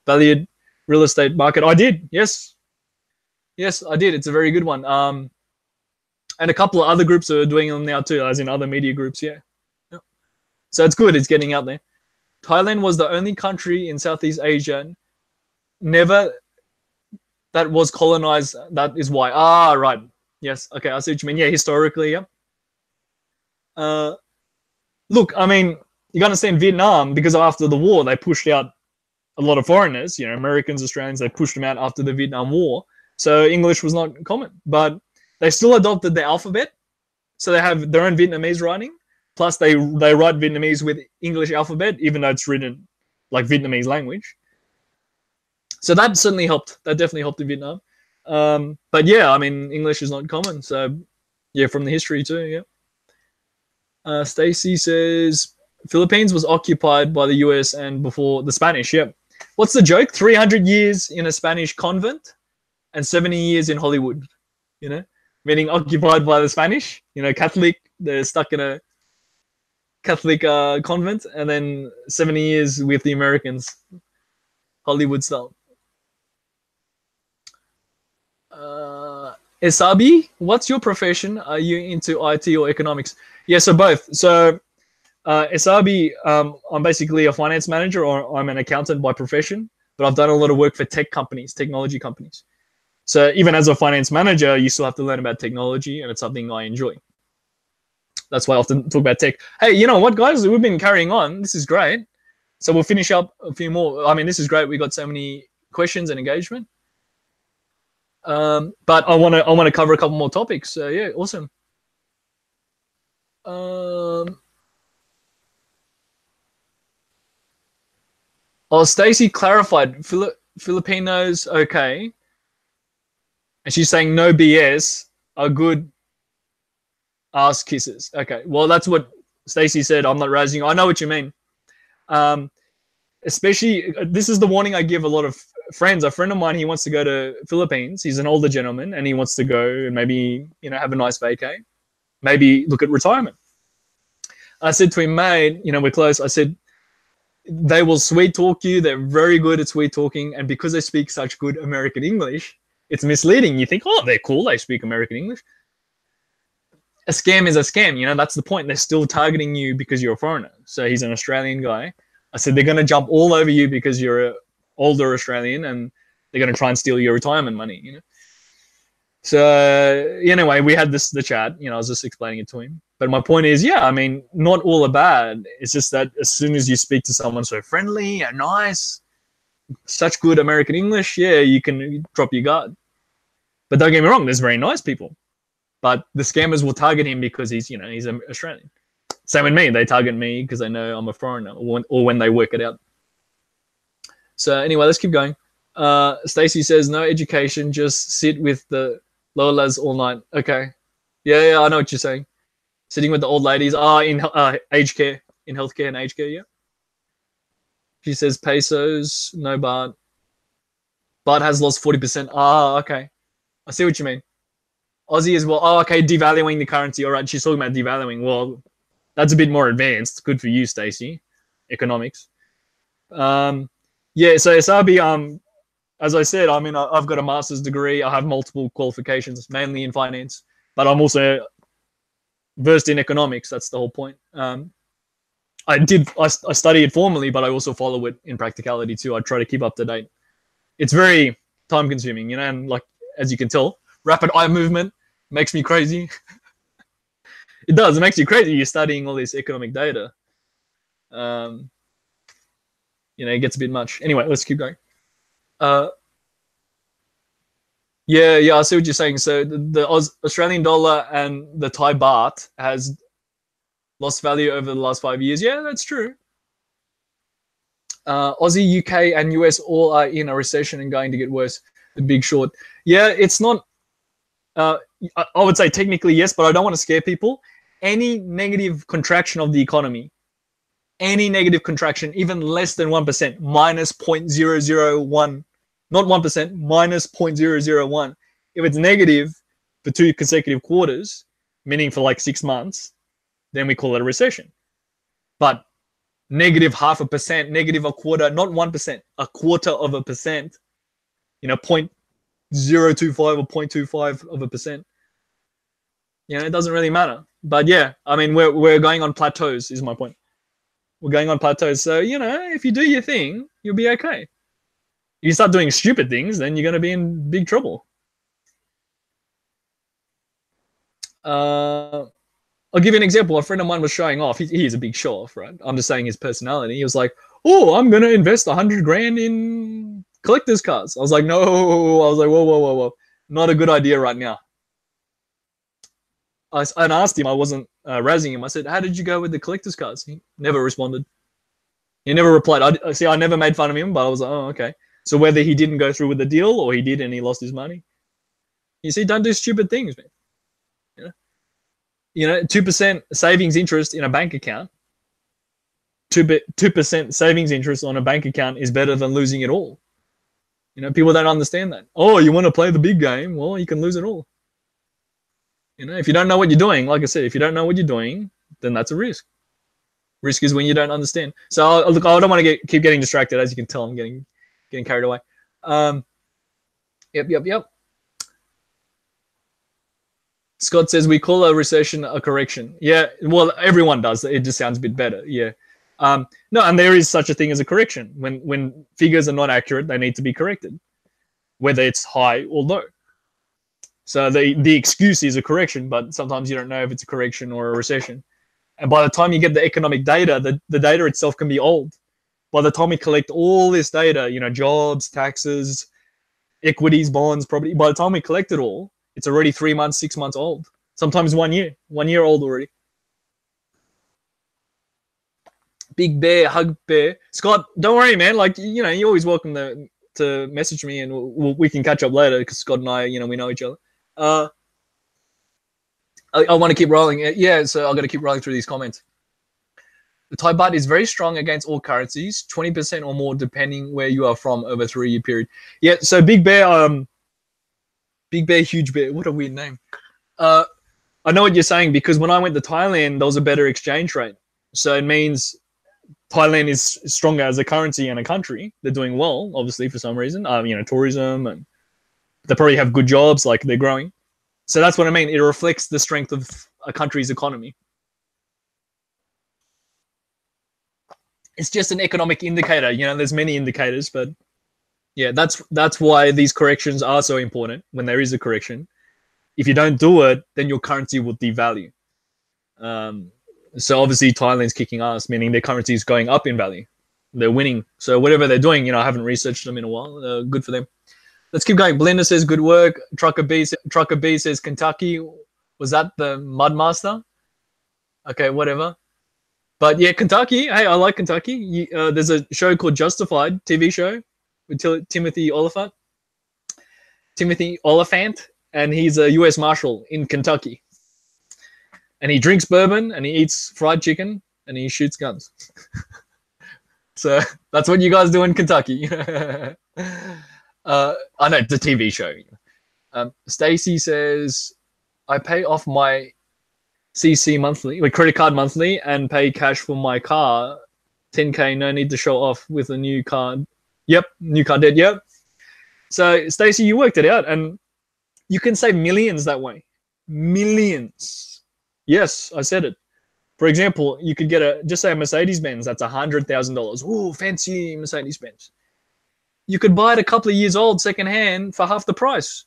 overvalued real estate market. I did, yes. Yes, I did. It's a very good one. And a couple of other groups are doing them now too, as in other media groups, yeah. So it's good. It's getting out there. Thailand was the only country in Southeast Asia that was colonized. That is why. Ah, right. Yes. Okay, I see what you mean. Yeah, historically, yeah. Look, I mean, you got to understand Vietnam, because after the war, they pushed out a lot of foreigners, you know, Americans, Australians, they pushed them out after the Vietnam War. So English was not common, but they still adopted the alphabet. So they have their own Vietnamese writing. Plus they write Vietnamese with English alphabet, even though it's written like Vietnamese language. So that certainly helped. That definitely helped in Vietnam. But yeah, I mean, English is not common. So yeah, from the history too, yeah. Stacy says, Philippines was occupied by the US and before the Spanish, yeah. What's the joke? 300 years in a Spanish convent and 70 years in Hollywood, you know, meaning occupied by the Spanish, you know, Catholic, they're stuck in a Catholic convent, and then 70 years with the Americans, Hollywood style. Esabi, what's your profession? Are you into IT or economics? Yeah, so both. So Esabi, I'm basically a finance manager, or I'm an accountant by profession, but I've done a lot of work for tech companies, technology companies. So even as a finance manager, you still have to learn about technology, and it's something I enjoy. That's why I often talk about tech. Hey, you know what, guys? We've been carrying on. This is great. So we'll finish up a few more. I mean, this is great. We got so many questions and engagement. But I want to cover a couple more topics. So yeah, awesome. Stacy clarified Filipinos, okay. And she's saying no BS are good ass kisses. Okay, well, that's what Stacy said. I'm not raising you. I know what you mean. Especially, this is the warning I give a lot of friends. A friend of mine, he wants to go to Philippines. He's an older gentleman, and he wants to go and maybe, you know, have a nice vacay. maybe look at retirement. I said to him, mate, you know, we're close. I said, they will sweet talk you. They're very good at sweet talking. And because they speak such good American English, it's misleading. You think, oh, they're cool. They speak American English. A scam is a scam. You know, that's the point. They're still targeting you because you're a foreigner. So he's an Australian guy. I said, they're going to jump all over you because you're an older Australian and they're going to try and steal your retirement money, you know? So anyway, we had the chat, you know, I was just explaining it to him. But my point is, yeah, I mean, not all are bad. It's just that as soon as you speak to someone so friendly and nice, such good American English, yeah, you can drop your guard. But don't get me wrong, there's very nice people. But the scammers will target him because he's, you know, he's an Australian. Same with me. They target me because they know I'm a foreigner, or when they work it out. So anyway, let's keep going. Stacy says, no education, just sit with the lower lads all night. Okay. Yeah, I know what you're saying. Sitting with the old ladies. In aged care, in healthcare and aged care, yeah. She says pesos, no baht. Baht has lost 40%. Okay. I see what you mean. Aussie as well. Oh, okay, devaluing the currency. All right, she's talking about devaluing. Well, that's a bit more advanced. Good for you, Stacey. Economics. Yeah, so SRB, as I said, I mean, I've got a master's degree. I have multiple qualifications, mainly in finance, but I'm also versed in economics. That's the whole point. I study it formally, but I also follow it in practicality too. I try to keep up to date. It's very time consuming, you know, and like, as you can tell, rapid eye movement makes me crazy. It does. It makes you crazy. You're studying all this economic data. You know, it gets a bit much. Anyway, let's keep going. Yeah, I see what you're saying. So the Australian dollar and the Thai baht has lost value over the last 5 years. Yeah, that's true. Aussie, UK, and US all are in a recession and going to get worse. The Big Short. Yeah, it's not. I would say technically yes, but I don't want to scare people. Any negative contraction of the economy, any negative contraction, even less than 1%, minus 0.001, not 1%, minus 0.001. If it's negative for 2 consecutive quarters, meaning for like 6 months, then we call it a recession. But negative 0.5%, negative a quarter, not 1%, a quarter of a percent, you know, 0.025 or 0.25%. You know, it doesn't really matter. But yeah, I mean, we're going on plateaus is my point. We're going on plateaus. So, you know, if you do your thing, you'll be okay. If you start doing stupid things, then you're going to be in big trouble. I'll give you an example. A friend of mine was showing off. He is a big show off, right? I'm just saying his personality. He was like, oh, I'm going to invest 100 grand in collector's cars. I was like, no. I was like, whoa. Not a good idea right now. I asked him, I wasn't razzing him. I said, how did you go with the collector's cars? He never responded. He never replied. I never made fun of him, but I was like, oh, okay. So whether he didn't go through with the deal or he did and he lost his money. You see, don't do stupid things, man. You know, 2% savings interest in a bank account, 2% savings interest on a bank account is better than losing it all. You know, people don't understand that. Oh, you want to play the big game? Well, you can lose it all. You know, if you don't know what you're doing, like I said, if you don't know what you're doing, then that's a risk. Risk is when you don't understand. So look, I don't want to keep getting distracted. As you can tell, I'm getting carried away. Yep. Scott says we call a recession a correction. Yeah, well, everyone does. It just sounds a bit better. Yeah. No, and there is such a thing as a correction. When figures are not accurate, they need to be corrected, whether it's high or low. So the excuse is a correction, but sometimes you don't know if it's a correction or a recession. And by the time you get the economic data, the data itself can be old. By the time we collect all this data, you know, jobs, taxes, equities, bonds, property, by the time we collect it all, it's already 3 months, 6 months old. Sometimes 1 year. 1 year old already. Big Bear, Hug Bear. Scott, don't worry, man. Like, you know, you're always welcome to message me and we can catch up later because Scott and I, you know, we know each other. I want to keep rolling. Yeah, so I've got to keep rolling through these comments. The Thai baht is very strong against all currencies, 20% or more depending where you are from over a 3-year period. Yeah, so Big Bear, Huge Bear. What a weird name. I know what you're saying, because when I went to Thailand, there was a better exchange rate. So it means Thailand is stronger as a currency and a country. They're doing well, obviously, for some reason. Tourism, and they probably have good jobs, like they're growing. So that's what I mean. It reflects the strength of a country's economy. It's just an economic indicator. You know, there's many indicators, but yeah, that's why these corrections are so important. When there is a correction, if you don't do it, then your currency will devalue. So obviously Thailand's kicking ass, meaning their currency is going up in value. They're winning. So whatever they're doing, I haven't researched them in a while. Good for them. Let's keep going. Blender says good work. Trucker B says Kentucky. Was that the Mudmaster? Okay, whatever. But yeah, Kentucky. Hey, I like Kentucky. There's a show called Justified, TV show with Timothy Oliphant. And he's a U.S. Marshal in Kentucky. And he drinks bourbon, and he eats fried chicken, and he shoots guns. So that's what you guys do in Kentucky. I know, it's a TV show. Stacy says, I pay off my CC monthly, my credit card monthly, and pay cash for my car. 10K, no need to show off with a new card. Yep, new card debt, yep. So, Stacy, you worked it out, and you can save millions that way. Millions. Yes, I said it. For example, you could get just say a Mercedes-Benz, that's $100,000. Ooh, fancy Mercedes-Benz. You could buy it a couple of years old secondhand for half the price,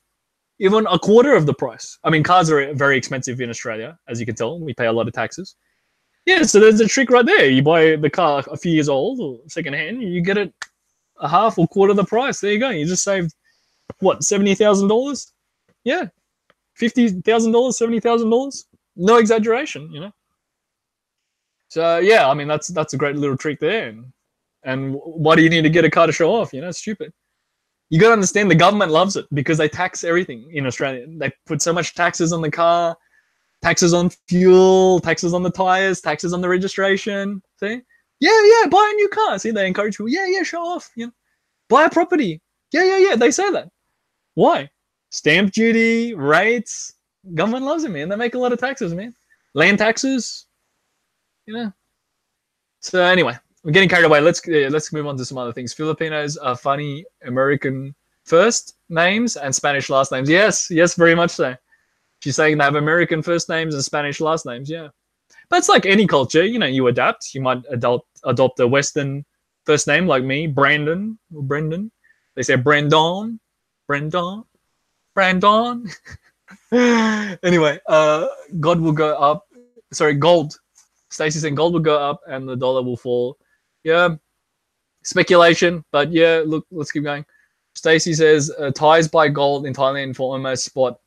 even a quarter of the price. I mean, cars are very expensive in Australia, as you can tell. We pay a lot of taxes. Yeah, so there's a trick right there. You buy the car a few years old or secondhand, you get it a half or quarter of the price. There you go. You just saved, what, $70,000? Yeah, $50,000, $70,000. No exaggeration, So yeah, I mean that's a great little trick there. And why do you need to get a car to show off? It's stupid. You got to understand the government loves it because they tax everything in Australia. They put so much taxes on the car, taxes on fuel, taxes on the tires, taxes on the registration. See? Yeah, buy a new car. See, they encourage people. Yeah, show off. Buy a property. Yeah. They say that. Why? Stamp duty, rates. Government loves it, man. They make a lot of taxes, man. Land taxes. So anyway, we're getting carried away. Let's move on to some other things. Filipinos are funny American first names and Spanish last names. Yes, very much so. She's saying they have American first names and Spanish last names. Yeah, but it's like any culture. You adapt. You might adopt a Western first name like me, Brandon or Brendan. They say Brandon. Anyway, God will go up. Sorry, gold. Stacey saying gold will go up and the dollar will fall. Yeah, speculation, but yeah, look, let's keep going. Stacey says Thais buy gold in Thailand for almost spot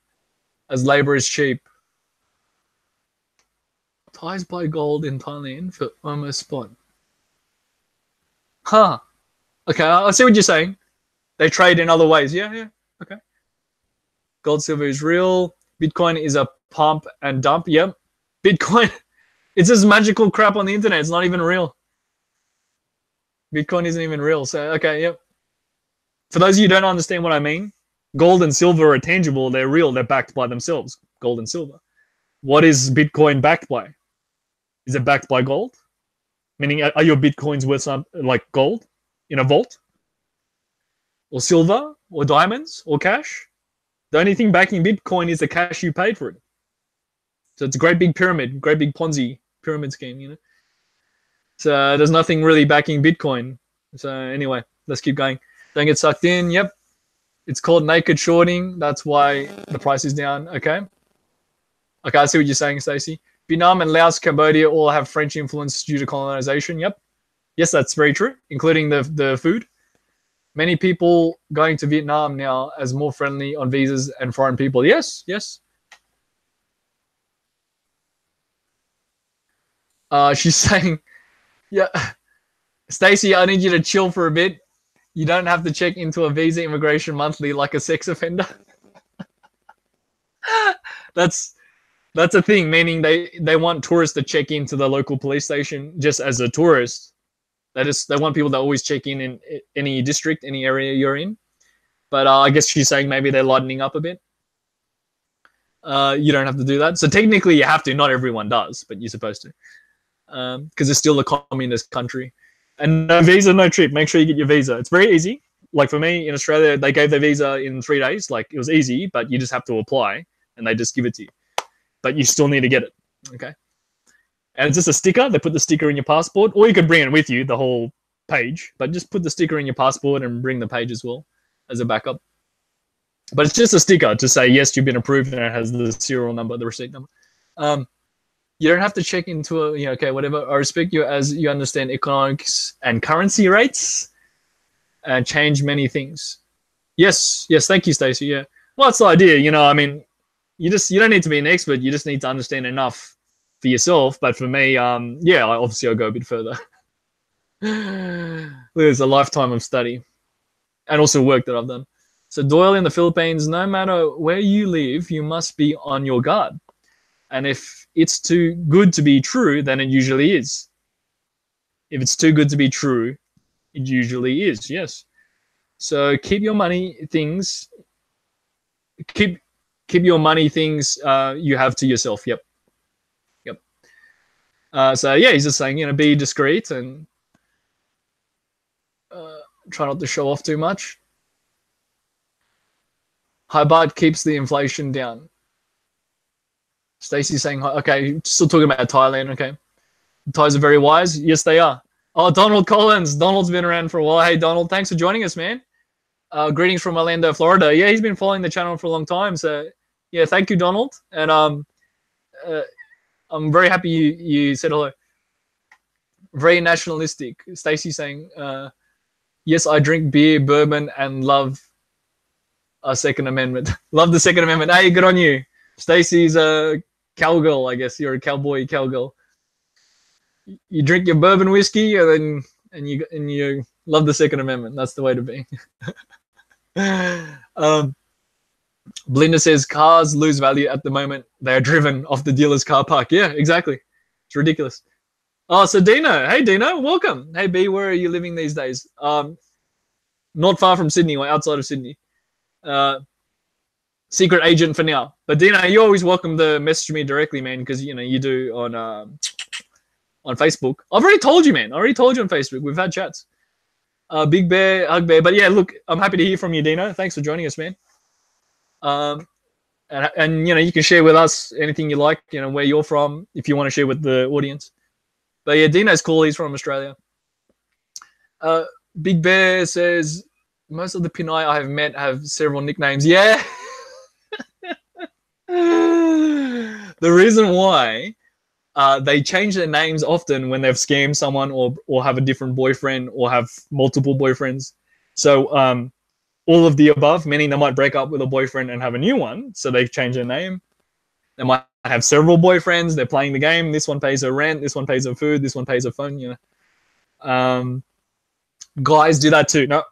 as labor is cheap. Thais buy gold in Thailand for almost spot. Huh. Okay, I see what you're saying. They trade in other ways. Yeah. Okay. Gold, silver is real. Bitcoin is a pump and dump. Yep. Bitcoin, it's just magical crap on the internet. It's not even real. Bitcoin isn't even real. So, okay, yep. For those of you who don't understand what I mean, gold and silver are tangible. They're real. They're backed by themselves, gold and silver. What is Bitcoin backed by? Is it backed by gold? Meaning, are your Bitcoins worth like gold in a vault? Or silver? Or diamonds? Or cash? The only thing backing Bitcoin is the cash you paid for it. So it's a great big pyramid, great big Ponzi pyramid scheme, So there's nothing really backing Bitcoin. So anyway, let's keep going. Don't get sucked in. Yep. It's called naked shorting. That's why the price is down. Okay, I see what you're saying, Stacey. Vietnam and Laos, Cambodia all have French influence due to colonization. Yep. Yes, that's very true, including the food. Many people going to Vietnam now as more friendly on visas and foreign people. Yes. She's saying, yeah, Stacey, I need you to chill for a bit. You don't have to check into a visa immigration monthly like a sex offender. That's a thing, meaning they want tourists to check into the local police station just as a tourist. They want people to always check in any district, any area you're in. But I guess she's saying maybe they're lightening up a bit. You don't have to do that. So technically you have to. Not everyone does, but you're supposed to. Because it's still a communist country. And no visa, no trip. Make sure you get your visa. It's very easy. Like for me in Australia, they gave the visa in 3 days. Like it was easy, but you just have to apply and they just give it to you. But you still need to get it. Okay. And it's just a sticker. They put the sticker in your passport, or you could bring it with you, the whole page, but just put the sticker in your passport and bring the page as well as a backup. But it's just a sticker to say, yes, you've been approved, and it has the serial number, the receipt number. You don't have to check into a, okay, whatever. I respect you as you understand economics and currency rates and change many things. Yes, thank you, Stacey. Yeah. Well, that's the idea, I mean, you don't need to be an expert. You just need to understand enough for yourself. But for me, yeah, obviously I'll go a bit further. There's a lifetime of study and also work that I've done. So Doyle in the Philippines, no matter where you live, you must be on your guard. And if it's too good to be true, then it usually is. If it's too good to be true, it usually is, yes. So keep your money things, keep your money things you have to yourself. Yep. So yeah, he's just saying, be discreet and try not to show off too much. High baht keeps the inflation down. Stacey's saying, okay, still talking about Thailand, okay. The Thais are very wise. Yes, they are. Oh, Donald Collins. Donald's been around for a while. Hey, Donald, thanks for joining us, man. Greetings from Orlando, Florida. Yeah, he's been following the channel for a long time. So, yeah, thank you, Donald. And I'm very happy you said hello. Very nationalistic. Stacey saying, yes, I drink beer, bourbon, and love a Second Amendment. Love the Second Amendment. Hey, good on you. Stacey's a cowgirl, I guess. You're a cowgirl. You drink your bourbon whiskey and you love the Second Amendment. That's the way to be. Belinda says cars lose value at the moment. They are driven off the dealer's car park. Yeah, exactly. It's ridiculous. Oh, so Dino. Hey, Dino. Welcome. Hey, B, where are you living these days? Not far from Sydney or outside of Sydney. Secret agent for now. But Dino, you're always welcome to message me directly, man, because, you do on Facebook. I've already told you, man. I already told you on Facebook. We've had chats. Big Bear, Hug Bear. But yeah, look, I'm happy to hear from you, Dino. Thanks for joining us, man. And you can share with us anything you like, where you're from, if you want to share with the audience. But yeah, Dino's cool. He's from Australia. Big Bear says, most of the Pinay I have met have several nicknames. Yeah. The reason why they change their names often when they've scammed someone or have a different boyfriend or have multiple boyfriends. So all of the above, meaning they might break up with a boyfriend and have a new one. So they change their name. They might have several boyfriends. They're playing the game. This one pays her rent. This one pays her food. This one pays her phone. Guys do that too. No,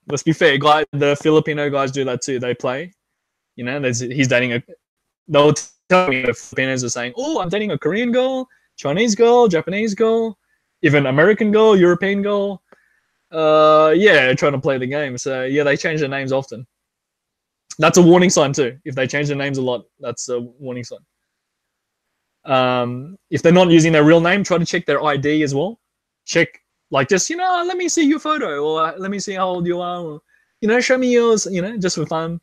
let's be fair. The Filipino guys do that too. They play. He's dating they'll tell me the Filipinos are saying, oh, I'm dating a Korean girl, Chinese girl, Japanese girl, even American girl, European girl. Yeah, trying to play the game. So yeah, they change their names often. That's a warning sign too. If they change their names a lot, that's a warning sign. If they're not using their real name, try to check their ID as well. Check, like, just, let me see your photo, or let me see how old you are, or, show me yours, just for fun.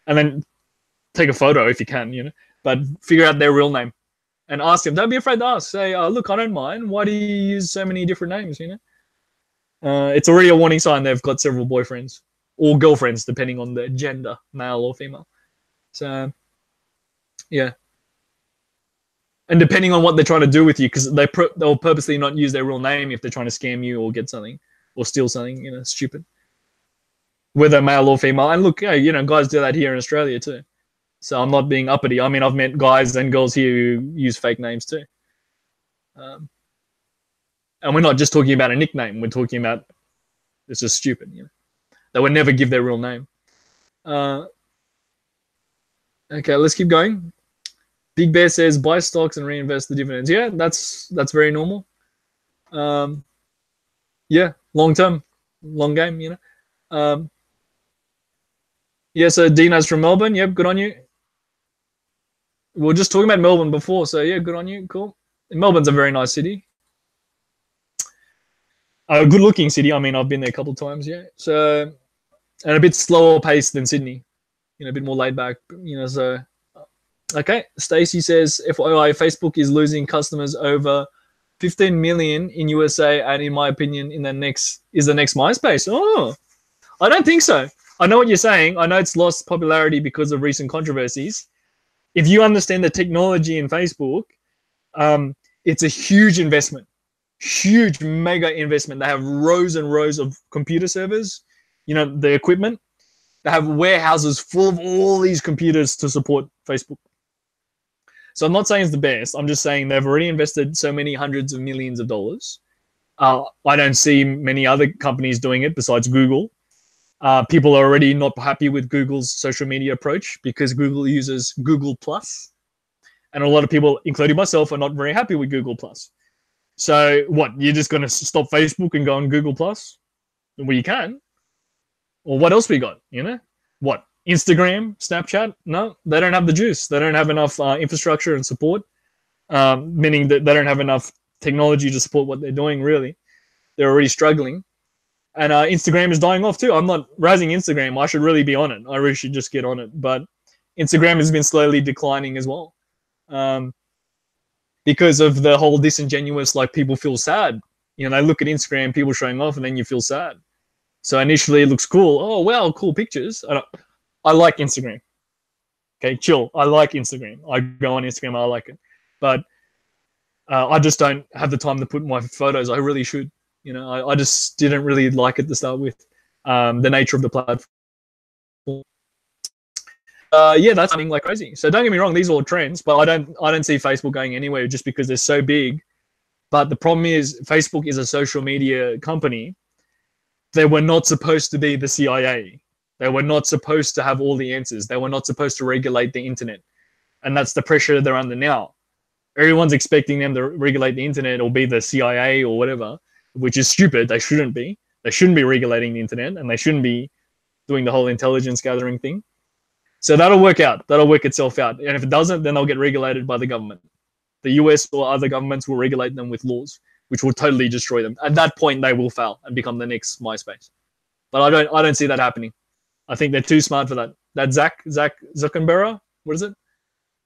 And then take a photo if you can, but figure out their real name and ask them. Don't be afraid to ask. Say, look, I don't mind. Why do you use so many different names, It's already a warning sign they've got several boyfriends or girlfriends, depending on the gender, male or female. So, yeah. And depending on what they're trying to do with you, because they'll purposely not use their real name if they're trying to scam you or get something or steal something, stupid. Whether male or female. And look, guys do that here in Australia too. So I'm not being uppity. I mean, I've met guys and girls here who use fake names too. And we're not just talking about a nickname. We're talking about it's just stupid. They would never give their real name. Okay, let's keep going. Big Bear says, buy stocks and reinvest the dividends. Yeah, that's very normal. Yeah, long term, long game, Yeah, so Dina's from Melbourne. Yep, good on you. We were just talking about Melbourne before, so yeah, good on you. Cool. Melbourne's a very nice city. A good-looking city. I mean, I've been there a couple of times, yeah. So, and a bit slower paced than Sydney. You know, a bit more laid back. You know, so okay. Stacy says, FYI, Facebook is losing customers over 15 million in USA, and in my opinion, in the next MySpace. Oh, I don't think so. I know what you're saying. I know it's lost popularity because of recent controversies. If you understand the technology in Facebook, it's a huge investment, huge mega investment. They have rows and rows of computer servers, you know, the equipment. They have warehouses full of all these computers to support Facebook. So I'm not saying it's the best. I'm just saying they've already invested so many hundreds of millions of dollars. I don't see many other companies doing it besides Google. People are already not happy with Google's social media approach because Google uses Google Plus, and a lot of people, including myself, are not very happy with Google Plus. So what? You're just going to stop Facebook and go on Google Plus? Well, you can. Or what else we got? You know what? Instagram, Snapchat? No, they don't have the juice. They don't have enough infrastructure and support, meaning that they don't have enough technology to support what they're doing. Really, they're already struggling. And Instagram is dying off too. I'm not raising Instagram. I should really be on it. I really should just get on it. But Instagram has been slowly declining as well, because of the whole disingenuous, like people feel sad. You know, they look at Instagram, people showing off, and then you feel sad. So initially it looks cool. Oh, wow, cool pictures. I like Instagram. Okay, chill. I like Instagram. I go on Instagram. I like it. But I just don't have the time to put my photos. I really should. You know, I just didn't really like it to start with, the nature of the platform. Yeah, that's happening like crazy. So don't get me wrong, these are all trends, but I don't see Facebook going anywhere just because they're so big. But the problem is Facebook is a social media company. They were not supposed to be the CIA. They were not supposed to have all the answers. They were not supposed to regulate the internet. And that's the pressure they're under now. Everyone's expecting them to regulate the internet or be the CIA or whatever, which is stupid. They shouldn't be. They shouldn't be regulating the internet, and they shouldn't be doing the whole intelligence gathering thing. So that'll work out. That'll work itself out. And if it doesn't, then they'll get regulated by the government. The US or other governments will regulate them with laws, which will totally destroy them. At that point, they will fail and become the next MySpace. But I don't see that happening. I think they're too smart for that. That Zach Zuckerberg, what is it?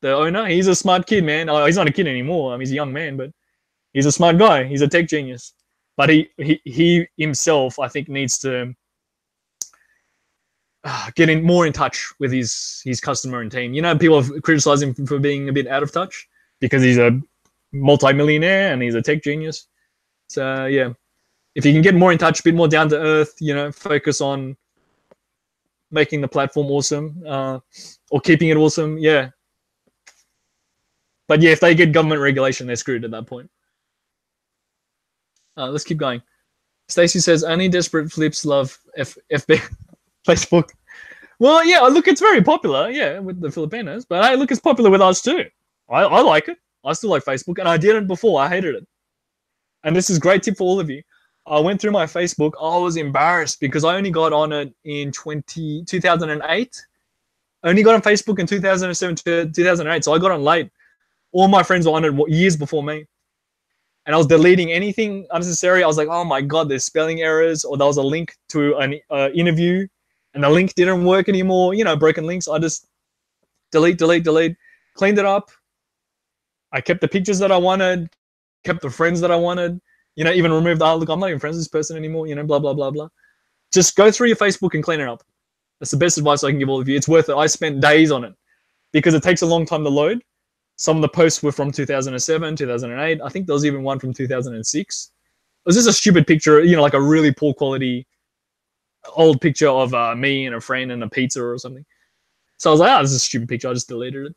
The owner, he's a smart kid, man. Oh, he's not a kid anymore. I mean, he's a young man, but he's a smart guy. He's a tech genius. But he himself, I think, needs to get more in touch with his customer and team. You know, people have criticized him for being a bit out of touch because he's a multi-millionaire and he's a tech genius. So, yeah, if you can get more in touch, a bit more down to earth, you know, focus on making the platform awesome or keeping it awesome, yeah. But, yeah, if they get government regulation, they're screwed at that point. Let's keep going. Stacy says, only desperate flips love FB Facebook. Well, yeah, look, it's very popular, yeah, with the Filipinos. But hey, look, it's popular with us too. I like it. I still like Facebook, and I did it before. I hated it. And this is a great tip for all of you. I went through my Facebook. I was embarrassed because I only got on it in 2008. I only got on Facebook in 2007 to 2008, so I got on late. All my friends were on it years before me. And I was deleting anything unnecessary. I was like, oh my God, there's spelling errors, or there was a link to an interview and the link didn't work anymore. You know, broken links. I just delete, cleaned it up. I kept the pictures that I wanted, kept the friends that I wanted, you know, even removed, oh, look, I'm not even friends with this person anymore, you know, blah, blah, blah, blah. Just go through your Facebook and clean it up. That's the best advice I can give all of you. It's worth it. I spent days on it because it takes a long time to load. Some of the posts were from 2007, 2008. I think there was even one from 2006. It was just a stupid picture, you know, like a really poor quality old picture of me and a friend and a pizza or something. So I was like, oh, this is a stupid picture. I just deleted it.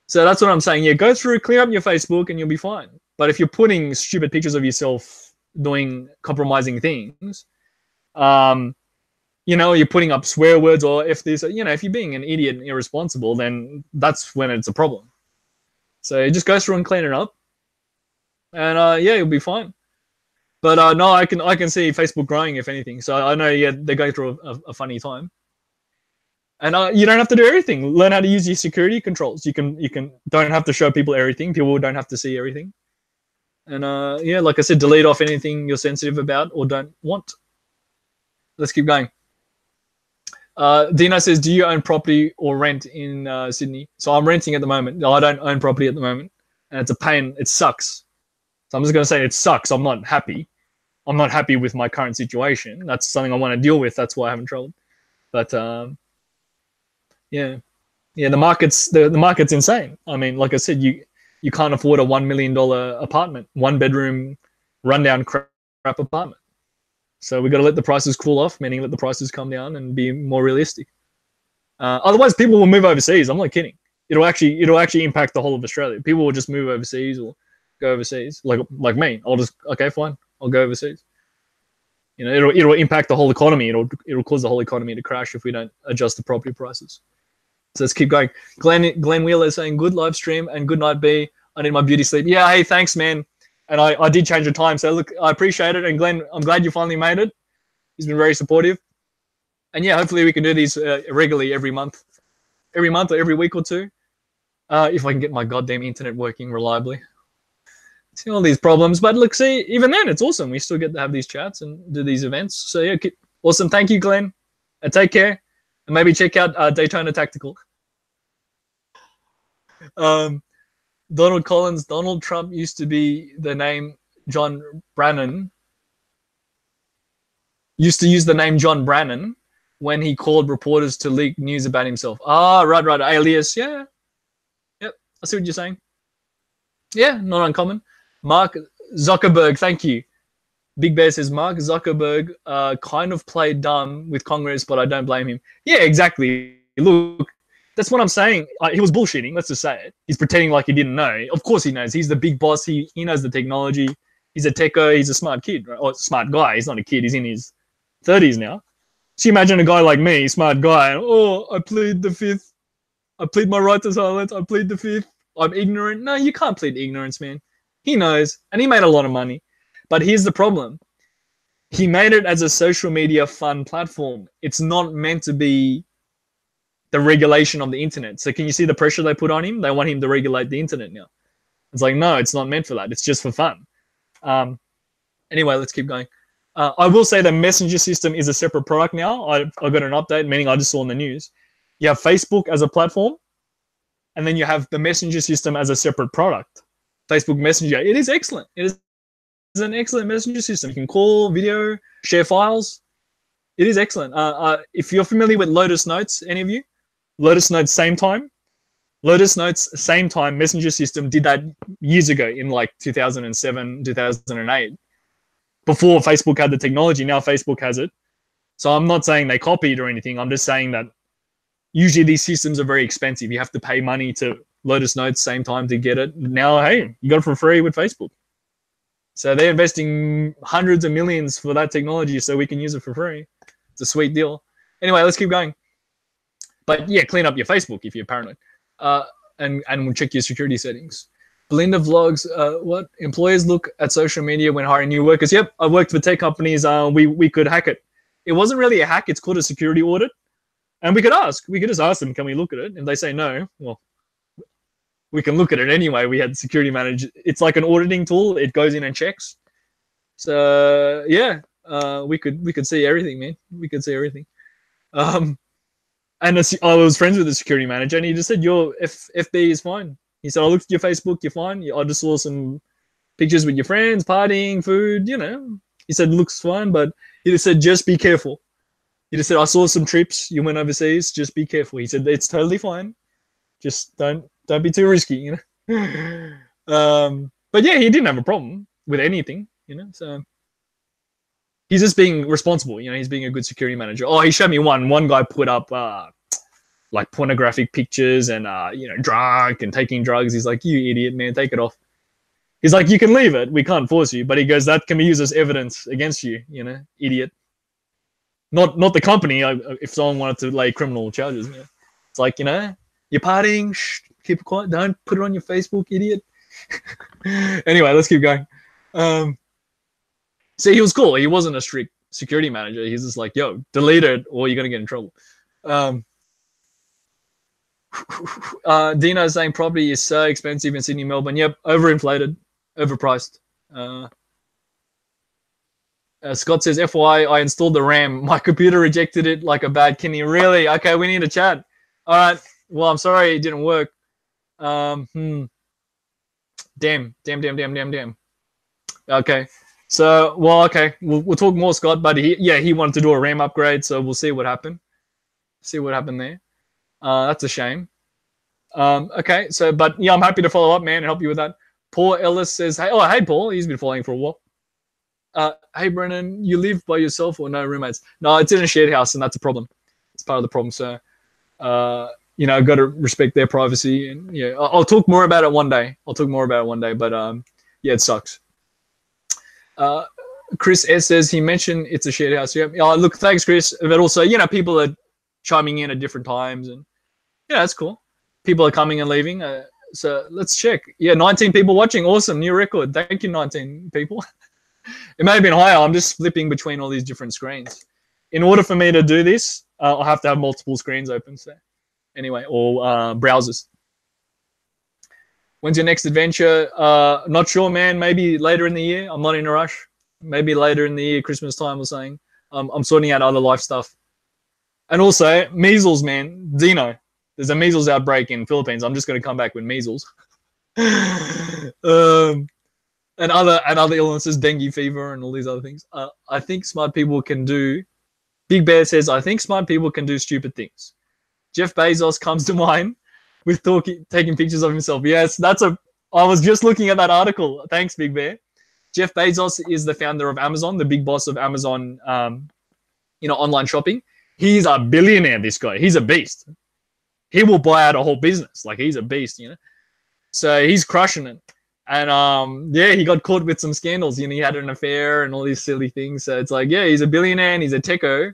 So that's what I'm saying. Yeah, go through, clear up your Facebook and you'll be fine. But if you're putting stupid pictures of yourself doing compromising things, you know, you're putting up swear words or if there's, you know, if you're being an idiot and irresponsible, then that's when it's a problem. So just go through and clean it up, and yeah, you'll be fine. But no, I can see Facebook growing if anything. So I know, yeah, they're going through a funny time. And you don't have to do everything. Learn how to use your security controls. You don't have to show people everything. People don't have to see everything. And yeah, like I said, delete off anything you're sensitive about or don't want. Let's keep going. Dino says, do you own property or rent in Sydney? So I'm renting at the moment. No, I don't own property at the moment. And it's a pain. It sucks. So I'm just going to say it sucks. I'm not happy. I'm not happy with my current situation. That's something I want to deal with. That's why I haven't traveled. But yeah, the market's insane. I mean, like I said, you can't afford a $1 million apartment, 1-bedroom, rundown crap apartment. So we got to let the prices cool off, meaning let the prices come down and be more realistic. Otherwise, people will move overseas. I'm not kidding. It'll actually impact the whole of Australia. People will just move overseas or go overseas, like me. Okay, fine, I'll go overseas. You know, it'll impact the whole economy. It'll cause the whole economy to crash if we don't adjust the property prices. So let's keep going. Glenn Wheeler is saying, good live stream and good night, B. I need my beauty sleep. Yeah, hey, thanks, man. And I did change the time. So look, I appreciate it. And Glenn, I'm glad you finally made it. He's been very supportive. And yeah, hopefully we can do these regularly every month or every week or two. If I can get my goddamn internet working reliably. See all these problems. But look, see, even then, it's awesome. We still get to have these chats and do these events. So yeah, awesome. Thank you, Glenn. Take care. And maybe check out Daytona Tactical. Donald Collins, Donald Trump used to be the name John Brannon. Used to use the name John Brannon when he called reporters to leak news about himself. Ah, right. Alias, yeah. Yep, I see what you're saying. Yeah, not uncommon. Mark Zuckerberg, thank you. Big Bear says, Mark Zuckerberg kind of played dumb with Congress, but I don't blame him. Yeah, exactly. Look, that's what I'm saying. He was bullshitting. Let's just say it. He's pretending like he didn't know. Of course he knows. He's the big boss. He knows the technology. He's a techo. He's a smart kid, right? Or smart guy. He's not a kid. He's in his 30s now. So you imagine a guy like me, smart guy. Oh, I plead the fifth. I plead my right to silence. I plead the fifth. I'm ignorant. No, you can't plead ignorance, man. He knows, and he made a lot of money. But here's the problem. He made it as a social media fun platform. It's not meant to be the regulation of the internet. So can you see the pressure they put on him? They want him to regulate the internet now. It's like, no, it's not meant for that. It's just for fun. Anyway, let's keep going. I will say the messenger system is a separate product now. I got an update, meaning I just saw in the news. You have Facebook as a platform, and then you have the messenger system as a separate product. Facebook Messenger. It is excellent. It is an excellent messenger system. You can call, video, share files. It is excellent. If you're familiar with Lotus Notes, any of you? Lotus Notes same time messenger system did that years ago in like 2007, 2008. Before Facebook had the technology, now Facebook has it. So I'm not saying they copied or anything. I'm just saying that usually these systems are very expensive. You have to pay money to Lotus Notes same time to get it. Now, hey, you got it for free with Facebook. So they're investing hundreds of millions for that technology so we can use it for free. It's a sweet deal. Anyway, let's keep going. But yeah, clean up your Facebook if you're paranoid. And we'll check your security settings. Belinda Vlogs, what? Employers look at social media when hiring new workers. Yep, I worked for tech companies. We could hack it. It wasn't really a hack. It's called a security audit. And we could just ask them, can we look at it? And they say no. Well, we can look at it anyway. We had security manager. It's like an auditing tool. It goes in and checks. So yeah, we could see everything, man. We could see everything. And I was friends with the security manager, and he just said, your FB is fine. He said, I looked at your Facebook, you're fine. I just saw some pictures with your friends, partying, food, you know. He said, looks fine, but he just said, just be careful. He just said, I saw some trips, you went overseas, just be careful. He said, it's totally fine. Just don't be too risky, you know. But yeah, he didn't have a problem with anything, you know. So he's just being responsible, you know. He's being a good security manager. Oh, he showed me one guy put up like pornographic pictures and you know, drunk and taking drugs. He's like, you idiot, man, take it off. He's like, you can leave it, we can't force you. But he goes, that can be used as evidence against you, you know, idiot. Not the company. If someone wanted to lay criminal charges, you know. It's like, you know, you're partying, shh, keep it quiet, don't put it on your Facebook, idiot. Anyway, let's keep going. So he was cool. He wasn't a strict security manager. He's just like, yo, delete it or you're gonna get in trouble. Dino saying property is so expensive in Sydney, Melbourne. Yep, overinflated, overpriced. Scott says, FYI, I installed the RAM. My computer rejected it like a bad kidney. Really? Okay, we need to chat. All right. Well, I'm sorry it didn't work. Damn. Okay. So, well, okay. We'll talk more, Scott. But he wanted to do a RAM upgrade, so we'll see what happened. See what happened there. That's a shame. Okay. So, but yeah, I'm happy to follow up, man, and help you with that. Paul Ellis says, hey, Paul. He's been following for a while. Hey, Brennan, you live by yourself or no roommates? No, it's in a shared house, and that's a problem. It's part of the problem. So, you know, I've got to respect their privacy. And yeah, I'll talk more about it one day. But yeah, it sucks. Chris S says he mentioned it's a shared house. Yeah. Oh, look, thanks, Chris. But also, you know, people are chiming in at different times, and yeah, that's cool. People are coming and leaving. So let's check. Yeah, 19 people watching. Awesome, new record. Thank you, 19 people. It may have been higher. I'm just flipping between all these different screens. In order for me to do this, I'll have to have multiple screens open. So anyway, or browsers. When's your next adventure? Not sure, man. Maybe later in the year. I'm not in a rush. Maybe later in the year, Christmas time or something. I'm sorting out other life stuff. And also, measles, man. Dino, there's a measles outbreak in Philippines. I'm just going to come back with measles. And other illnesses, dengue fever and all these other things. I think smart people can do. Big Bear says, I think smart people can do stupid things. Jeff Bezos comes to mind with taking pictures of himself. Yes, I was just looking at that article. Thanks, Big Bear. Jeff Bezos is the founder of Amazon, the big boss of Amazon, online shopping. He's a billionaire, this guy. He's a beast. He will buy out a whole business. Like, he's a beast, you know. So he's crushing it. And he got caught with some scandals. You know, he had an affair and all these silly things. So it's like, yeah, he's a billionaire and he's a techo,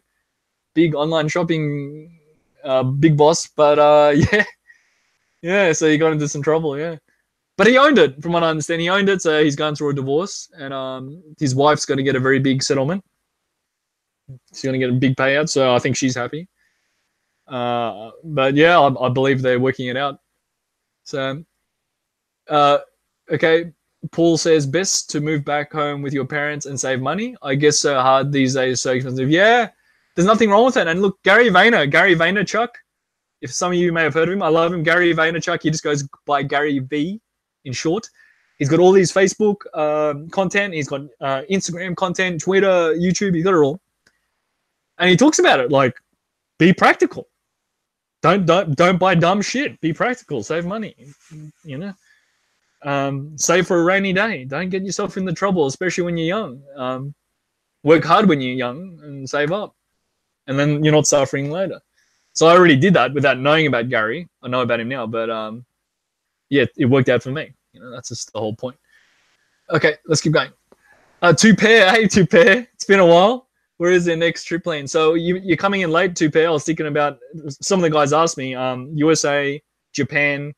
big online shopping, big boss. But so he got into some trouble. Yeah, but he owned it, from what I understand. He owned it, so he's going through a divorce, and his wife's going to get a very big settlement. She's going to get a big payout, so I think she's happy. But yeah, I believe they're working it out. So. Okay, Paul says, best to move back home with your parents and save money. I guess so hard these days, so expensive. Yeah, there's nothing wrong with it. And look, Gary Vaynerchuk, if some of you may have heard of him, I love him. Gary Vaynerchuk, he just goes by Gary V in short. He's got all these Facebook content. He's got Instagram content, Twitter, YouTube. He's got it all. And he talks about it like, be practical. Don't buy dumb shit. Be practical. Save money, you know. Save for a rainy day. Don't get yourself into trouble, especially when you're young. Work hard when you're young and save up, and then you're not suffering later. So I already did that without knowing about Gary. I know about him now, but it worked out for me. You know, that's just the whole point. Okay, let's keep going. Two pair. It's been a while. Where is their next trip plan? So you're coming in late, two pair. I was thinking about, some of the guys asked me, USA, Japan.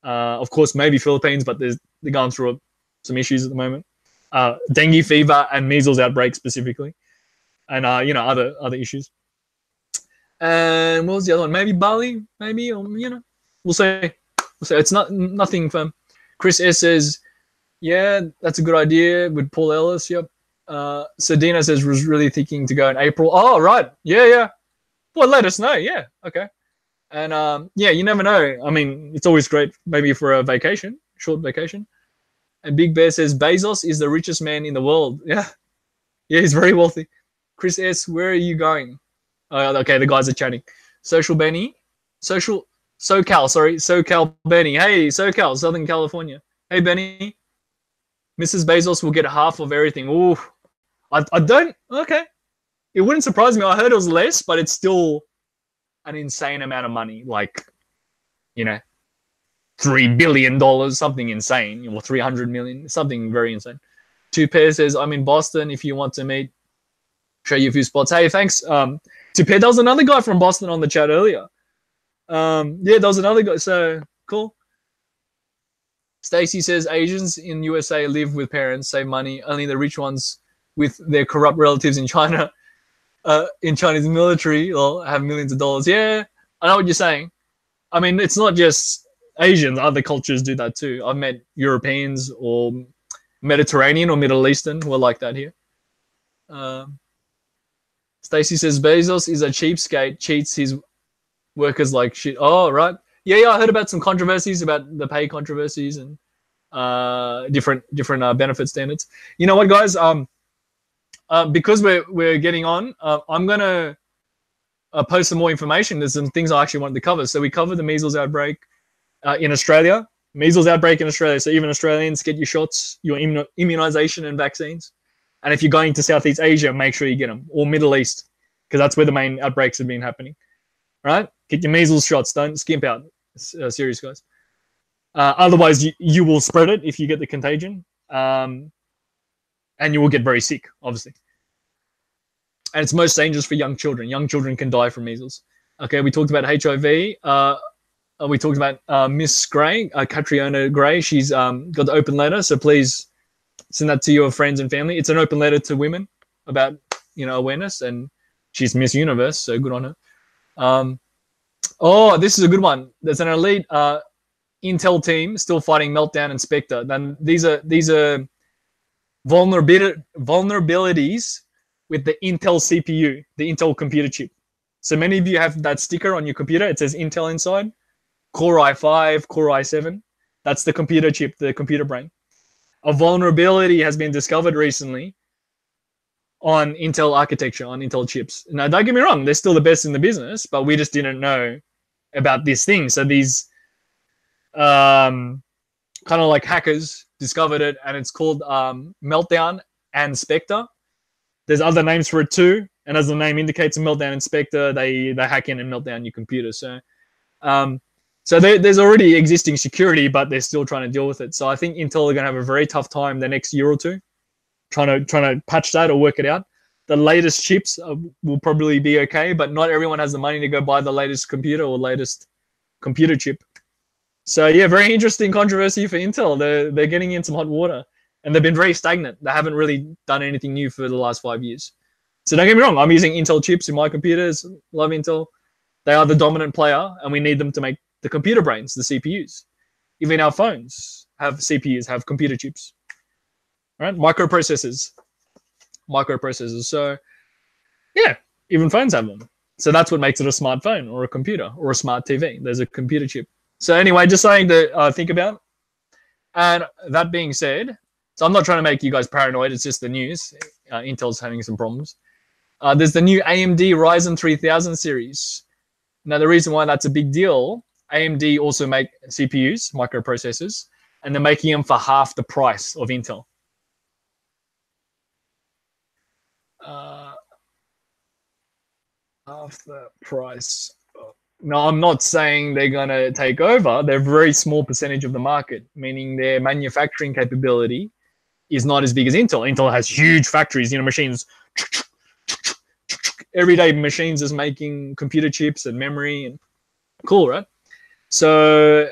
Of course, maybe Philippines, but they're going through some issues at the moment. Dengue fever and measles outbreak specifically, and other issues. And what was the other one? Maybe Bali, maybe, or we'll say it's nothing firm. Chris S says, yeah, that's a good idea with Paul Ellis. Yep. Sedina says was really thinking to go in April. Oh, right. Yeah. Well, let us know. Yeah. Okay. And you never know. I mean, it's always great maybe for a vacation, short vacation. And Big Bear says Bezos is the richest man in the world. Yeah, he's very wealthy. Chris S, where are you going? Oh, okay, the guys are chatting. SoCal Benny. Hey, SoCal, Southern California. Hey, Benny. Mrs. Bezos will get half of everything. Ooh, I don't. Okay, it wouldn't surprise me. I heard it was less, but it's still an insane amount of money, like, $3 billion, something insane, or 300 million, something very insane. Two Pair says, I'm in Boston if you want to meet, show you a few spots. Hey, thanks. Two Pair, there was another guy from Boston on the chat earlier. There was another guy, so cool. Stacy says, Asians in USA live with parents, save money, only the rich ones with their corrupt relatives in China. In Chinese military, or have millions of dollars. Yeah, I know what you're saying. I mean, it's not just Asians. Other cultures do that too. I've met Europeans or Mediterranean or Middle Eastern who are like that here. Stacy says Bezos is a cheapskate, cheats his workers like shit. Oh, right. Yeah, I heard about some controversies about the pay controversies and different benefit standards. You know what, guys? Because we're getting on, I'm gonna post some more information. There's some things I actually wanted to cover. So we covered the measles outbreak in Australia. Measles outbreak in Australia. So even Australians, get your shots, your immunization and vaccines. And if you're going to Southeast Asia, make sure you get them, or Middle East, because that's where the main outbreaks have been happening. Right? Get your measles shots. Don't skimp out. Serious, guys. Otherwise, you will spread it if you get the contagion, and you will get very sick, obviously. And it's most dangerous for young children. Young children can die from measles. Okay, we talked about HIV. We talked about Miss Gray, Catriona Gray. She's got the open letter, so please send that to your friends and family. It's an open letter to women about awareness, and she's Miss Universe, so good on her. Oh, this is a good one. There's an elite Intel team still fighting Meltdown and Spectre. Then these are vulnerabilities with the Intel CPU, the Intel computer chip. So many of you have that sticker on your computer. It says Intel inside. Core i5, Core i7. That's the computer chip, the computer brain. A vulnerability has been discovered recently on Intel architecture, on Intel chips. Now, don't get me wrong, they're still the best in the business, but we just didn't know about this thing. So these kind of like hackers discovered it, and it's called Meltdown and Spectre. There's other names for it too, and as the name indicates, Meltdown and Spectre, they hack in and melt down your computer. So there's already existing security, but they're still trying to deal with it. So I think Intel are going to have a very tough time the next year or two trying to patch that or work it out. The latest chips will probably be okay, but not everyone has the money to go buy the latest computer or latest computer chip. So yeah, very interesting controversy for Intel. They're getting in some hot water, and they've been very stagnant. They haven't really done anything new for the last 5 years. So don't get me wrong, I'm using Intel chips in my computers. Love Intel. They are the dominant player, and we need them to make the computer brains, the CPUs. Even our phones have CPUs, have computer chips. Right? Microprocessors. So yeah, even phones have them. So that's what makes it a smartphone or a computer or a smart TV. There's a computer chip. So anyway, just something to think about. And that being said, so I'm not trying to make you guys paranoid. It's just the news. Intel's having some problems. There's the new AMD Ryzen 3000 series. Now, the reason why that's a big deal, AMD also make CPUs, microprocessors, and they're making them for half the price of Intel. Half the price. No, I'm not saying they're going to take over. They're a very small percentage of the market, meaning their manufacturing capability is not as big as Intel. Intel has huge factories, machines. Everyday machines is making computer chips and memory. And cool, right? So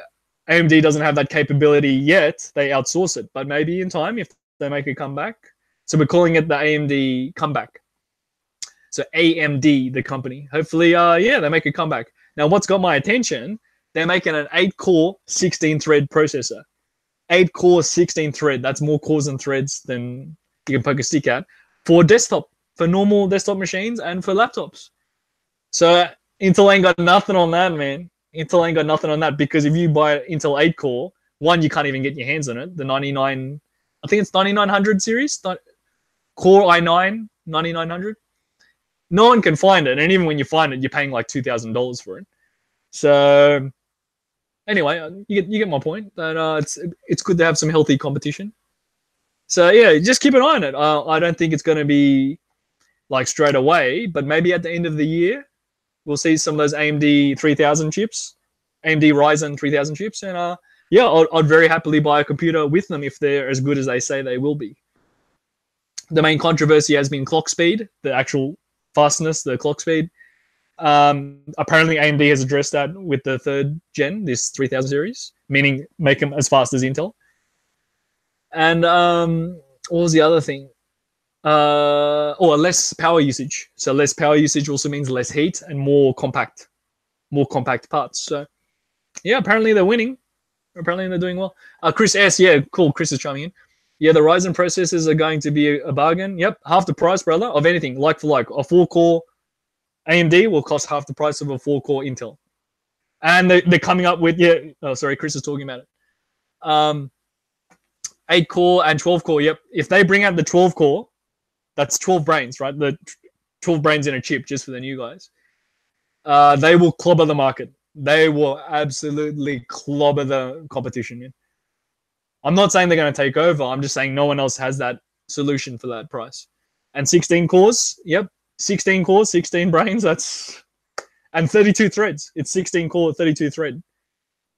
AMD doesn't have that capability yet. They outsource it. But maybe in time, if they make a comeback. So we're calling it the AMD comeback. So AMD, the company. Hopefully, they make a comeback. Now, what's got my attention, they're making an 8-core, 16-thread processor. 8-core, 16-thread. That's more cores and threads than you can poke a stick at. For normal desktop machines and for laptops. So Intel ain't got nothing on that, man. Intel ain't got nothing on that, because if you buy Intel 8-core, one, you can't even get your hands on it. The 9900 series, Core i9, 9900. No one can find it, and even when you find it, you're paying like $2,000 for it. So anyway, you get my point. That it's good to have some healthy competition. So yeah, just keep an eye on it. I don't think it's going to be like straight away, but maybe at the end of the year, we'll see some of those AMD 3000 chips, AMD Ryzen 3000 chips, and I'd very happily buy a computer with them if they're as good as they say they will be. The main controversy has been clock speed, the actual fastness, the clock speed. Apparently AMD has addressed that with the 3rd gen, this 3000 series, meaning make them as fast as Intel. And what was the other thing? Less power usage. So less power usage also means less heat and more compact parts. So Yeah, apparently they're winning. Apparently they're doing well. Chris S, yeah, cool. Chris is chiming in. Yeah, the Ryzen processors are going to be a bargain. Yep, half the price, brother, of anything, like for like. A 4-core AMD will cost half the price of a 4-core Intel. And they're coming up with, yeah, oh, sorry, Chris is talking about it. 8-core and 12-core, yep. If they bring out the 12-core, that's 12 brains, right? The 12 brains in a chip, just for the new guys. They will clobber the market. They will absolutely clobber the competition, man. I'm not saying they're going to take over. I'm just saying no one else has that solution for that price. And 16 cores, yep. 16 cores, 16 brains, that's... And 32 threads. It's 16 core, 32 thread.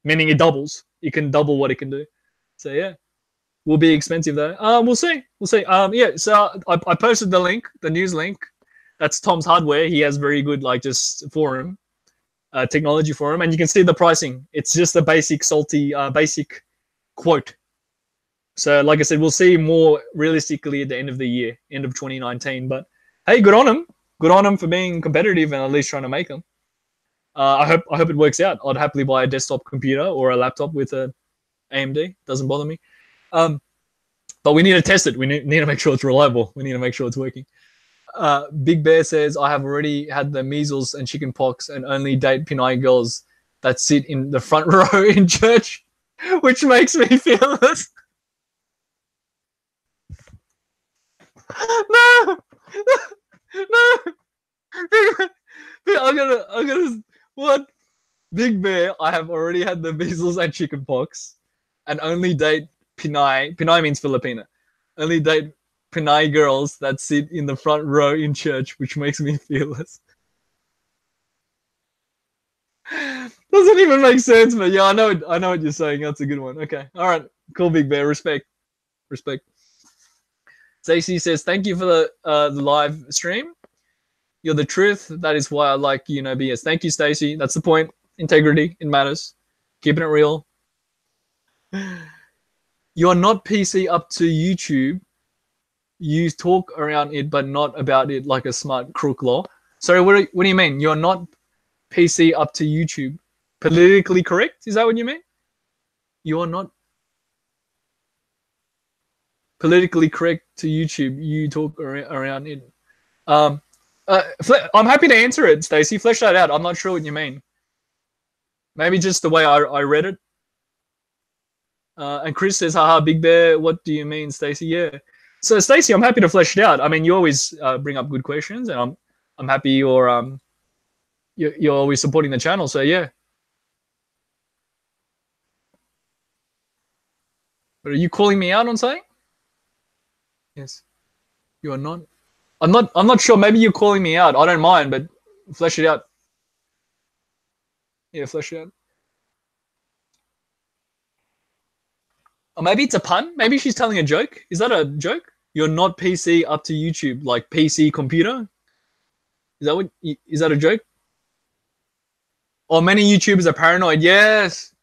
Meaning it doubles. It can double what it can do. So, yeah. Will be expensive, though. We'll see. We'll see. Yeah, so I posted the link, the news link. That's Tom's Hardware. He has very good, like, just forum, technology forum. And you can see the pricing. It's just a basic, salty, basic quote. So, like I said, we'll see more realistically at the end of the year, end of 2019. But, hey, good on him. Good on him for being competitive and at least trying to make them. I hope it works out. I'd happily buy a desktop computer or a laptop with a AMD. Doesn't bother me. But we need to test it. We need to make sure it's reliable. We need to make sure it's working. Big Bear says, I have already had the measles and chicken pox and only date Pinay girls that sit in the front row in church, which makes me feel this. No! No! I'm gonna, what? Big Bear, I have already had the measles and chicken pox and only date Pinay. Pinay means Filipina. Only date Pinay girls that sit in the front row in church, which makes me feel this. Doesn't even make sense, but yeah, I know what you're saying. That's a good one. Okay. All right. Cool, Big Bear. Respect. Stacey says, thank you for the live stream. You're the truth. That is why I like you, no BS. Thank you, Stacey. That's the point. Integrity. It matters. Keeping it real. You're not PC up to YouTube. You talk around it, but not about it like a smart crook law. Sorry, what do you mean? You're not PC up to YouTube. Politically correct? Is that what you mean? You're not politically correct to YouTube. You talk around it. I'm happy to answer it, Stacey. Flesh that out. I'm not sure what you mean. Maybe just the way I read it. And Chris says, haha, Big Bear, what do you mean, Stacey? Yeah. So, Stacey, I'm happy to flesh it out. I mean, you always bring up good questions, and I'm happy you're always supporting the channel. So, yeah. But are you calling me out on something? Yes. You are not. I'm not sure. Maybe you're calling me out. I don't mind, but flesh it out. Yeah, flesh it out. Or maybe it's a pun. Maybe she's telling a joke. Is that a joke? You're not PC up to YouTube, like PC computer? Is that a joke? Or many YouTubers are paranoid. Yes.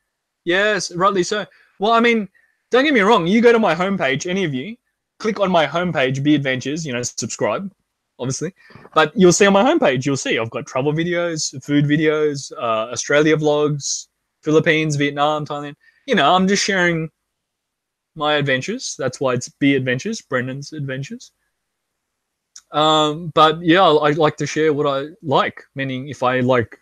Yes, rightly so. Well, I mean, don't get me wrong. You go to my homepage, any of you, click on my homepage, Be Adventures, subscribe, obviously. But you'll see on my homepage, I've got travel videos, food videos, Australia vlogs, Philippines, Vietnam, Thailand. I'm just sharing my adventures. That's why it's Be Adventures, Brendan's Adventures. But yeah, I like to share what I like. Meaning, if I like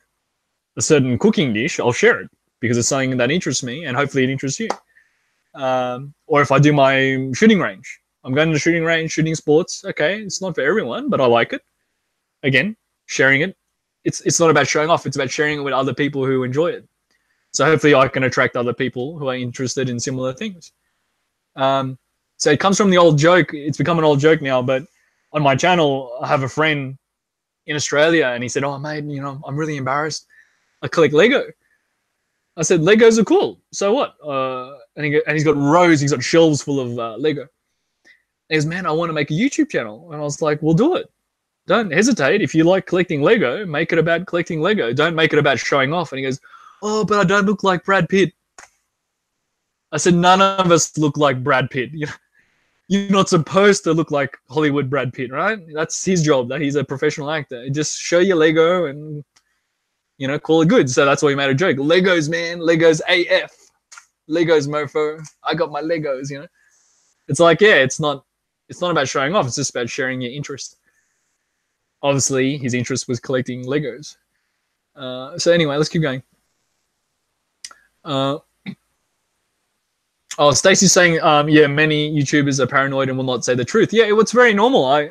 a certain cooking dish, I'll share it because it's something that interests me, and hopefully it interests you. Or if I do my shooting range, I'm going to the shooting range, shooting sports. Okay, it's not for everyone, but I like it. Again, sharing it. It's not about showing off. It's about sharing it with other people who enjoy it. So hopefully I can attract other people who are interested in similar things. So it comes from the old joke. It's become an old joke now, but on my channel, I have a friend in Australia, and he said, oh, mate, I'm really embarrassed. I collect Lego. I said, Legos are cool. So what? And he's got rows. He's got shelves full of Lego. He goes, man, I want to make a YouTube channel. And I was like, well, do it. Don't hesitate. If you like collecting Lego, make it about collecting Lego. Don't make it about showing off. And he goes, oh, but I don't look like Brad Pitt. I said, none of us look like Brad Pitt. You're not supposed to look like Hollywood Brad Pitt, right? That's his job. That he's a professional actor. Just show your Lego and You know, call it good. So that's why he made a joke. Legos, man. Legos AF. Legos, mofo. I got my Legos, you know. It's like, yeah, it's not about showing off. It's just about sharing your interest. Obviously, his interest was collecting Legos. So anyway, let's keep going. Stacey's saying, yeah, many YouTubers are paranoid and will not say the truth. Yeah, it's very normal.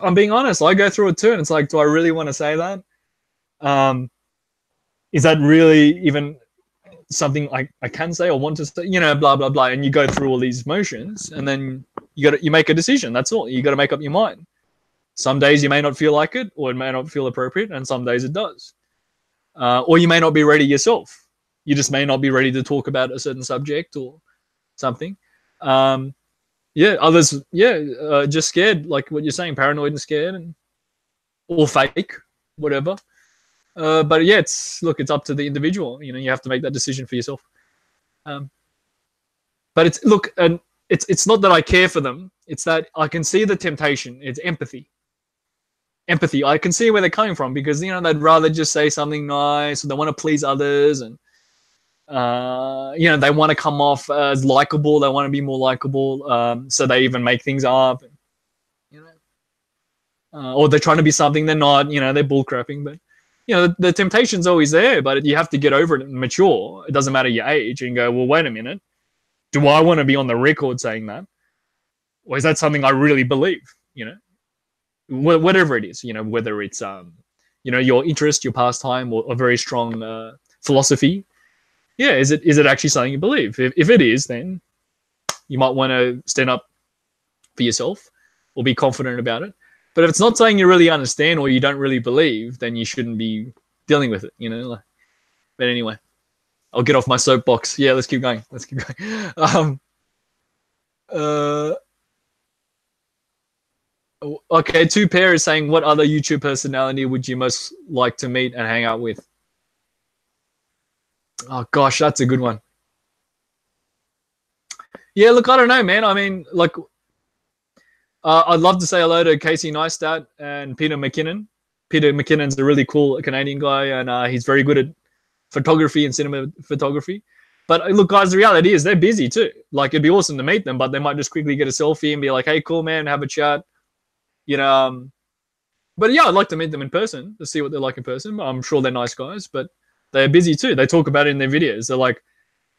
I'm being honest. I go through it too, and it's like, do I really want to say that? Is that really even something I can say or want to say? You know, blah blah blah. And you go through all these motions, and then you make a decision. That's all. You got to make up your mind. Some days you may not feel like it, or it may not feel appropriate, and some days it does. Or you may not be ready yourself. You just may not be ready to talk about a certain subject or something. Yeah, others, just scared, like what you're saying, paranoid and scared, or fake, whatever. But yeah, it's up to the individual. You know, you have to make that decision for yourself. But it's not that I care for them. It's that I can see the temptation. It's empathy. Empathy. I can see where they're coming from, because, you know, they'd rather just say something nice, or they want to please others, and you know, they want to come off as likable. They want to be more likable. So they even make things up, and, you know, or they're trying to be something they're not. You know, they're bullcrapping. But, you know, the temptation's always there. But you have to get over it and mature. It doesn't matter your age, and go, well, wait a minute. Do I want to be on the record saying that, or is that something I really believe? You know, whatever it is. You know, whether it's you know, your interest, your pastime, or a very strong philosophy. Yeah, is it actually something you believe? If it is, then you might want to stand up for yourself or be confident about it. But if it's not something you really understand or you don't really believe, then you shouldn't be dealing with it, you know. But anyway, I'll get off my soapbox. Yeah, let's keep going. Okay, Two Pair is saying, what other YouTube personality would you most like to meet and hang out with? Oh, gosh, that's a good one. Yeah, look, I don't know, man. I mean, like, I'd love to say hello to Casey Neistat and Peter McKinnon. Peter McKinnon's a really cool Canadian guy, and he's very good at photography and cinema photography. But look, guys, the reality is they're busy too. Like, it'd be awesome to meet them, but they might just quickly get a selfie and be like, hey, cool, man, have a chat. You know, but yeah, I'd like to meet them in person to see what they're like in person. I'm sure they're nice guys, but they're busy too. They talk about it in their videos. They're like,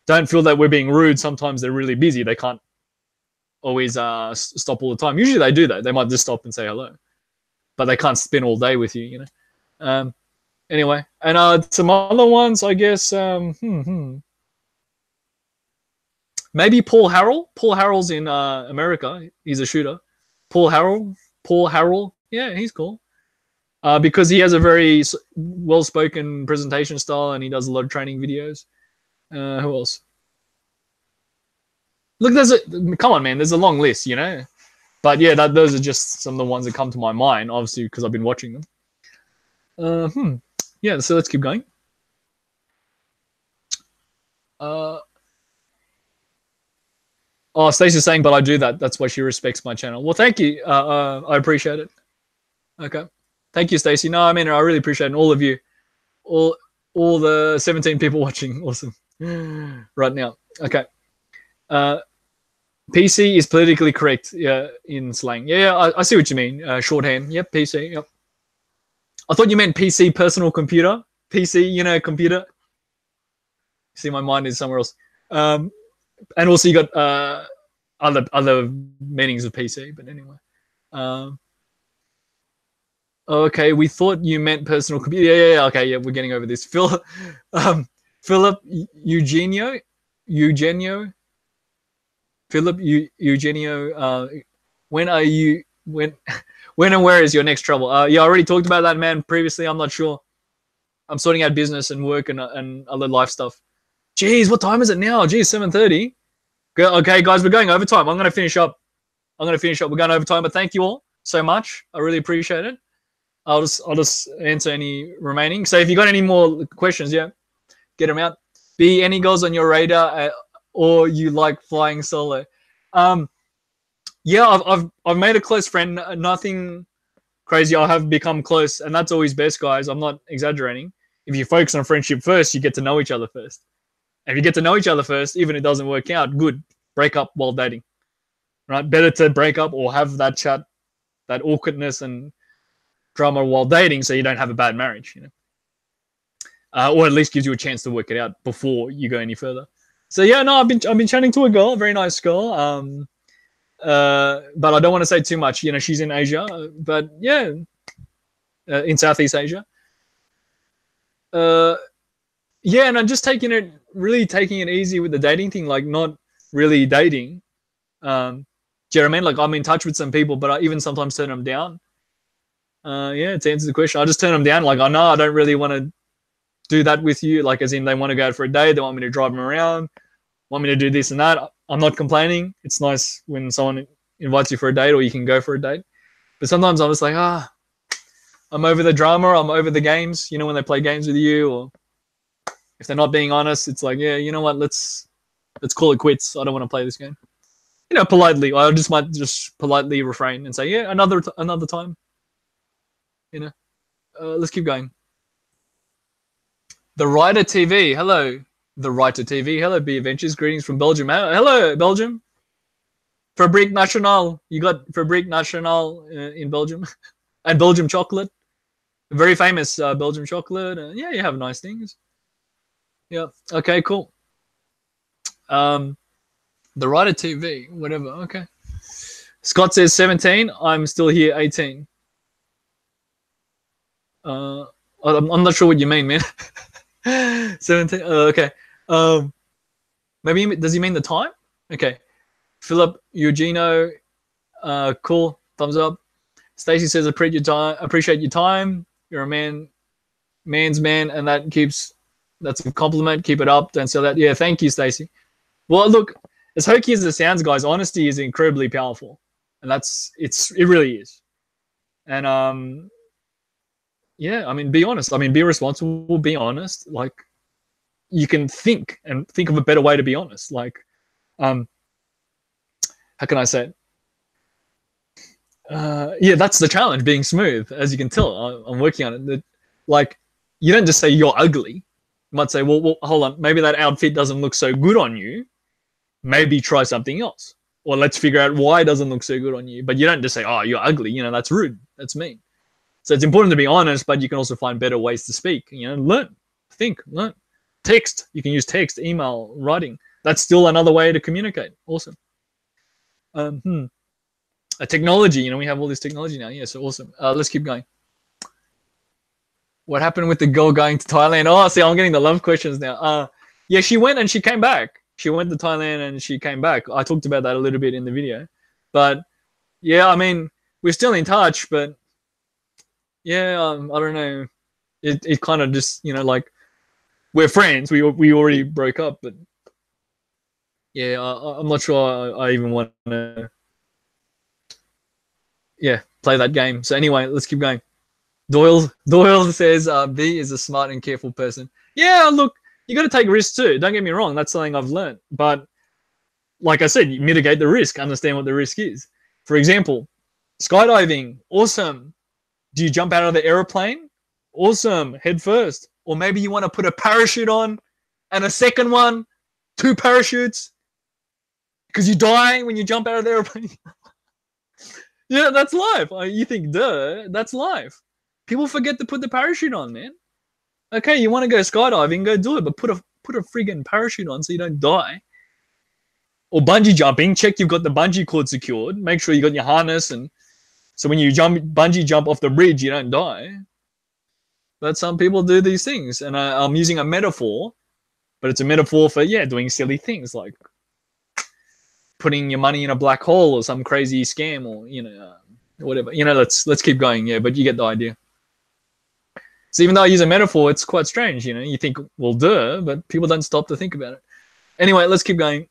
don't feel that we're being rude. Sometimes they're really busy. They can't always stop all the time. Usually they do that. They might just stop and say hello, but they can't spend all day with you, you know. Anyway, and some other ones, I guess. Maybe Paul Harrell. Paul Harrell's in America. He's a shooter. Paul Harrell. Yeah, he's cool. Because he has a very well-spoken presentation style, and he does a lot of training videos. Who else? Look, come on, man. There's a long list, you know. But yeah, those are just some of the ones that come to my mind, obviously, because I've been watching them. Yeah, so let's keep going. Oh, Stacey's saying, but I do that. That's why she respects my channel. Well, thank you. I appreciate it. Okay. Thank you, Stacey. No, I mean, I really appreciate it. And all of you, all the 17 people watching. Awesome. Right now. Okay. PC is politically correct, yeah, in slang. Yeah, I see what you mean. Shorthand. Yep, PC. Yep. I thought you meant PC, personal computer. PC, you know, computer. See, my mind is somewhere else. And also you got other meanings of PC, but anyway. Okay, we thought you meant personal computer. Yeah. Okay, yeah, we're getting over this. Philip Eugenio. Philip Eugenio. When and where is your next trouble? Yeah, I already talked about that, man, previously. I'm not sure. I'm sorting out business and work and other life stuff. Jeez, what time is it now? Jeez, 7:30. Okay, guys, we're going overtime. I'm going to finish up. We're going overtime, but thank you all so much. I really appreciate it. I'll just answer any remaining. So if you got any more questions, yeah, get them out. B, any goals on your radar, or you like flying solo? Yeah, I've made a close friend. Nothing crazy. I have become close, and that's always best, guys. I'm not exaggerating. if you focus on friendship first, you get to know each other first. And if you get to know each other first, even if it doesn't work out, good. Break up while dating, right? Better to break up or have that chat, that awkwardness and drama while dating, so you don't have a bad marriage, you know, or at least gives you a chance to work it out before you go any further. So yeah, no, I've been chatting to a girl, a very nice girl, but I don't want to say too much. You know, she's in Asia, but yeah, in Southeast Asia. Yeah, and I'm just taking it easy with the dating thing, like not really dating. Do you know what I mean? Like I'm in touch with some people, but I even sometimes turn them down. Yeah, to answer the question, I just turn them down. Like, I know I don't really want to do that with you. Like, as in they want to go out for a day, they want me to drive them around, want me to do this and that. I'm not complaining. It's nice when someone invites you for a date or you can go for a date. But sometimes I'm just like, I'm over the drama. I'm over the games. You know, when they play games with you, or if they're not being honest, it's like, yeah, you know what? Let's call it quits. I don't want to play this game. You know, politely. I might just politely refrain and say, yeah, another time. You know, let's keep going. The Writer TV. Hello, The Writer TV. Hello, B Adventures. Greetings from Belgium. Hello, Belgium. Fabrique Nationale. You got Fabrique Nationale in Belgium. And Belgium chocolate. Very famous Belgium chocolate. Yeah, you have nice things. Yeah. Okay, cool. The Writer TV. Whatever. Okay. Scott says 17. I'm still here 18. I'm not sure what you mean, man. 17. Okay. Maybe does he mean the time? Okay. Philip Eugenio. Cool. Thumbs up. Stacy says appreciate your time. You're a man's man, and that's a compliment. Keep it up. Don't sell that. Yeah, thank you, Stacy. Well, look, as hokey as it sounds, guys, honesty is incredibly powerful, and it really is. And yeah, I mean, be honest. I mean, be responsible. Be honest. Like, you can think of a better way to be honest. Like, how can I say it? Yeah, that's the challenge, being smooth. As you can tell, I'm working on it. Like, you don't just say you're ugly. You might say, well, hold on, maybe that outfit doesn't look so good on you. Maybe try something else. Or let's figure out why it doesn't look so good on you. But you don't just say, oh, you're ugly. You know, that's rude. That's mean. So it's important to be honest, but you can also find better ways to speak. You know, learn. Text. You can use text, email, writing. That's still another way to communicate. Awesome. Technology, you know, we have all this technology now. Yeah, so awesome. Let's keep going. What happened with the girl going to Thailand? Oh, see, I'm getting the love questions now. Yeah, she went and she came back. She went to Thailand and she came back. I talked about that a little bit in the video. But yeah, I mean, we're still in touch, but yeah, I don't know. It kind of just, you know, like, we're friends. We already broke up, but yeah, I'm not sure I even want to, yeah, play that game. So anyway, let's keep going. Doyle says B is a smart and careful person. Yeah, look, you got to take risks too. Don't get me wrong. That's something I've learned. But like I said, you mitigate the risk. Understand what the risk is. For example, skydiving. Awesome. Do you jump out of the airplane? Awesome. Head first. Or maybe you want to put a parachute on and a second one. 2 parachutes. Because you die when you jump out of the airplane. Yeah, that's life. You think, duh, that's life. People forget to put the parachute on, man. Okay, you want to go skydiving, go do it, but put a friggin' parachute on so you don't die. Or bungee jumping, check you've got the bungee cord secured. Make sure you got your harness, and so when you bungee jump off the bridge, you don't die. But some people do these things, and I'm using a metaphor, but it's a metaphor for, yeah, doing silly things like putting your money in a black hole or some crazy scam, or, you know, whatever. You know, let's keep going. Yeah, but you get the idea. So even though I use a metaphor, it's quite strange. You know, you think, well, duh, but people don't stop to think about it. Anyway, let's keep going.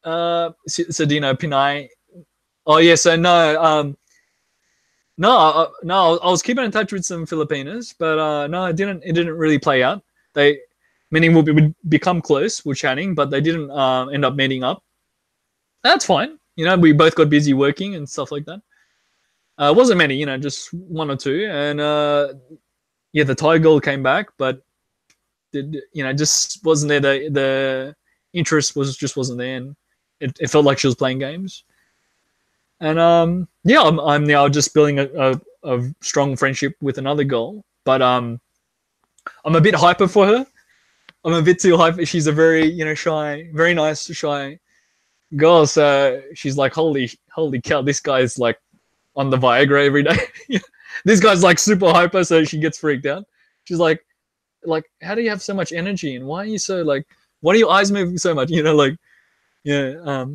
So do you know Pinay? Oh yeah. So no, I was keeping in touch with some Filipinas, but no, it didn't really play out. Meaning we would become close, we're chatting, but they didn't end up meeting up. That's fine. You know, we both got busy working and stuff like that. Wasn't many, you know, just 1 or 2. And yeah, the Thai girl came back, but just wasn't there. The interest wasn't there, and it felt like she was playing games. And yeah, I'm now just building a strong friendship with another girl, but I'm a bit hyper for her. I'm a bit too hyper. She's a very shy, very nice shy girl. So she's like, holy cow, this guy's like on the Viagra every day. This guy's like super hyper, so she gets freaked out. She's like, how do you have so much energy, and why are you so like, why are your eyes moving so much? Like, yeah,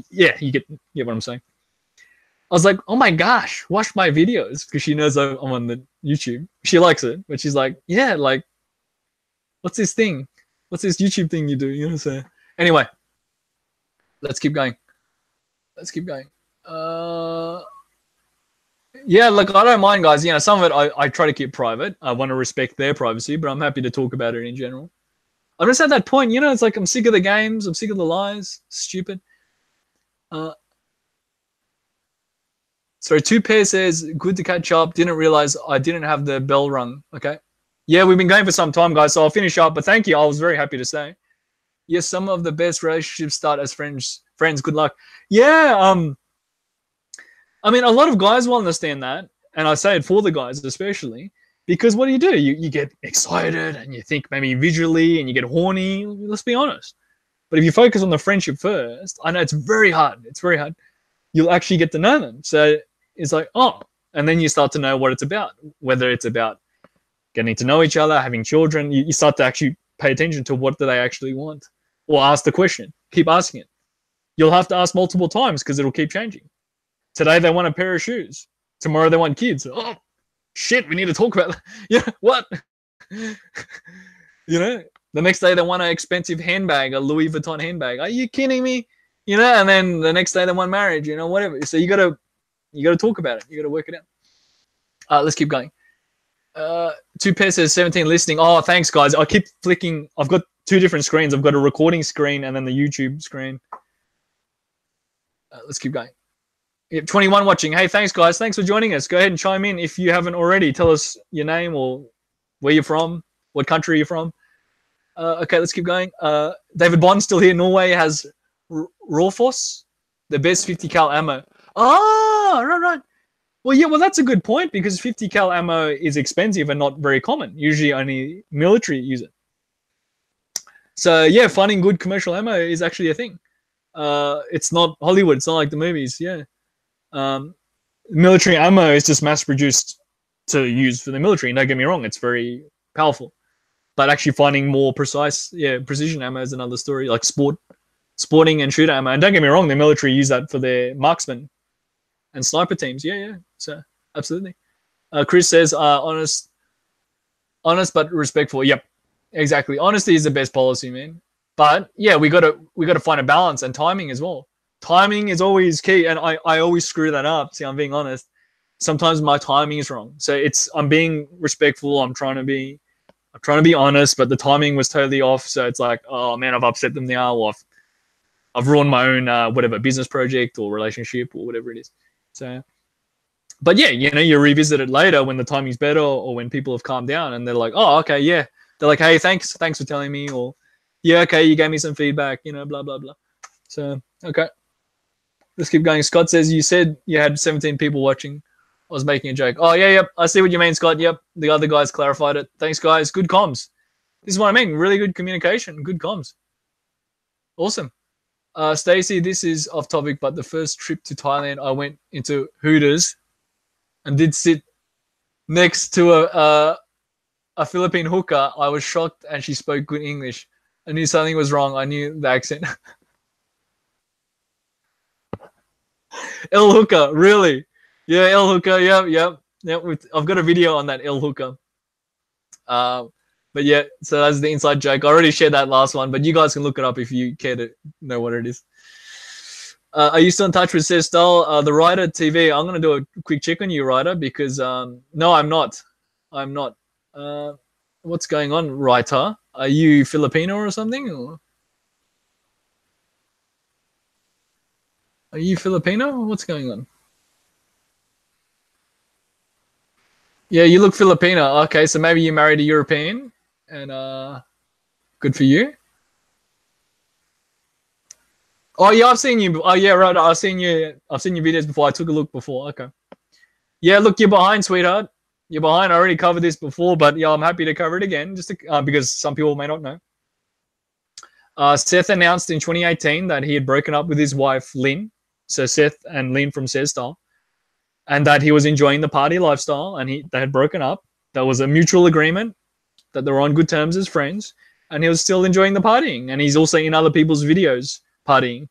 yeah, you get what I'm saying. I was like, oh my gosh, watch my videos, because she knows I'm on the YouTube. She likes it, but she's like, yeah, like, what's this thing? What's this YouTube thing you do? So anyway, let's keep going. Yeah, look, I don't mind, guys. Some of it I try to keep private. I want to respect their privacy, but I'm happy to talk about it in general. I'm just at that point, it's like I'm sick of the games. I'm sick of the lies. Stupid. So 2pair says, good to catch up. Didn't realize I didn't have the bell rung. Okay. Yeah, we've been going for some time, guys, so I'll finish up. But thank you. I was very happy to say. Yes, some of the best relationships start as friends. Good luck. Yeah, I mean, a lot of guys will understand that. And I say it for the guys especially. Because what do? You get excited and you think maybe visually and you get horny. Let's be honest. But if you focus on the friendship first, I know it's very hard. It's very hard. You'll actually get to know them. So it's like, oh, and then you start to know what it's about, whether it's about getting to know each other, having children. You start to actually pay attention to what do they actually want, or ask the question. Keep asking it. You'll have to ask multiple times because it'll keep changing. Today they want a pair of shoes. Tomorrow they want kids. Oh, shit, we need to talk about that. Yeah, what? The next day they want an expensive handbag, a Louis Vuitton handbag. Are you kidding me? And then the next day they want marriage, whatever. So you gotta talk about it. You gotta work it out. Let's keep going. 2pair says 17 listening. Oh, thanks, guys. I keep flicking. I've got two different screens. I've got a recording screen and then the YouTube screen. Let's keep going. Yep, 21 watching. Hey, thanks, guys. Thanks for joining us. Go ahead and chime in if you haven't already. Tell us your name or where you're from, what country you're from. Okay, let's keep going. David Bond still here. Norway has Rolfos, the best 50 cal ammo. Oh, right. Well, yeah, that's a good point, because 50 cal ammo is expensive and not very common. Usually only military use it. So yeah, finding good commercial ammo is actually a thing. It's not Hollywood. It's not like the movies. Yeah. Military ammo is just mass produced to use for the military. Don't get me wrong. It's very powerful. But actually finding more precise, precision ammo is another story, like sporting and shooter ammo. And don't get me wrong, the military use that for their marksmen and sniper teams. Yeah. So absolutely. Chris says, honest but respectful. Yep, exactly. Honesty is the best policy, man. But yeah, we gotta find a balance, and timing as well. Timing is always key, and I always screw that up. See, I'm being honest. Sometimes my timing is wrong. So I'm being respectful. I'm trying to be honest, but the timing was totally off. So it's like, oh man, I've upset them now, or I've ruined my own whatever business project or relationship or whatever it is. So, but yeah, you revisit it later when the timing's better, or when people have calmed down and they're like, oh, okay, yeah. They're like, hey, thanks for telling me, or yeah, okay, you gave me some feedback, blah blah blah. So okay, let's keep going. Scott says, you said you had 17 people watching. I was making a joke. Oh, yeah, yep. I see what you mean, Scott. Yep. The other guys clarified it. Thanks, guys. Good comms. This is what I mean. Really good communication. Good comms. Awesome. Stacey, this is off topic, but the first trip to Thailand, I went into Hooters and did sit next to a Philippine hooker. I was shocked, and she spoke good English. I knew something was wrong. I knew the accent. El hooker, really? Yeah, El hooker. Yep. I've got a video on that El hooker. But yeah, so that's the inside joke. I already shared that last one, but you guys can look it up if you care to know what it is. Are you still in touch with Says Style? The Ryder TV, I'm going to do a quick check on you, Ryder, because no, I'm not. What's going on, Ryder? Are you Filipino or something? Or? Are you Filipino? What's going on? Yeah, you look Filipino. Okay, so maybe you married a European, and good for you. Oh yeah, I've seen you. Oh yeah, right. I've seen you. I've seen your videos before. I took a look before. Okay. Yeah, look, you're behind, sweetheart. You're behind. I already covered this before, but yeah, I'm happy to cover it again, just because some people may not know. Seth announced in 2018 that he had broken up with his wife, Lynn. So Seth and Lynn from Sestar, and that he was enjoying the party lifestyle, and they had broken up. There was a mutual agreement that they were on good terms as friends, and he was still enjoying the partying, and he's also in other people's videos partying.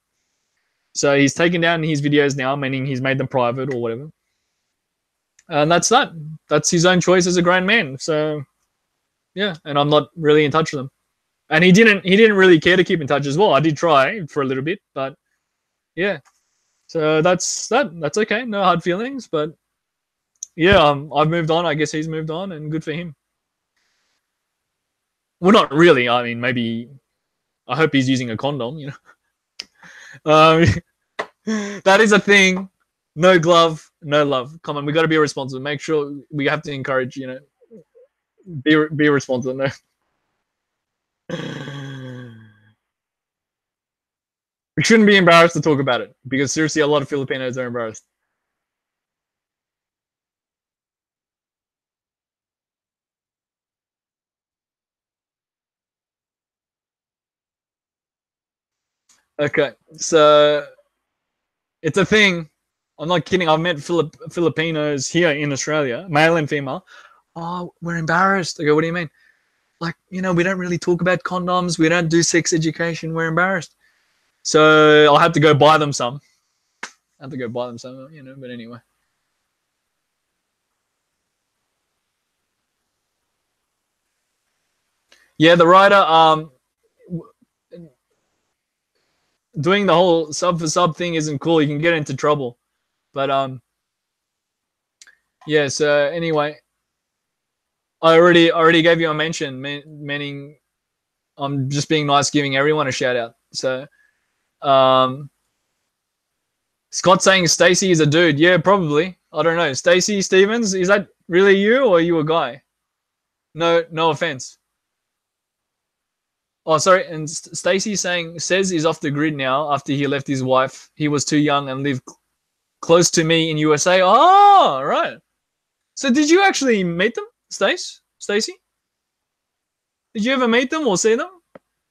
So he's taken down his videos now, meaning he's made them private or whatever. And that's that. That's his own choice as a grown man. So yeah, and I'm not really in touch with him. And he didn't really care to keep in touch as well. I did try for a little bit, but yeah. So that's okay. No hard feelings, but yeah, I've moved on. I guess he's moved on, and good for him. Well, not really. I mean, maybe I hope he's using a condom, you know. That is a thing. No glove, no love. Come on, we got to be responsible. Make sure we have to encourage, you know, be responsible. No. We shouldn't be embarrassed to talk about it, because seriously, a lot of Filipinos are embarrassed. Okay, so it's a thing. I'm not kidding. I've met Filipinos here in Australia, male and female. Oh, we're embarrassed. I go, what do you mean? Like, you know, we don't really talk about condoms. We don't do sex education. We're embarrassed. So I'll have to go buy them some. I have to go buy them some, you know, but anyway. Yeah, the writer, doing the whole sub for sub thing isn't cool. You can get into trouble. But yeah, so anyway, I already gave you a mention, meaning I'm just being nice, giving everyone a shout out. So Scott saying Stacy is a dude. Yeah, probably. I don't know. Stacy Stevens, is that really you, or are you a guy? No offense. Oh, sorry. And Stacy says he's off the grid now after he left his wife. He was too young and lived close to me in USA. Oh, right. So did you actually meet them, Stacy? Did you ever meet them or see them?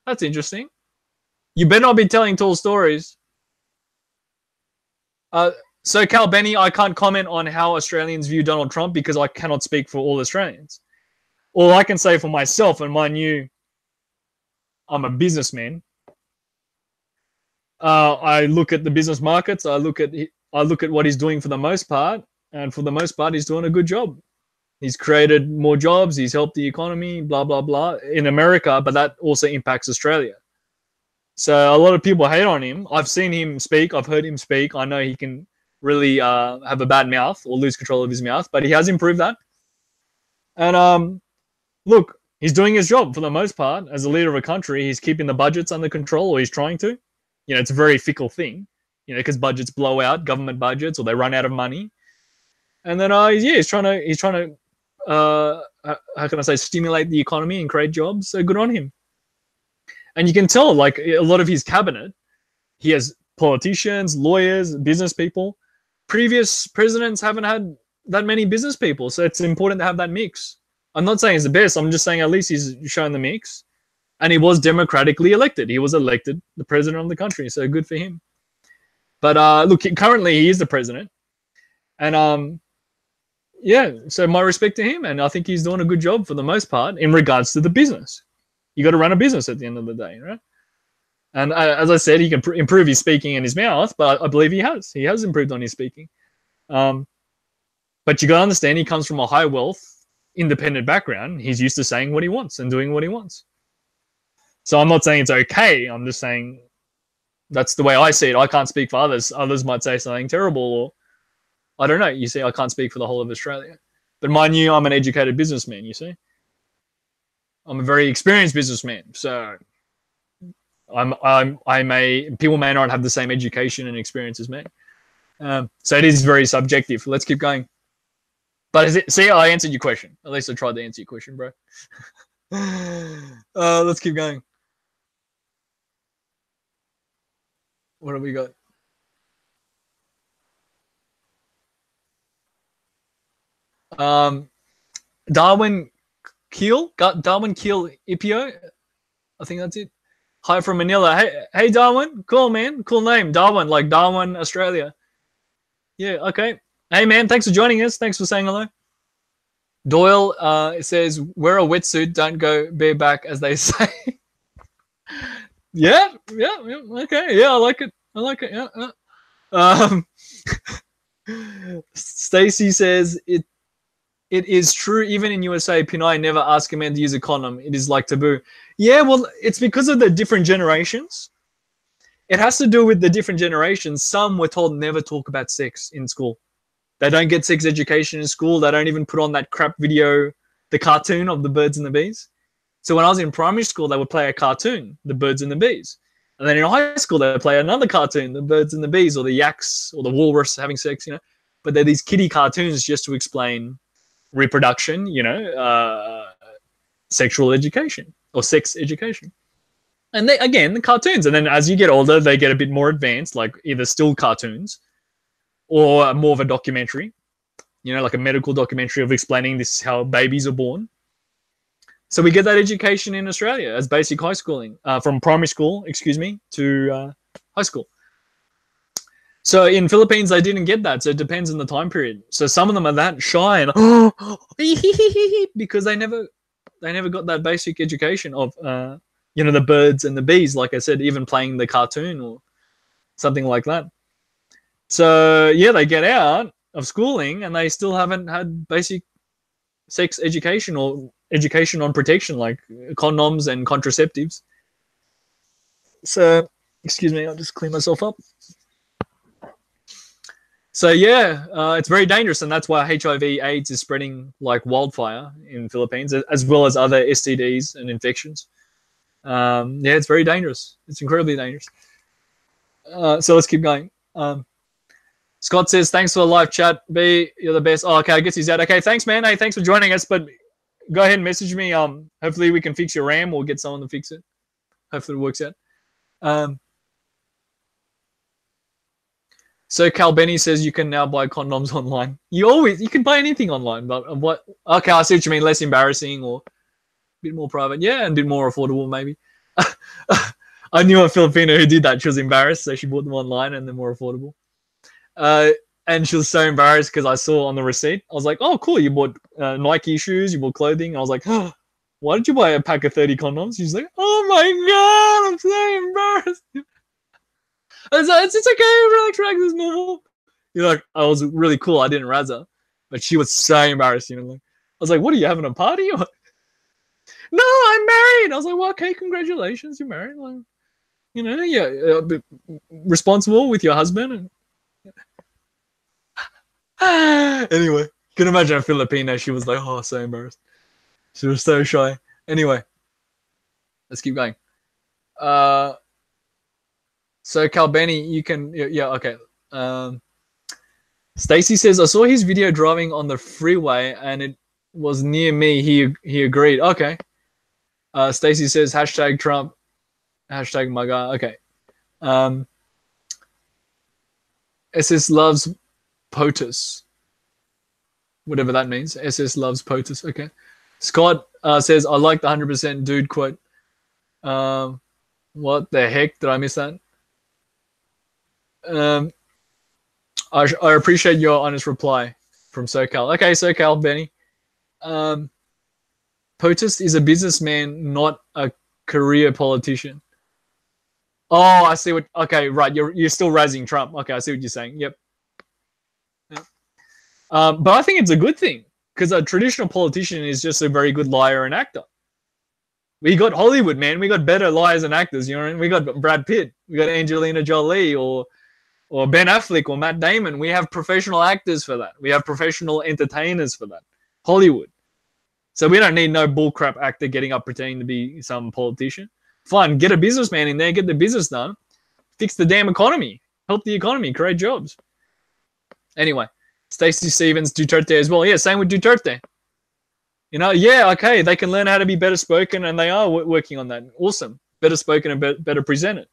That's interesting. You better not be telling tall stories. So Cal Benny, I can't comment on how Australians view Donald Trump because I cannot speak for all Australians. All I can say for myself, and mind you, I'm a businessman. I look at the business markets. I look at what he's doing for the most part, and for the most part, he's doing a good job. He's created more jobs. He's helped the economy, blah, blah, blah, in America, but that also impacts Australia. So a lot of people hate on him. I've seen him speak. I've heard him speak. I know he can really have a bad mouth or lose control of his mouth, but he has improved that. And look, he's doing his job for the most part. As a leader of a country, he's keeping the budgets under control, or he's trying to. You know, it's a very fickle thing, you know, because budgets blow out, government budgets, or they run out of money. And then, he's trying to, how can I say, stimulate the economy and create jobs. So good on him. And you can tell, like, a lot of his cabinet, he has politicians, lawyers, business people. Previous presidents haven't had that many business people, so it's important to have that mix. I'm not saying it's the best. I'm just saying at least he's shown the mix. And he was democratically elected. He was elected the president of the country, so good for him. But look, currently he is the president. And yeah, so my respect to him. And I think he's doing a good job for the most part in regards to the business. You got to run a business at the end of the day, right? And as I said, he can improve his speaking and his mouth, but I believe he has. He has improved on his speaking. But you got to understand, he comes from a high wealth, independent background. He's used to saying what he wants and doing what he wants. So I'm not saying it's okay. I'm just saying that's the way I see it. I can't speak for others. Others might say something terrible, or I don't know. You see, I can't speak for the whole of Australia. But mind you, I'm an educated businessman, you see. I'm a very experienced businessman. So people may not have the same education and experience as me. So it is very subjective. Let's keep going. But is it? See, I answered your question. At least I tried to answer your question, bro. Let's keep going. What have we got? Darwin Keel, Ipio. I think that's it. Hi from Manila. Hey, Darwin. Cool, man. Cool name, Darwin, like Darwin, Australia. Yeah. Okay. Hey, man. Thanks for joining us. Thanks for saying hello. Doyle it says, wear a wetsuit, don't go bareback, as they say. yeah. Okay. Yeah, I like it. Yeah. Stacy says it is true even in USA. Pinay never ask a man to use a condom. It is like taboo. Yeah, well, it's because of the different generations. It has to do with the different generations. Some were told never talk about sex in school. They don't get sex education in school. They don't even put on that crap video, the cartoon of the birds and the bees. So when I was in primary school, they would play a cartoon, the birds and the bees. And then in high school, they would play another cartoon, the birds and the bees, or the yaks, or the walrus having sex, you know. But they're these kiddie cartoons just to explain reproduction, you know, sexual education or sex education. And they, again, the cartoons. And then as you get older, they get a bit more advanced, like either still cartoons or more of a documentary, you know, like a medical documentary of explaining this is how babies are born. So we get that education in Australia as basic high schooling, from primary school, to high school. So in Philippines, they didn't get that. So it depends on the time period. So some of them are that shy and because they never got that basic education of, you know, the birds and the bees, like I said, even playing the cartoon or something like that. So yeah, they get out of schooling and they still haven't had basic sex education or education on protection, like condoms and contraceptives. So, excuse me, I'll just clean myself up. So yeah, it's very dangerous, and that's why HIV/AIDS is spreading like wildfire in Philippines, as well as other STDs and infections. Yeah, it's very dangerous. It's incredibly dangerous. So let's keep going. Scott says, thanks for the live chat. B, you're the best. Oh, okay, I guess he's out. Okay, thanks, man. Hey, thanks for joining us. But go ahead and message me. Hopefully we can fix your RAM or get someone to fix it. Hopefully it works out. So Cal Benny says you can now buy condoms online. You can buy anything online, but what? Okay, I see what you mean. Less embarrassing or a bit more private. Yeah, and a bit more affordable maybe. I knew a Filipino who did that. She was embarrassed, so she bought them online and they're more affordable. And she was so embarrassed because I saw on the receipt. I was like, oh, cool. You bought Nike shoes. You bought clothing. I was like, oh, why did you buy a pack of 30 condoms? She's like, oh, my God, I'm so embarrassed. I was like, it's okay. Relax. It's normal. You know, like, I was really cool. I didn't razz her. But she was so embarrassed. You know, like, I was like, what, are you having a party? Or... No, I'm married. I was like, well, okay, congratulations. You're married. Like, you know, yeah, responsible with your husband. And... Anyway, can imagine a Filipino. She was like, oh, so embarrassed. She was so shy. Anyway, let's keep going. So Calbeni, you can, yeah, okay. Stacy says, I saw his video driving on the freeway and it was near me. He agreed. Okay. Stacy says, hashtag Trump, hashtag my guy. Okay. SS loves POTUS. Whatever that means. SS loves POTUS. Okay. Scott says, I like the 100% dude quote. What the heck? Did I miss that? I appreciate your honest reply from SoCal. Okay, SoCal, Benny. POTUS is a businessman, not a career politician. Oh, I see what. Okay, right. You're still razzing Trump. Okay, I see what you're saying. Yep. But I think it's a good thing because a traditional politician is just a very good liar and actor. We got Hollywood, man. We got better liars and actors. You know, we got Brad Pitt. We got Angelina Jolie or Ben Affleck or Matt Damon. We have professional actors for that. We have professional entertainers for that. Hollywood. So we don't need no bullcrap actor getting up pretending to be some politician. Fine, get a businessman in there, get the business done, fix the damn economy, help the economy, create jobs. Anyway, Stacey Stevens, Duterte as well. Yeah, same with Duterte. You know, yeah, okay, they can learn how to be better spoken, and they are working on that. Awesome. Better spoken and better presented.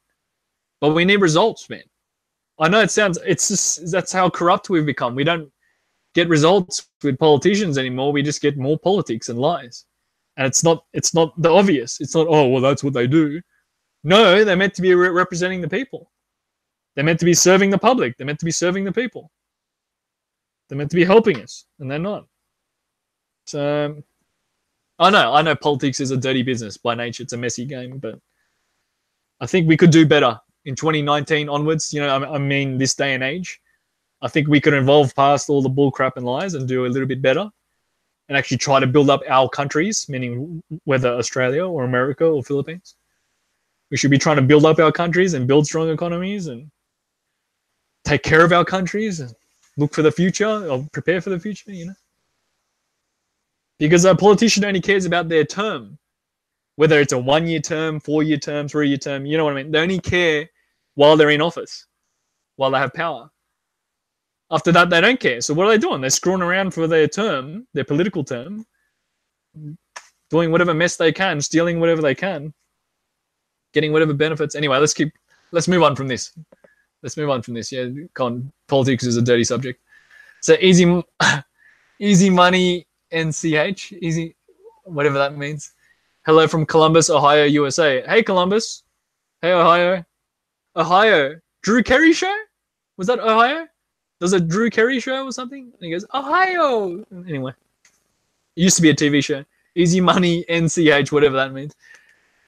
But we need results, man. I know it's just, that's how corrupt we've become. We don't get results with politicians anymore. We just get more politics and lies. And it's not the obvious. It's not, oh, well, that's what they do. No, they're meant to be representing the people. They're meant to be serving the public. They're meant to be serving the people. They're meant to be helping us, and they're not. So, I know politics is a dirty business by nature. It's a messy game, but I think we could do better in 2019 onwards. You know, I mean, this day and age, I think we could evolve past all the bull crap and lies and do a little bit better and actually try to build up our countries, meaning whether Australia or America or Philippines. We should be trying to build up our countries and build strong economies and take care of our countries and look for the future or prepare for the future, you know. Because a politician only cares about their term, whether it's a 1-year term, 4-year term, 3-year term, you know what I mean? They only care while they're in office, while they have power. After that, they don't care. So what are they doing? They're screwing around for their term, their political term, doing whatever mess they can, stealing whatever they can, getting whatever benefits. Anyway, let's move on from this. Yeah, politics is a dirty subject. So easy money NCH, easy, whatever that means. Hello from Columbus, Ohio, USA. Hey, Columbus. Hey, Ohio. Drew Carey show? Was that Ohio? There's a Drew Carey show or something? And he goes, Ohio. Anyway, it used to be a TV show. Easy Money NCH, whatever that means.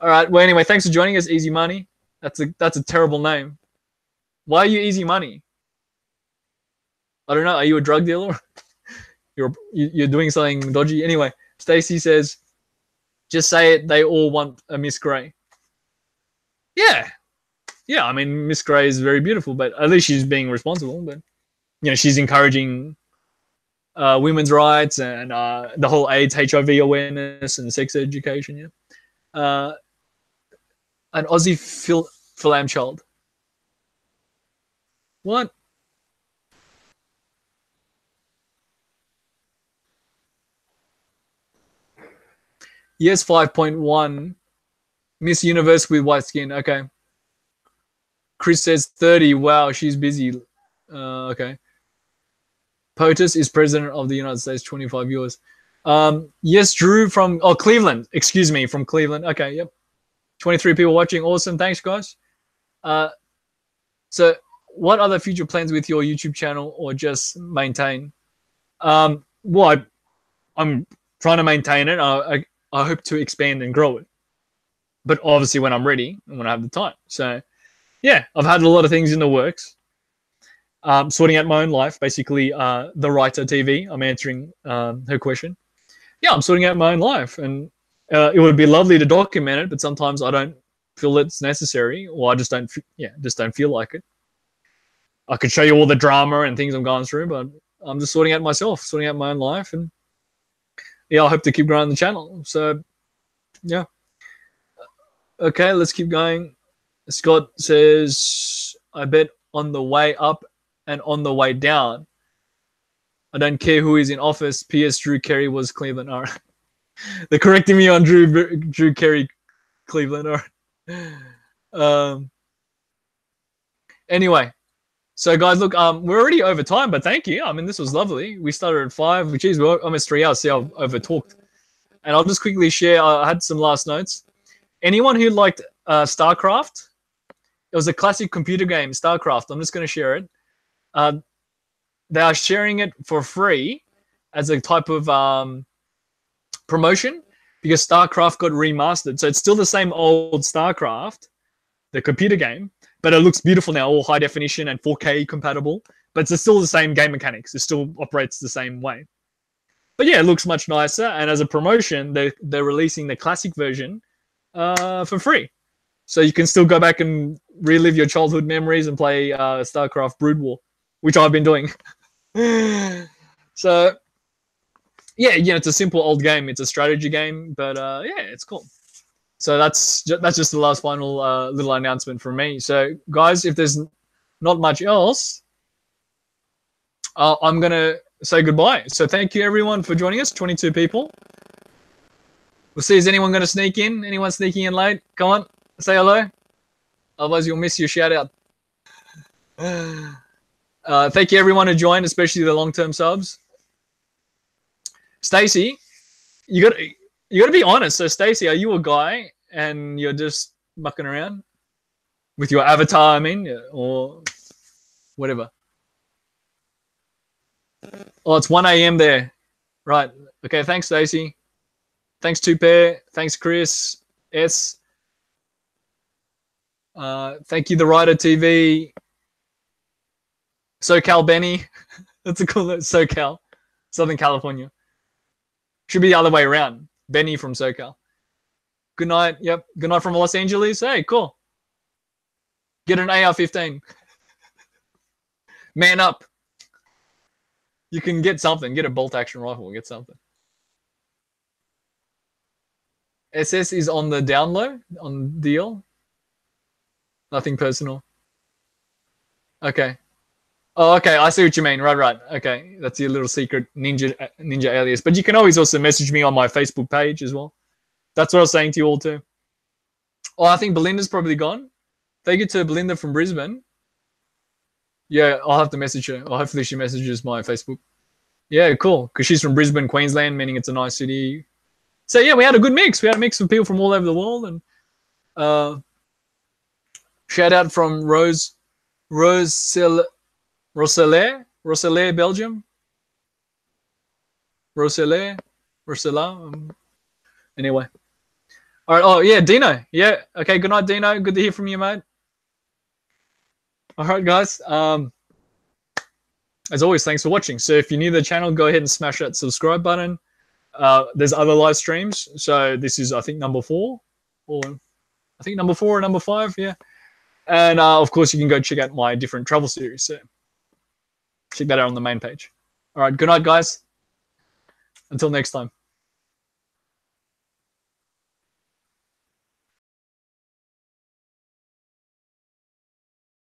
All right. Well, anyway, thanks for joining us, Easy Money. That's a terrible name. Why are you Easy Money? I don't know. Are you a drug dealer? You're doing something dodgy. Anyway, Stacy says, just say it. They all want a Miss Gray. Yeah. I mean, Miss Gray is very beautiful, but at least she's being responsible. But you know, she's encouraging women's rights and the whole AIDS, HIV awareness and sex education. Yeah. An Aussie Philam child. What? Yes, 5.1. Miss Universe with white skin. Okay. Chris says 30. Wow, she's busy. Okay. POTUS is president of the United States, 25 years. Yes, Drew from Cleveland. Excuse me, from Cleveland. Okay, yep. 23 people watching. Awesome. Thanks, guys. So what are the future plans with your YouTube channel or just maintain? Well, I'm trying to maintain it. I hope to expand and grow it. But obviously when I'm ready and when I have the time. So, yeah, I've had a lot of things in the works. Sorting out my own life, basically the writer TV. I'm answering her question. Yeah, I'm sorting out my own life. And it would be lovely to document it, but sometimes I don't feel it's necessary or I just don't feel like it. I could show you all the drama and things I'm going through, but I'm just sorting out myself, sorting out my own life. And yeah, I hope to keep growing the channel. So, yeah. Okay, let's keep going. Scott says, I bet on the way up and on the way down. I don't care who is in office. P.S. Drew Carey was Cleveland. All right. They're correcting me on Drew Carey, Cleveland. All right. Anyway. So, guys, look, we're already over time, but thank you. I mean, this was lovely. We started at 5, which is almost 3 hours. See, I've over-talked. And I'll just quickly share. I had some last notes. Anyone who liked StarCraft, it was a classic computer game, StarCraft. I'm just going to share it. They are sharing it for free as a type of promotion because StarCraft got remastered. So it's still the same old StarCraft, the computer game, but it looks beautiful now, all high definition and 4K compatible. But it's still the same game mechanics. It still operates the same way. But yeah, it looks much nicer. And as a promotion, they're releasing the classic version for free. So you can still go back and relive your childhood memories and play StarCraft Brood War, which I've been doing. So yeah, it's a simple old game. It's a strategy game, but yeah, it's cool. So that's just the last final little announcement from me. So guys, if there's not much else, I'm going to say goodbye. So thank you, everyone, for joining us. 22 people. We'll see. Is anyone going to sneak in? Anyone sneaking in late? Come on, say hello. Otherwise, you'll miss your shout out. Thank you, everyone who joined, especially the long-term subs. Stacy, you got to be honest. So, Stacy, are you a guy and you're just mucking around with your avatar? I mean, or whatever. Oh, it's 1 a.m. there. Right. Okay. Thanks, Stacy. Thanks, Tupair. Thanks, Chris S. Thank you, The Rider TV. SoCal Benny. That's a cool SoCal. Southern California. Should be the other way around. Benny from SoCal. Good night. Yep. Good night from Los Angeles. Hey, cool. Get an AR-15. Man up. You can get something. Get a bolt action rifle. Get something. SS is on the down low on DL. Nothing personal. Okay. Oh, okay. I see what you mean. Right. Okay. That's your little secret ninja alias. But you can always also message me on my Facebook page as well. That's what I was saying to you all too. Oh, I think Belinda's probably gone. Thank you to Belinda from Brisbane. Yeah, I'll have to message her. Or hopefully she messages my Facebook. Yeah, cool. Because she's from Brisbane, Queensland, meaning it's a nice city. So yeah, we had a good mix. We had a mix of people from all over the world. And shout out from Rosellaire, Belgium. Rosella. Anyway. All right. Oh, yeah, Dino. Yeah. Okay, good night, Dino. Good to hear from you, mate. All right, guys. As always, thanks for watching. So if you're new to the channel, go ahead and smash that subscribe button. There's other live streams. So this is, I think, number 4. Or I think number 4 or number 5, yeah. And, of course, you can go check out my different travel series. So check that out on the main page. All right, good night, guys. Until next time.